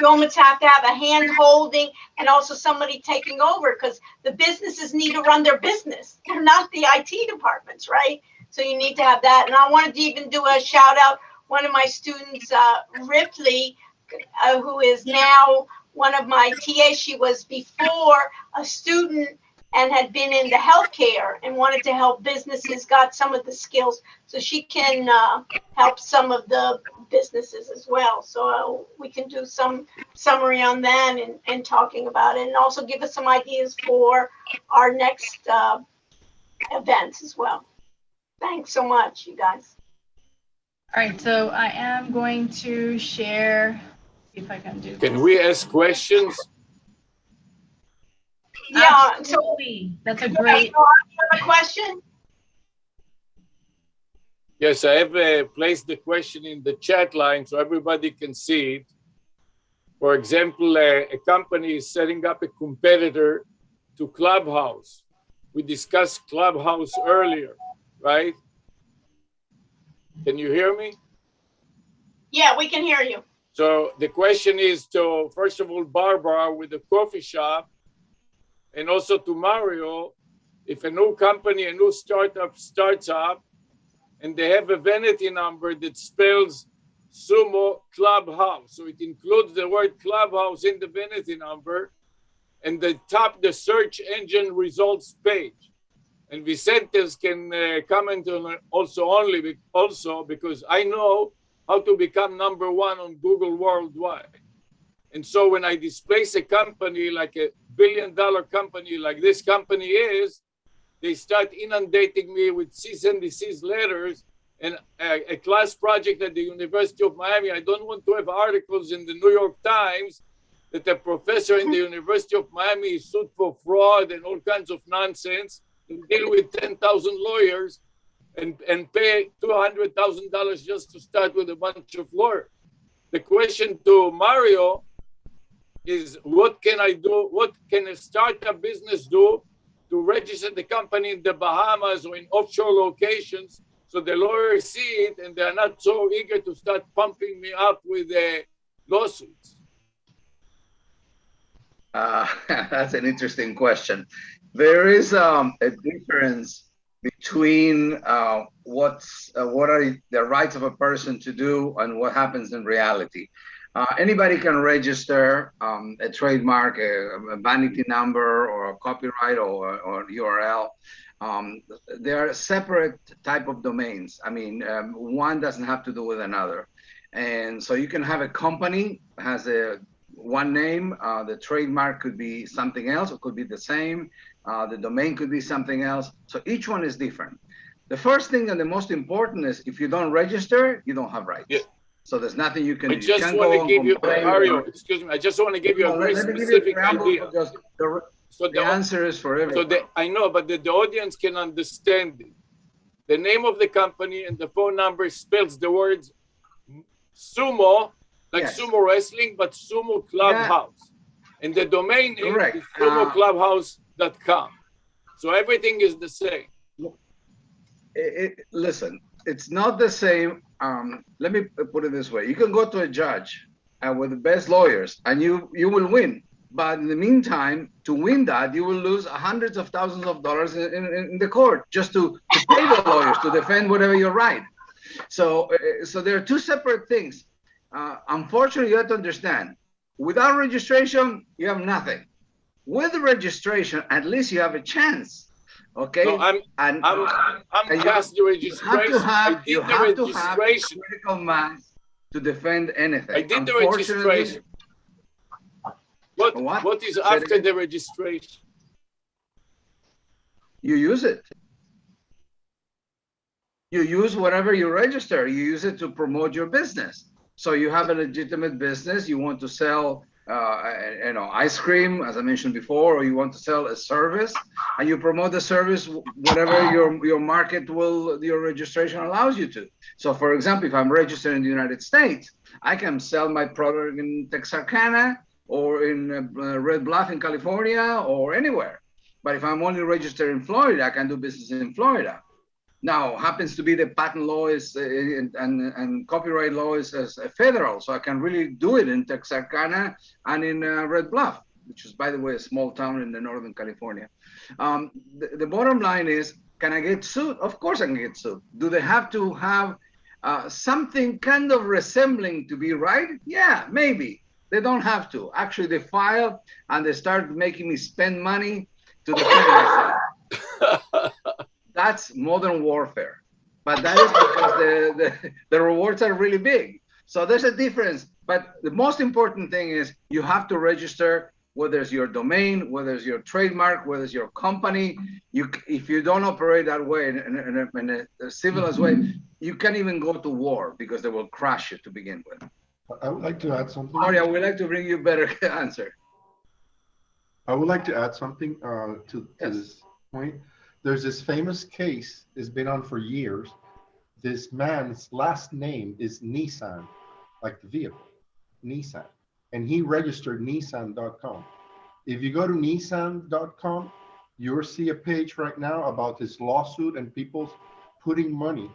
you almost have to have a hand holding and also somebody taking over, because the businesses need to run their business. They're not the IT departments, right? So you need to have that. And I wanted to even do a shout out. One of my students, Ripley, who is now one of my TAs, she was before a student and had been in the healthcare and wanted to help businesses, got some of the skills. So she can help some of the businesses as well. So we can do some summary on that and talking about it, and also give us some ideas for our next events as well. Thanks so much, you guys. All right, so I am going to share, see if I can do this. Can we ask questions? Yeah, absolutely. That's a great. So I have a question. Yes, I have placed the question in the chat line so everybody can see it. For example, a company is setting up a competitor to Clubhouse. We discussed Clubhouse earlier, right? Can you hear me? Yeah, we can hear you. So the question is to, first of all, Barbara with the coffee shop, and also to Mario, if a new company, a new startup starts up, and they have a vanity number that spells Sumo Clubhouse. So it includes the word Clubhouse in the vanity number, and the top, the search engine results page. And Vicentes can comment on it also because I know how to become number one on Google worldwide. And so when I displace a company like a billion-dollar company like this company is, they start inundating me with cease and desist letters and a class project at the University of Miami. I don't want to have articles in the New York Times that a professor in the University of Miami is sued for fraud and all kinds of nonsense, and deal with 10,000 lawyers and pay $200,000 just to start with a bunch of lawyers. The question to Mario is, what can I do? What can a startup business do to register the company in the Bahamas or in offshore locations so the lawyers see it and they're not so eager to start pumping me up with lawsuits? That's an interesting question. There is a difference between what are the rights of a person to do and what happens in reality. Anybody can register a trademark, a vanity number, or a copyright, or URL. They are separate type of domains. I mean, one doesn't have to do with another. And so you can have a company has one name, the trademark could be something else, it could be the same, the domain could be something else. So each one is different. The first thing and the most important is if you don't register, you don't have rights. Yeah. So there's nothing you can do. I just want to give you, Mario, excuse me, I just want to give you a very specific idea. So the answer is for everyone. So I know, but the audience can understand it. The name of the company and the phone number spells the words sumo, like sumo wrestling, but Sumo Clubhouse. And the domain name is sumoclubhouse.com. So everything is the same. Listen, it's not the same. Let me put it this way. You can go to a judge with the best lawyers and you will win. But in the meantime, to win that, you will lose hundreds of thousands of dollars in the court just to pay the lawyers to defend whatever you're right. So there are two separate things. Unfortunately, you have to understand, without registration, you have nothing. With the registration, at least you have a chance. Okay. No, I'm past the registration. You have to have critical mass to defend anything. I did the registration. What is after the registration? You use it. You use whatever you register. You use it to promote your business. So you have a legitimate business. You want to sell ice cream, as I mentioned before, or you want to sell a service, and you promote the service whatever your market your registration allows you to. So, for example, if I'm registered in the United States, I can sell my product in Texarkana or in Red Bluff in California or anywhere. But if I'm only registered in Florida, I can do business in Florida. Now, happens to be the patent law is and copyright law is federal, so I can really do it in Texarkana and in Red Bluff, which is, by the way, a small town in the Northern California. The bottom line is, can I get sued? Of course I can get sued. Do they have to have something kind of resembling to be right? Yeah, maybe. They don't have to. Actually, they file and they start making me spend money to defend myself. That's modern warfare, but that is because the rewards are really big. So there's a difference, but the most important thing is you have to register, whether it's your domain, whether it's your trademark, whether it's your company. If you don't operate that way in a civilized way, you can't even go to war because they will crush you to begin with. I would like to add something. Sorry, I would like to bring you a better answer. I would like to add something to this point. There's this famous case, it's been on for years. This man's last name is Nissan, like the vehicle, Nissan. And he registered Nissan.com. If you go to Nissan.com, you'll see a page right now about his lawsuit and people putting money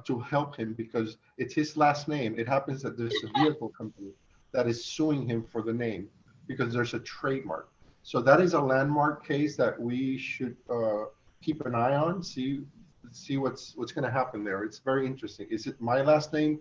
to help him because it's his last name. It happens that there's a vehicle company that is suing him for the name because there's a trademark. So that is a landmark case that we should keep an eye on, see what's going to happen there. It's very interesting. Is it my last name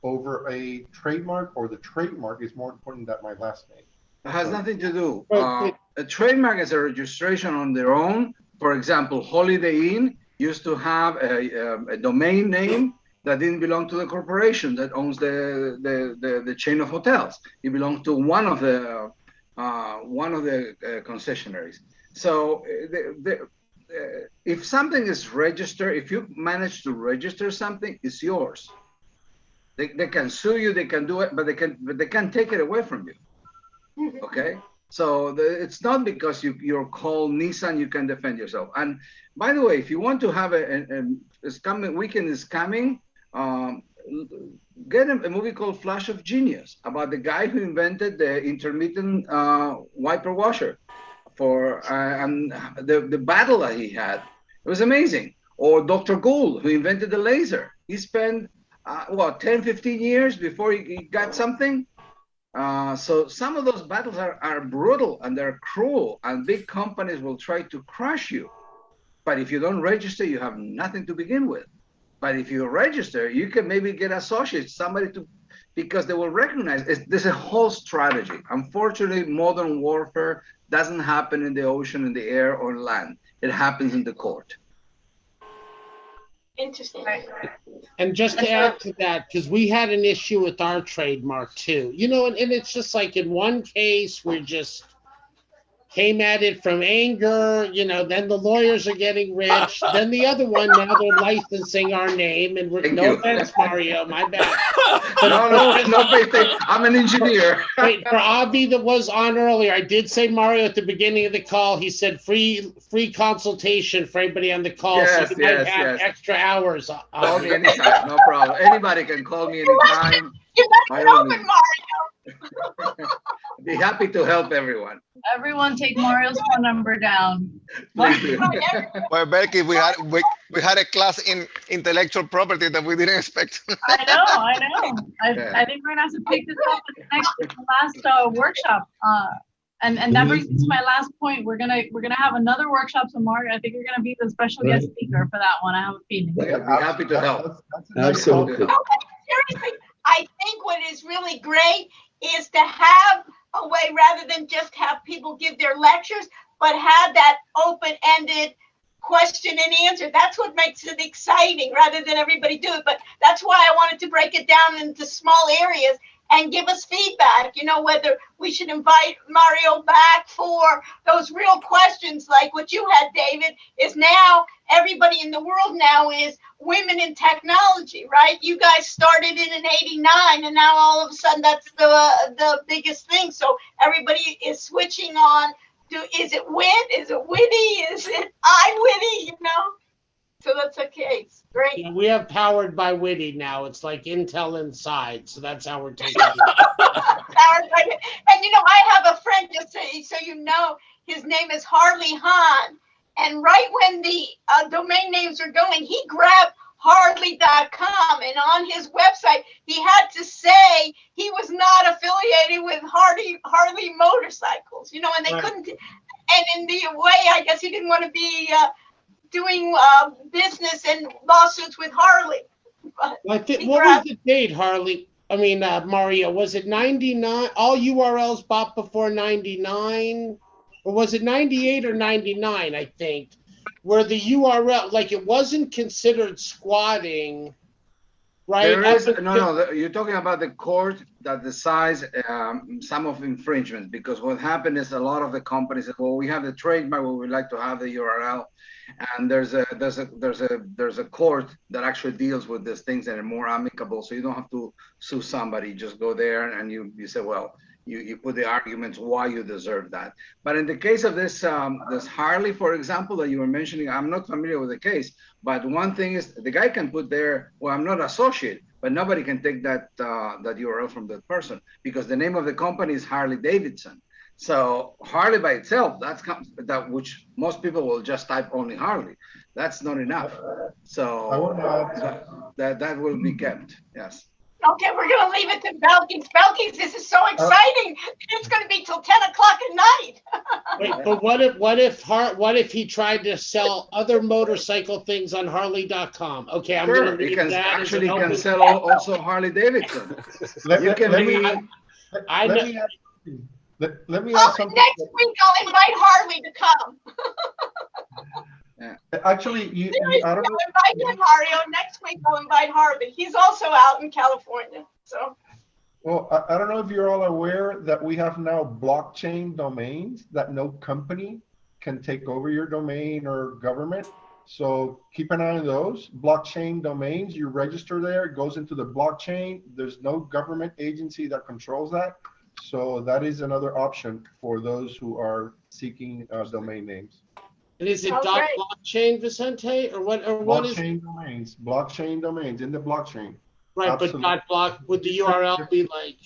over a trademark, or the trademark is more important than my last name? It has nothing to do. A trademark is a registration on their own. For example, Holiday Inn used to have a domain name that didn't belong to the corporation that owns the chain of hotels. It belonged to one of the concessionaries. So if something is registered, if you manage to register something, it's yours. They can sue you, they can do it, but they can't take it away from you. Okay, so it's not because you're called Nissan you can defend yourself. And by the way, if you want to have weekend is coming, get a movie called Flash of Genius about the guy who invented the intermittent wiper washer for and the battle that he had. It was amazing. Or Dr. Gould, who invented the laser. He spent 10, 15 years before he got something. So some of those battles are brutal and they're cruel, and big companies will try to crush you. But if you don't register, you have nothing to begin with. But if you register, you can maybe get associates, somebody because they will recognize there's a whole strategy. Unfortunately, modern warfare doesn't happen in the ocean, in the air, or land. It happens in the court. Interesting. And just to add to that, because we had an issue with our trademark too, and it's just like in one case we just came at it from anger, then the lawyers are getting rich. Then the other one, now they're licensing our name, and no offense, Mario, my bad. No, I'm an engineer. Wait, for Avi that was on earlier, I did say, Mario, at the beginning of the call, he said free consultation for anybody on the call. Yes, so you might have extra hours. Call me anytime, no problem. Anybody can call me anytime. You left it open, Mario. Be happy to help everyone. Everyone take Mario's phone number down. Well, Becky, we had a class in intellectual property that we didn't expect. I know. I think we're gonna have to pick this up at the last workshop. And that brings me to my last point. We're gonna have another workshop tomorrow. I think you're gonna be the special guest speaker for that one. I have a feeling. Yeah, be happy to help. Absolutely. Seriously, I think what is really great is to have a way, rather than just have people give their lectures, but have that open-ended question and answer. That's what makes it exciting, rather than everybody do it. But that's why I wanted to break it down into small areas, and give us feedback, you know, whether we should invite Mario back for those real questions like what you had, David, is now everybody in the world now is women in technology, right? You guys started in '89 and now all of a sudden that's the biggest thing. So everybody is switching on to, is it wit? Is it witty? Is it witty, you know? So that's okay. It's great. Yeah, we have powered by Witty now. It's like Intel Inside. So that's how we're taking it. And you know, I have a friend, just so you know, his name is Harley Hahn. And right when the domain names are going, he grabbed Harley.com, and on his website, he had to say he was not affiliated with Harley motorcycles, you know, and they couldn't, and in the way, I guess he didn't want to be doing business and lawsuits with Harley. What was the date, Harley? I mean, Mario, was it 99? All URLs bought before 99? Or was it 98 or 99, I think? Where the URL, like it wasn't considered squatting, right? There is, no, you're talking about the court that decides some of infringement, because what happened is a lot of the companies said, well, we have the trademark, we would like to have the URL. And there's a court that actually deals with these things and are more amicable, so you don't have to sue somebody. Just go there and you say, well, you put the arguments why you deserve that. But in the case of this this Harley, for example, that you were mentioning, I'm not familiar with the case, but one thing is the guy can put there, well, I'm not associate, but nobody can take that that URL from that person because the name of the company is Harley Davidson. So Harley by itself, that which most people will just type only Harley. That's not enough. So that will be kept. Yes. Okay, we're gonna leave it to Belkins. Belkins, this is so exciting. It's gonna be till 10 o'clock at night. Wait, but what if he tried to sell other motorcycle things on Harley.com? Okay, I'm gonna leave that. Actually, can sell also Harley Davidson. Let me ask something. Next week I'll invite Harley to come. Actually, I don't know. Invite him, Mario. Next week I'll invite Harley. He's also out in California. So. Well, I don't know if you're all aware that we have now blockchain domains that no company can take over your domain or government. So keep an eye on those blockchain domains. You register there, it goes into the blockchain. There's no government agency that controls that. So that is another option for those who are seeking domain names. And is it .blockchain, Vicente, or what? Or what is blockchain domains in the blockchain? Right, absolutely. But .block, would the URL be like?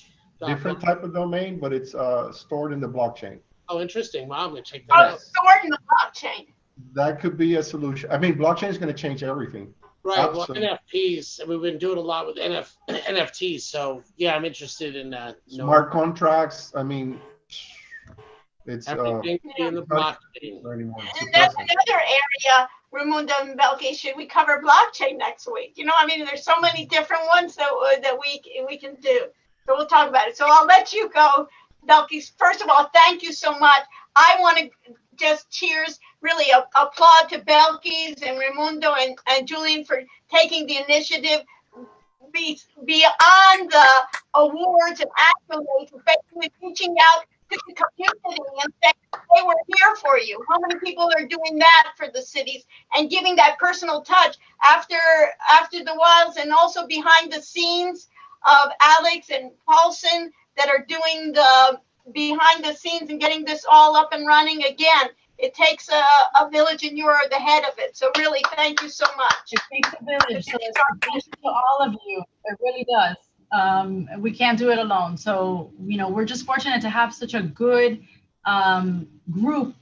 Different type of domain, but it's stored in the blockchain. Oh, interesting. Wow, I'm gonna check that out. Stored in the blockchain. That could be a solution. I mean, blockchain is going to change everything. Right. Absolutely. Well, NFTs. We've been doing a lot with NFTs, so yeah, I'm interested in that. Smart contracts. I mean. It's everything in the blockchain. And that's another area, Raimundo and Belkis, should we cover blockchain next week? You know, I mean, there's so many different ones that we can do. So we'll talk about it. So I'll let you go, Belkis. First of all, thank you so much. I want to just cheers, really applaud to Belkis and Raimundo and Julian for taking the initiative beyond the awards and accolades, basically reaching out to the community and saying, hey, we're here for you. How many people are doing that for the cities and giving that personal touch after the whiles, and also behind the scenes of Alex and Paulson that are doing the behind the scenes and getting this all up and running again. It takes a village, and you are the head of it. So really, thank you so much. It takes a village. So thank you to all of you. It really does. We can't do it alone. So, you know, we're just fortunate to have such a good group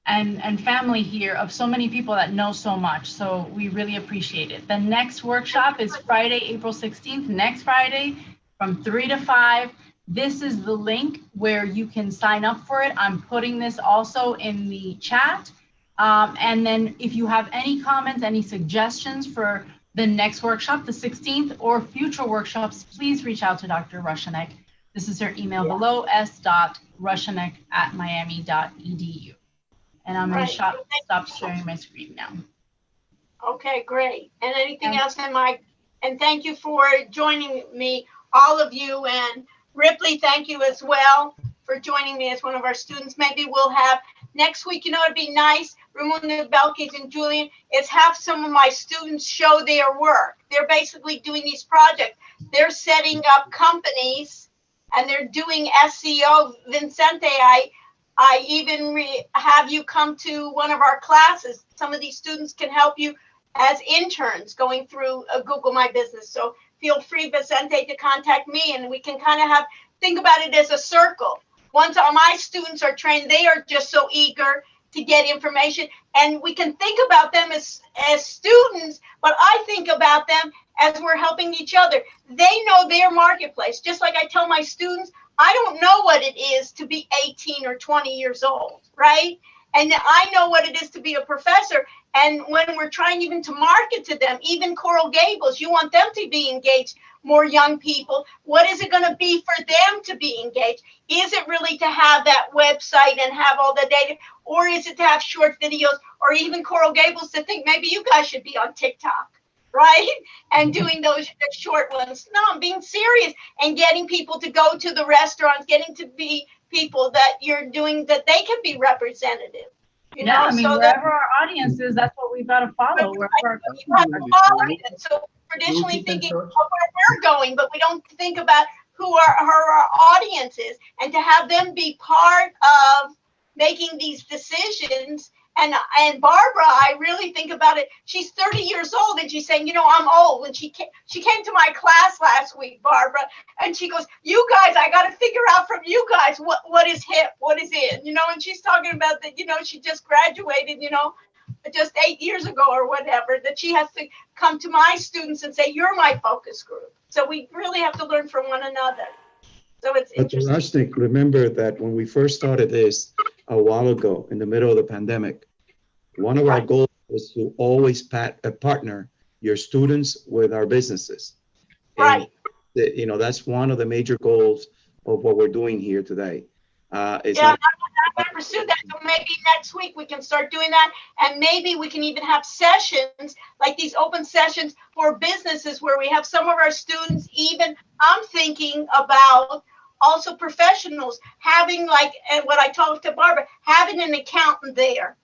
and family here of so many people that know so much. So we really appreciate it. The next workshop is Friday, April 16th, next Friday from 3 to 5. This is the link where you can sign up for it. I'm putting this also in the chat. And then if you have any comments, any suggestions for the next workshop, the 16th, or future workshops, please reach out to Dr. Rushanek. This is her email below, s.rushanek@miami.edu. And I'm going to stop sharing my screen now. Okay, great. And anything else, Mike? And thank you for joining me, all of you, and Ripley, thank you as well for joining me as one of our students. Maybe we'll have next week, you know, it'd be nice, Ramona, Belkis, and Julian, is have some of my students show their work. They're basically doing these projects. They're setting up companies and they're doing SEO. Vincente, I even have you come to one of our classes. Some of these students can help you as interns going through Google My Business. So feel free, Vicente, to contact me and we can kind of think about it as a circle. Once all my students are trained, they are just so eager to get information. And we can think about them as students, but I think about them as we're helping each other. They know their marketplace. Just like I tell my students, I don't know what it is to be 18 or 20 years old, right? And I know what it is to be a professor. And when we're trying even to market to them, even Coral Gables, you want them to be engaged, more young people. What is it going to be for them to be engaged? Is it really to have that website and have all the data? Or is it to have short videos? Or even Coral Gables to think maybe you guys should be on TikTok, right? And doing those short ones. No, I'm being serious. And getting people to go to the restaurants, getting to be people that you're doing, that they can be representative. You know, I mean, so wherever our audience is, that's what we've got to follow. Wherever our you have to follow it. So traditionally thinking of where we're going, but we don't think about who our audience is, and to have them be part of making these decisions. And Barbara, I really think about it. She's 30 years old and she's saying, you know, I'm old. And she came to my class last week, Barbara, and she goes, you guys, I got to figure out from you guys what is hip, what is in, you know, and she's talking about that, you know, she just graduated, you know, just 8 years ago or whatever, that she has to come to my students and say, you're my focus group. So we really have to learn from one another. So it's interesting. Rashnik, remember that when we first started this a while ago in the middle of the pandemic, one of our goals was to always partner your students with our businesses. Right. And you know, that's one of the major goals of what we're doing here today. I'm going to pursue that. So maybe next week we can start doing that. And maybe we can even have sessions like these open sessions for businesses where we have some of our students, even I'm thinking about also professionals having, like, and what I talked to Barbara, having an accountant there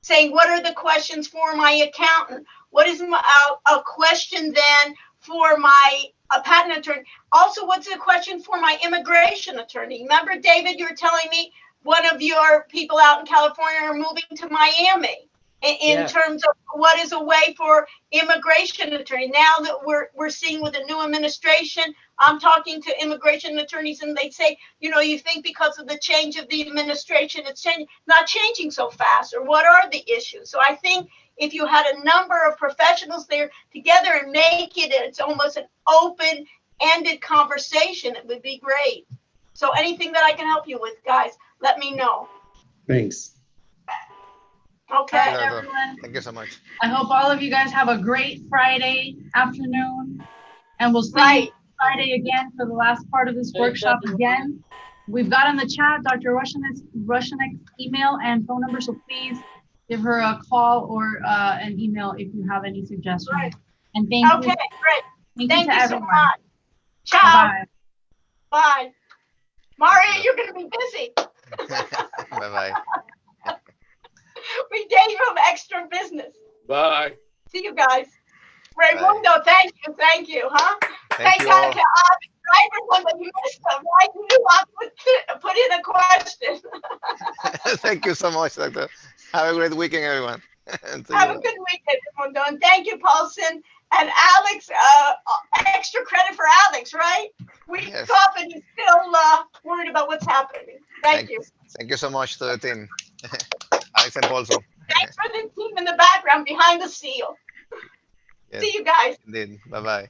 saying, what are the questions for my accountant? What is a question then for my patent attorney? Also, what's the question for my immigration attorney? Remember, David, you were telling me one of your people out in California are moving to Miami in terms of what is a way for immigration attorney. Now that we're seeing with the new administration, I'm talking to immigration attorneys and they say, you know, you think because of the change of the administration, it's not changing so fast, or what are the issues? So I think if you had a number of professionals there together and make it's almost an open-ended conversation, it would be great. So anything that I can help you with, guys, let me know. Thanks. Okay. All right, everyone. Thank you so much. I hope all of you guys have a great Friday afternoon, and we'll see you Friday again for the last part of this workshop again. We've got in the chat Dr. Rushanek's email and phone number, so please give her a call or an email if you have any suggestions. Right. And thank you. Okay, great. Thank you to so everyone. much. Ciao. Bye. Bye. Maria, you're going to be busy. Bye-bye. We gave him extra business. Bye. See you guys. Raimundo, thank you, huh? Thank you God all. to everyone that you missed them, right? You knew I put in a question. Thank you so much, Doctor. Have a great weekend, everyone. Have a good weekend, Raimundo. And thank you, Paulson. And Alex, extra credit for Alex, right? We thought that he's still worried about what's happening. Thank you. Thank you so much to the team. Alex and Paulson. Thanks for the team in the background behind the seal. Yes, See you guys. indeed. Bye-bye.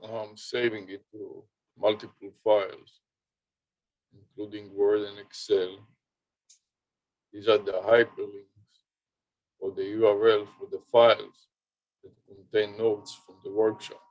I'm saving it to multiple files, including Word and Excel. These are the hyperlinks or the URL for the files that contain notes from the workshop.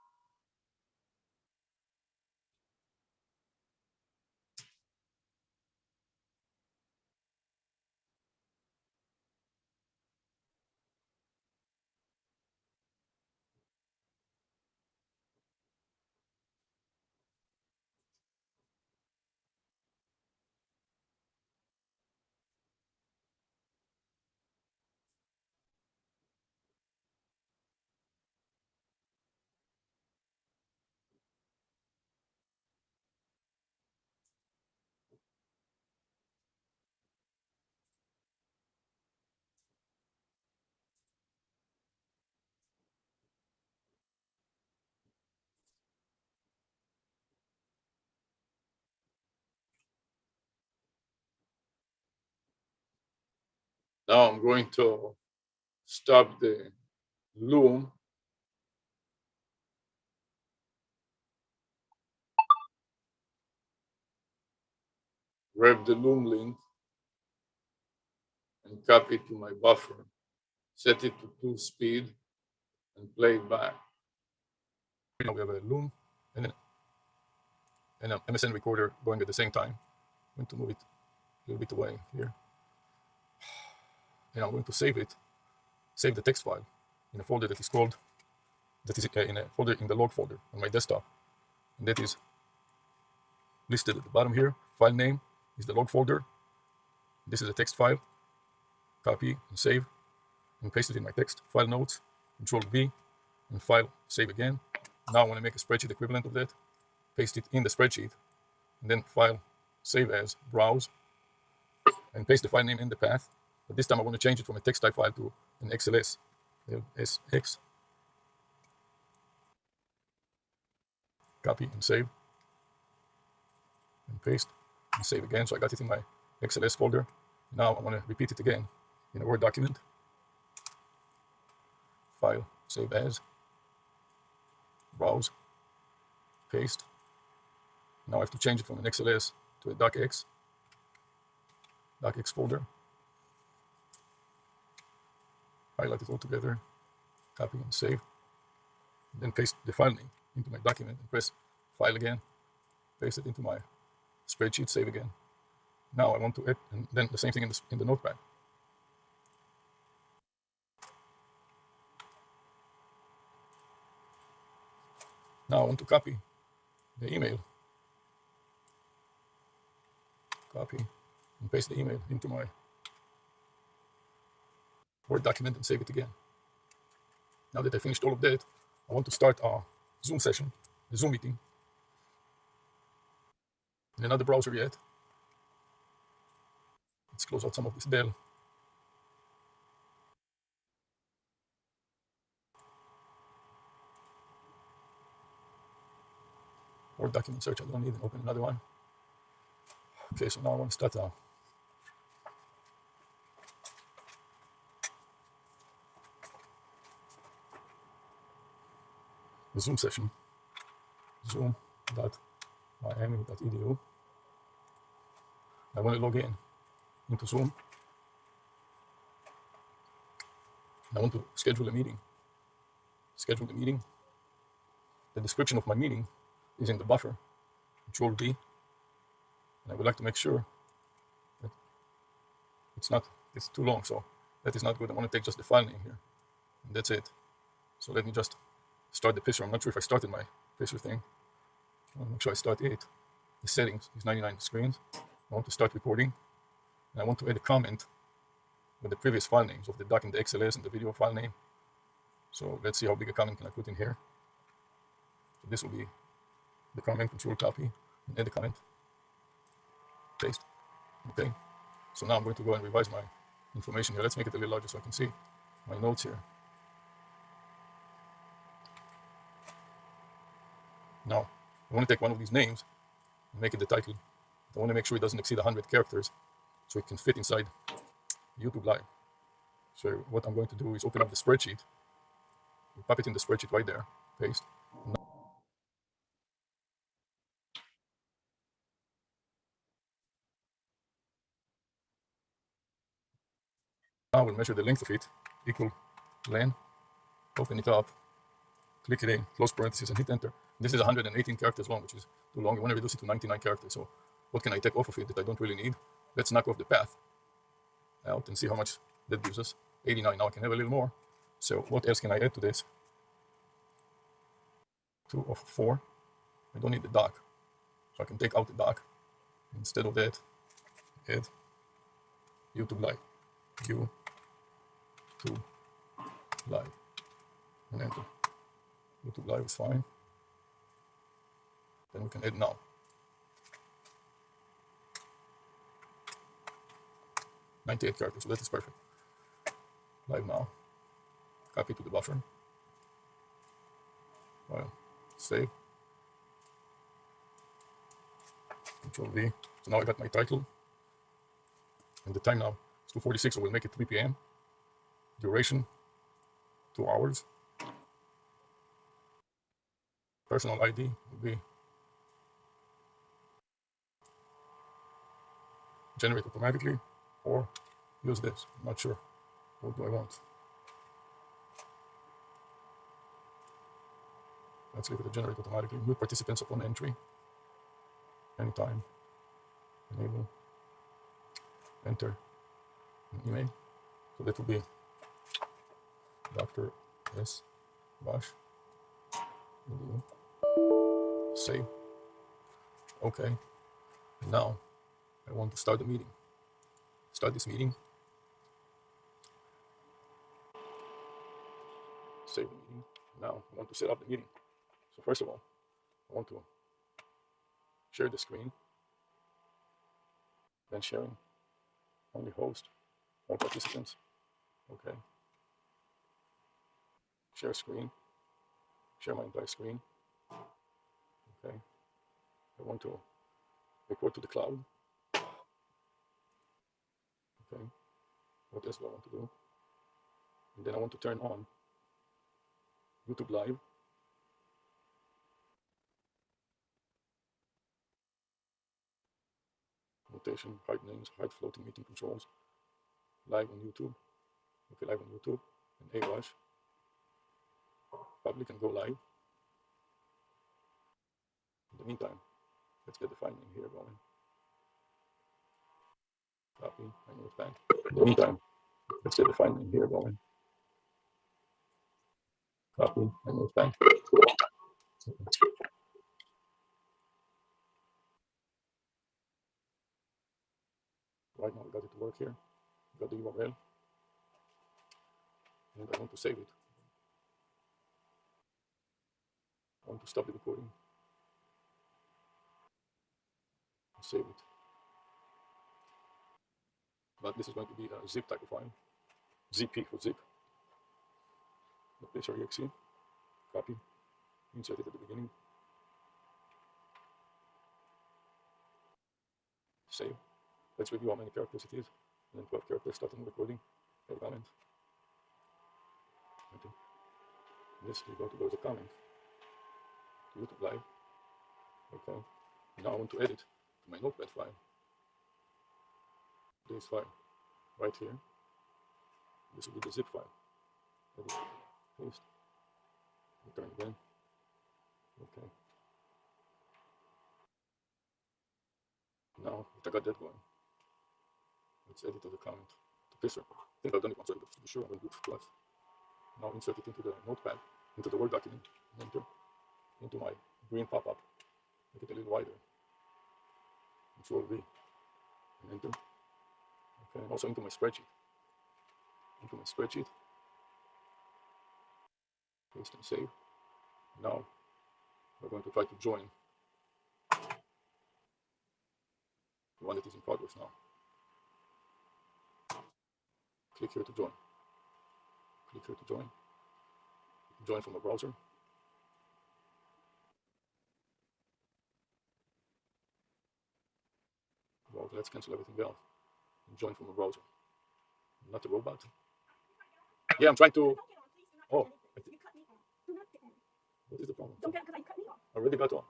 Now I'm going to stop the loom. Grab the loom link and copy it to my buffer. Set it to 2 speed and play it back. Now we have a loom and an MSN recorder going at the same time. I'm going to move it a little bit away here. And I'm going to save it, save the text file in a folder that is called, in a folder in the log folder on my desktop. And that is listed at the bottom here. File name is the log folder. This is a text file. Copy and save and paste it in my text file notes. Control V and file, save again. Now I want to make a spreadsheet equivalent of that. Paste it in the spreadsheet and then file, save as, browse, and paste the file name in the path. But this time I want to change it from a text type file to an XLS, LSX. Copy and save and paste and save again. So I got it in my XLS folder. Now I want to repeat it again in a Word document. File, save as, browse, paste. Now I have to change it from an XLS to a docx folder, highlight it all together, copy and save, then paste the file name into my document and press file again, paste it into my spreadsheet, save again. Now I want to edit, and then the same thing in the notepad. Now I want to copy the email, copy and paste the email into my Word document and save it again. Now that I finished all of that, I want to start a Zoom session, a Zoom meeting, in another browser yet. Let's close out some of this Dell. Word document search, I don't need to open another one. Okay, so now I want to start the Zoom session, zoom.miami.edu. I want to log in into Zoom. I want to schedule a meeting. Schedule the meeting. The description of my meeting is in the buffer, Control V. And I would like to make sure that it's too long, so that is not good. I want to take just the file name here, and that's it. So let me just start the picture. I'm not sure if I started my picture thing. I want to make sure I start it. The settings is 99 screens. I want to start recording, and I want to add a comment with the previous file names of the doc and the XLS and the video file name. So let's see how big a comment can I put in here. So this will be the comment, Control copy, and add the comment, paste. Okay. So now I'm going to go and revise my information here. Let's make it a little larger so I can see my notes here. Now, I want to take one of these names and make it the title. I want to make sure it doesn't exceed 100 characters so it can fit inside YouTube Live. So what I'm going to do is open up the spreadsheet, pop it in the spreadsheet right there, paste. Now we'll measure the length of it, equal len, open it up, click it in, close parentheses, and hit enter. This is 118 characters long, which is too long. We want to reduce it to 99 characters. So what can I take off of it that I don't really need? Let's knock off the path out and see how much that gives us. 89. Now I can have a little more. So what else can I add to this? 2 of 4. I don't need the doc, so I can take out the doc. Instead of that, add YouTube Live. YouTube Live. And enter. YouTube Live is fine. Then we can add now. 98 characters, so that is perfect. Live now. Copy to the buffer. Well, save. Control V. So now I got my title. And the time now is 2:46, so we'll make it 3 p.m. Duration, 2 hours. Personal ID will be generate automatically or use this. I'm not sure. What do I want? Let's leave it to generate automatically. New participants upon entry. Anytime. Enable. Enter. An email. So that will be Dr. S. Bash. Save. Okay. Now I want to start the meeting. Start this meeting. Save the meeting. Now I want to set up the meeting. So first of all, I want to share the screen. Then sharing. Only host. All participants. Okay. Share screen. Share my entire screen. Okay. I want to record to the cloud. Okay. What else do I want to do? And then I want to turn on YouTube Live. notation, hide names, hide floating meeting controls. Live on YouTube. Okay, live on YouTube and ARush. Public and go live. In the meantime, let's get the finding here going. Copy and move back. In the meantime, let's get the finding here going. Copy and move back. Right now, we got it to work here. Got the URL. And I want to save it. I want to stop the recording. Save it. But this is going to be a zip type of file. ZP for zip. .exe. Copy. Insert it at the beginning. Save. Let's review how many characters it is. And then 12 characters starting recording. A comment. Okay. This is going to go as a comment. YouTube live. Okay. Now I want to edit to my notepad file. This file right here. This will be the zip file. Edit. Paste. Return again. Okay. Now I got that going. Let's edit the comment to picture. I think I've done it once, but to be sure I'm going to do it twice. Now insert it into the notepad, into the Word document, and enter into my green pop-up. Make it a little wider. Control V. And enter. Okay, and also into my spreadsheet. Into my spreadsheet. Paste and save. Now we're going to try to join the one that is in progress now. Click here to join. Click here to join. Join from a browser. Well, let's cancel everything else and join from a browser. I'm not a robot. Yeah, I'm trying to. Oh, what is the problem? I already got on.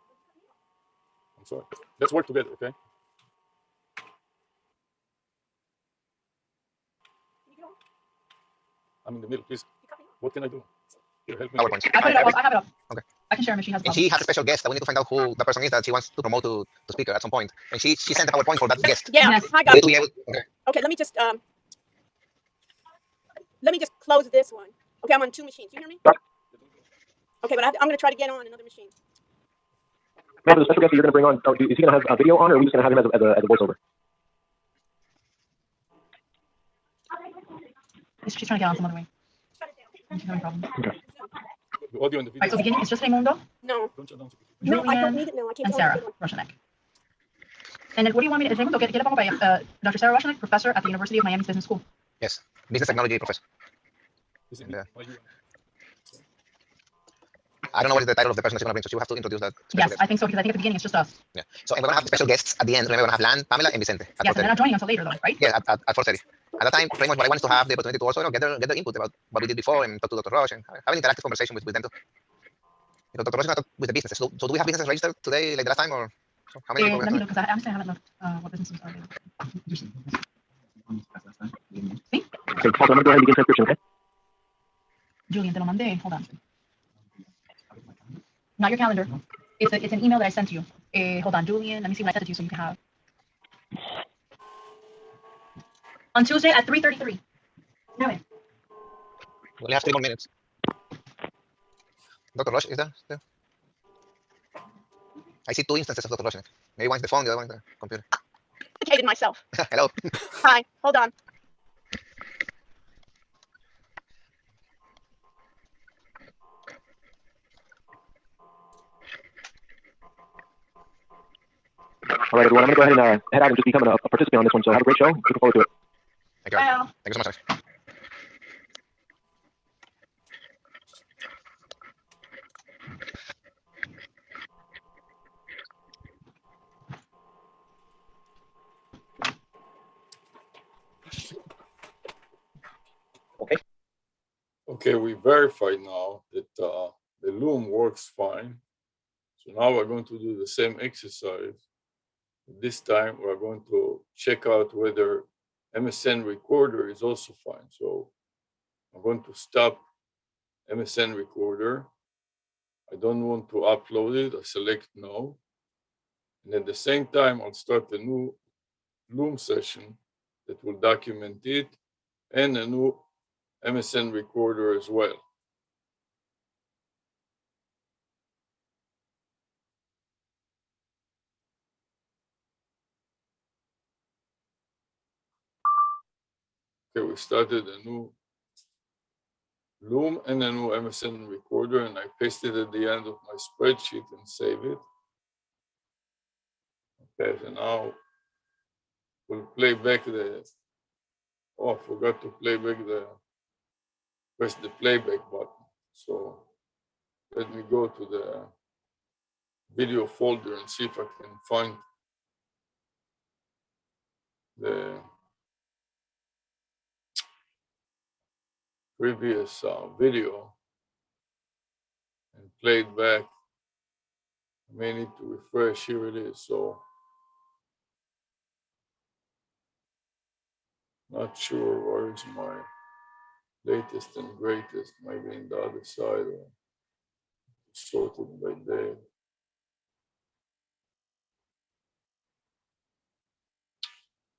I'm sorry. Let's work together, okay? I'm in the middle, please. What can I do? Here, help me. PowerPoint. I have it up. Okay. I can share it. And she has a special guest that we need to find out who the person is that she wants to promote to speaker at some point. And she sent a PowerPoint for that guest. Yeah, Yes. I got it. Okay. Okay, let me just close this one. Okay, I'm on two machines. You hear me? Okay, but I'm going to try to get on another machine. Now, the special guest that you're going to bring on, is he going to have a video on, or are we just going to have him as a voiceover? She's trying to get on some other way. She's having problems. Okay. The audio and the video. Right, so beginning is just Raimundo. No. Julian, No, I don't need it now. I can't and tell Sarah you. Roshanek. And then what do you want me to, Raimundo, get up by Dr. Sarah Roshanek, professor at the University of Miami's Business School. Yes, business technology professor. And, I don't know what is the title of the person that you're going to bring, so you have to introduce that. Yes, I think so, because I think at the beginning it's just us. Yeah. So, and we're going to have special guests at the end. Remember, we're going to have Lan, Pamela, and Vicente. Yes, and they're not joining until later, though, right? Yeah, at 4:30. At that time, pretty much what I want is to have the opportunity to also get their input about what we did before and talk to Dr. Rush and have an interactive conversation with them too. Because Dr. Rush is not with the businesses. So do we have businesses registered today, like the last time, or how many people? Let me look, because I honestly haven't looked what businesses are available. See? Okay, hold on, I'm going to go ahead and begin transcription, okay? Julian, te lo mandé. Hold on. Not your calendar. It's an email that I sent to you. Hold on, Julian. Let me see when I sent it to you so you can have. On Tuesday at 3:33. No way. We only have 3 more minutes. Dr. Rush is there still? I see 2 instances of Dr. Rush. Maybe one's the phone, the other one's the computer. I hated myself. Hello. Hi, hold on. All right, everyone, I'm going to go ahead and head out and just become a participant on this one. So have a great show. Looking forward to it. Thank you. Well. Thank you so much. Okay. Okay, we verified now that the loom works fine. So now we're going to do the same exercise This time we're going to check out whether MSN Recorder is also fine. So I'm going to stop MSN Recorder. I don't want to upload it. I select no. And at the same time, I'll start a new Loom session that will document it and a new MSN Recorder as well. Okay, we started a new Loom and a new MSN Recorder, and I pasted it at the end of my spreadsheet and save it. Okay, so now we'll play back the, oh, I forgot to play back press the playback button. So let me go to the video folder and see if I can find the previous video and play it back. I may need to refresh. Here it is. So not sure where is my latest and greatest, maybe in the other side or sorted by day.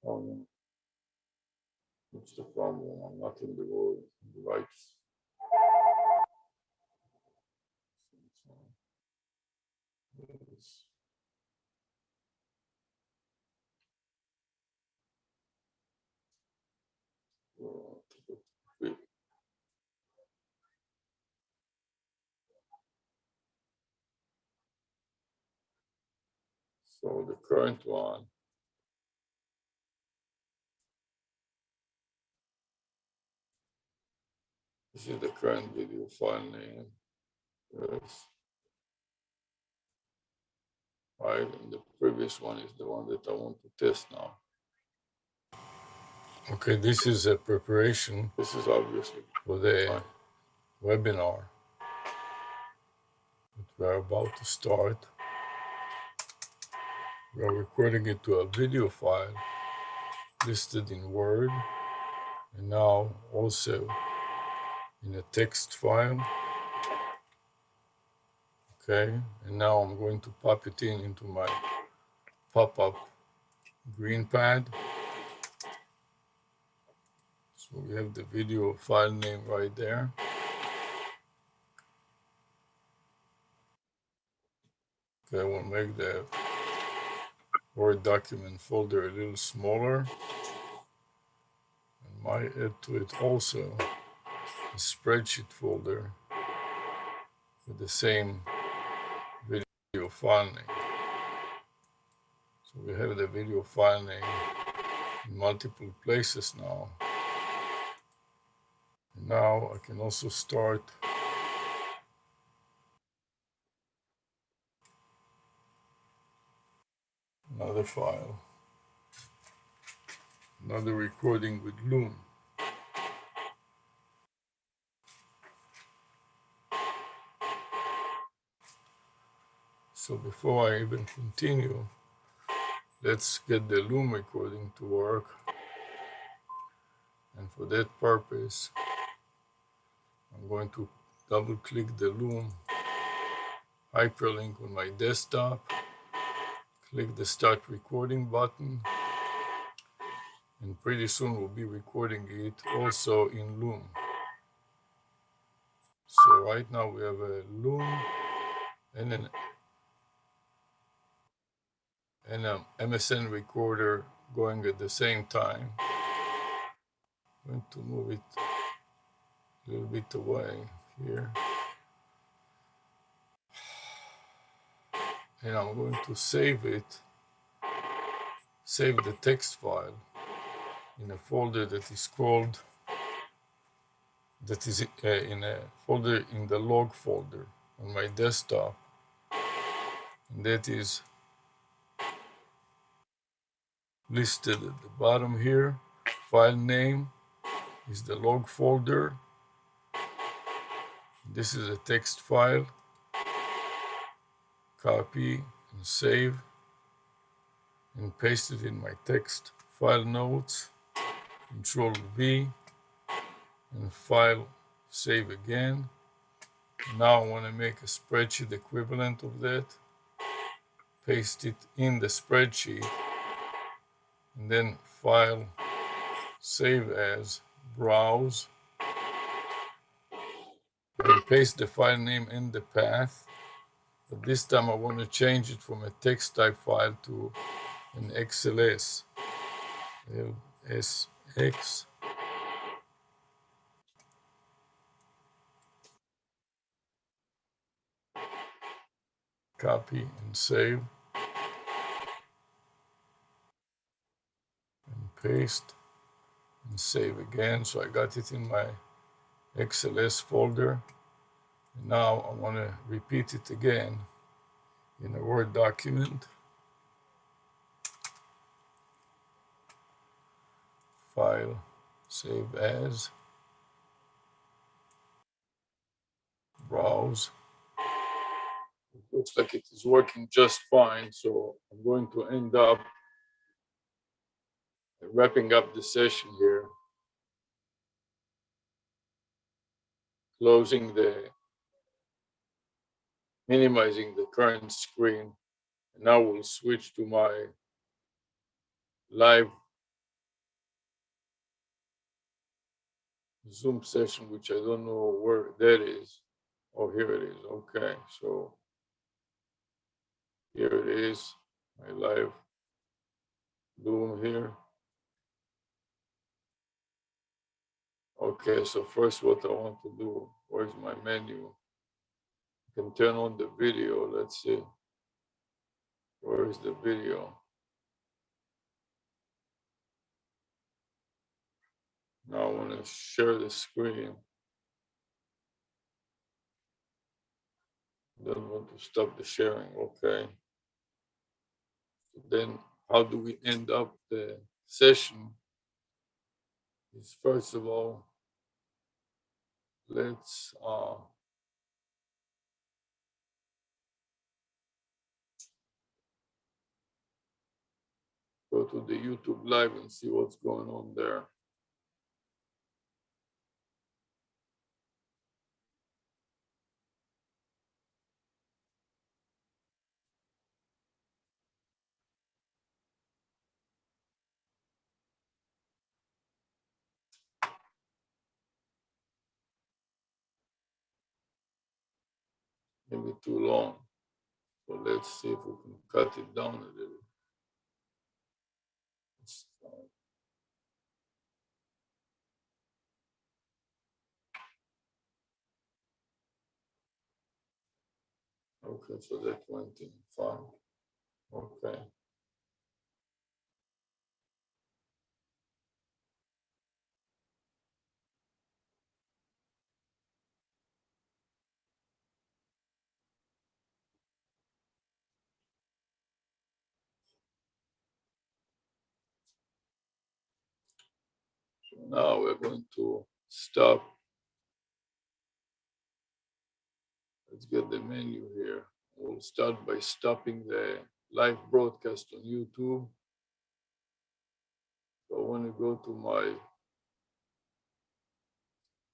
Oh no. What's the problem? I'm not in the right. Yes. So the current one this is the current video file name. Yes. Right, and the previous one is the one that I want to test now. Okay, this is a preparation. This is obviously for the webinar that we're about to start. We're recording it to a video file listed in Word and now also in a text file. Okay, and now I'm going to pop it into my pop-up green pad. So we have the video file name right there. Okay, we'll make the Word document folder a little smaller. And might add to it also a spreadsheet folder with the same video file name. So we have the video file name in multiple places now. And now I can also start another file, another recording with Loom. So before I even continue, let's get the Loom recording to work. And for that purpose, I'm going to double click the Loom hyperlink on my desktop, click the Start Recording button, and pretty soon we'll be recording it also in Loom. So right now we have a Loom and an MSN recorder going at the same time. I'm going to move it a little bit away here. And I'm going to save it, save the text file in a folder that is called, that is in a folder in the log folder on my desktop. And that is listed at the bottom here. File name is the log folder. This is a text file. Copy and save. and paste it in my text file notes, Control V, and file, save again. Now I want to make a spreadsheet equivalent of that, paste it in the spreadsheet, and then file, save as, browse, and paste the file name and the path. But this time I want to change it from a text type file to an XLS, LSX. Copy and save, and paste, and save again. So I got it in my XLS folder. And now I want to repeat it again in a Word document. File, save as, browse. It looks like it is working just fine. So I'm going to end up wrapping up the session here, minimizing the current screen. And now we'll switch to my live Zoom session, which I don't know where that is. Oh, here it is. Okay, so here it is, my live Zoom here. Okay, so first what I want to do, where's my menu? I can turn on the video, let's see. Where is the video? Now I want to share the screen. Don't want to stop the sharing, okay. So then how do we end up the session? Is first of all, let's go to the YouTube live and see what's going on there. Maybe too long. So let's see if we can cut it down a little. Okay, so that went in fine. Okay. So now we're going to stop. Let's get the menu here. We'll start by stopping the live broadcast on YouTube. So I want to go to my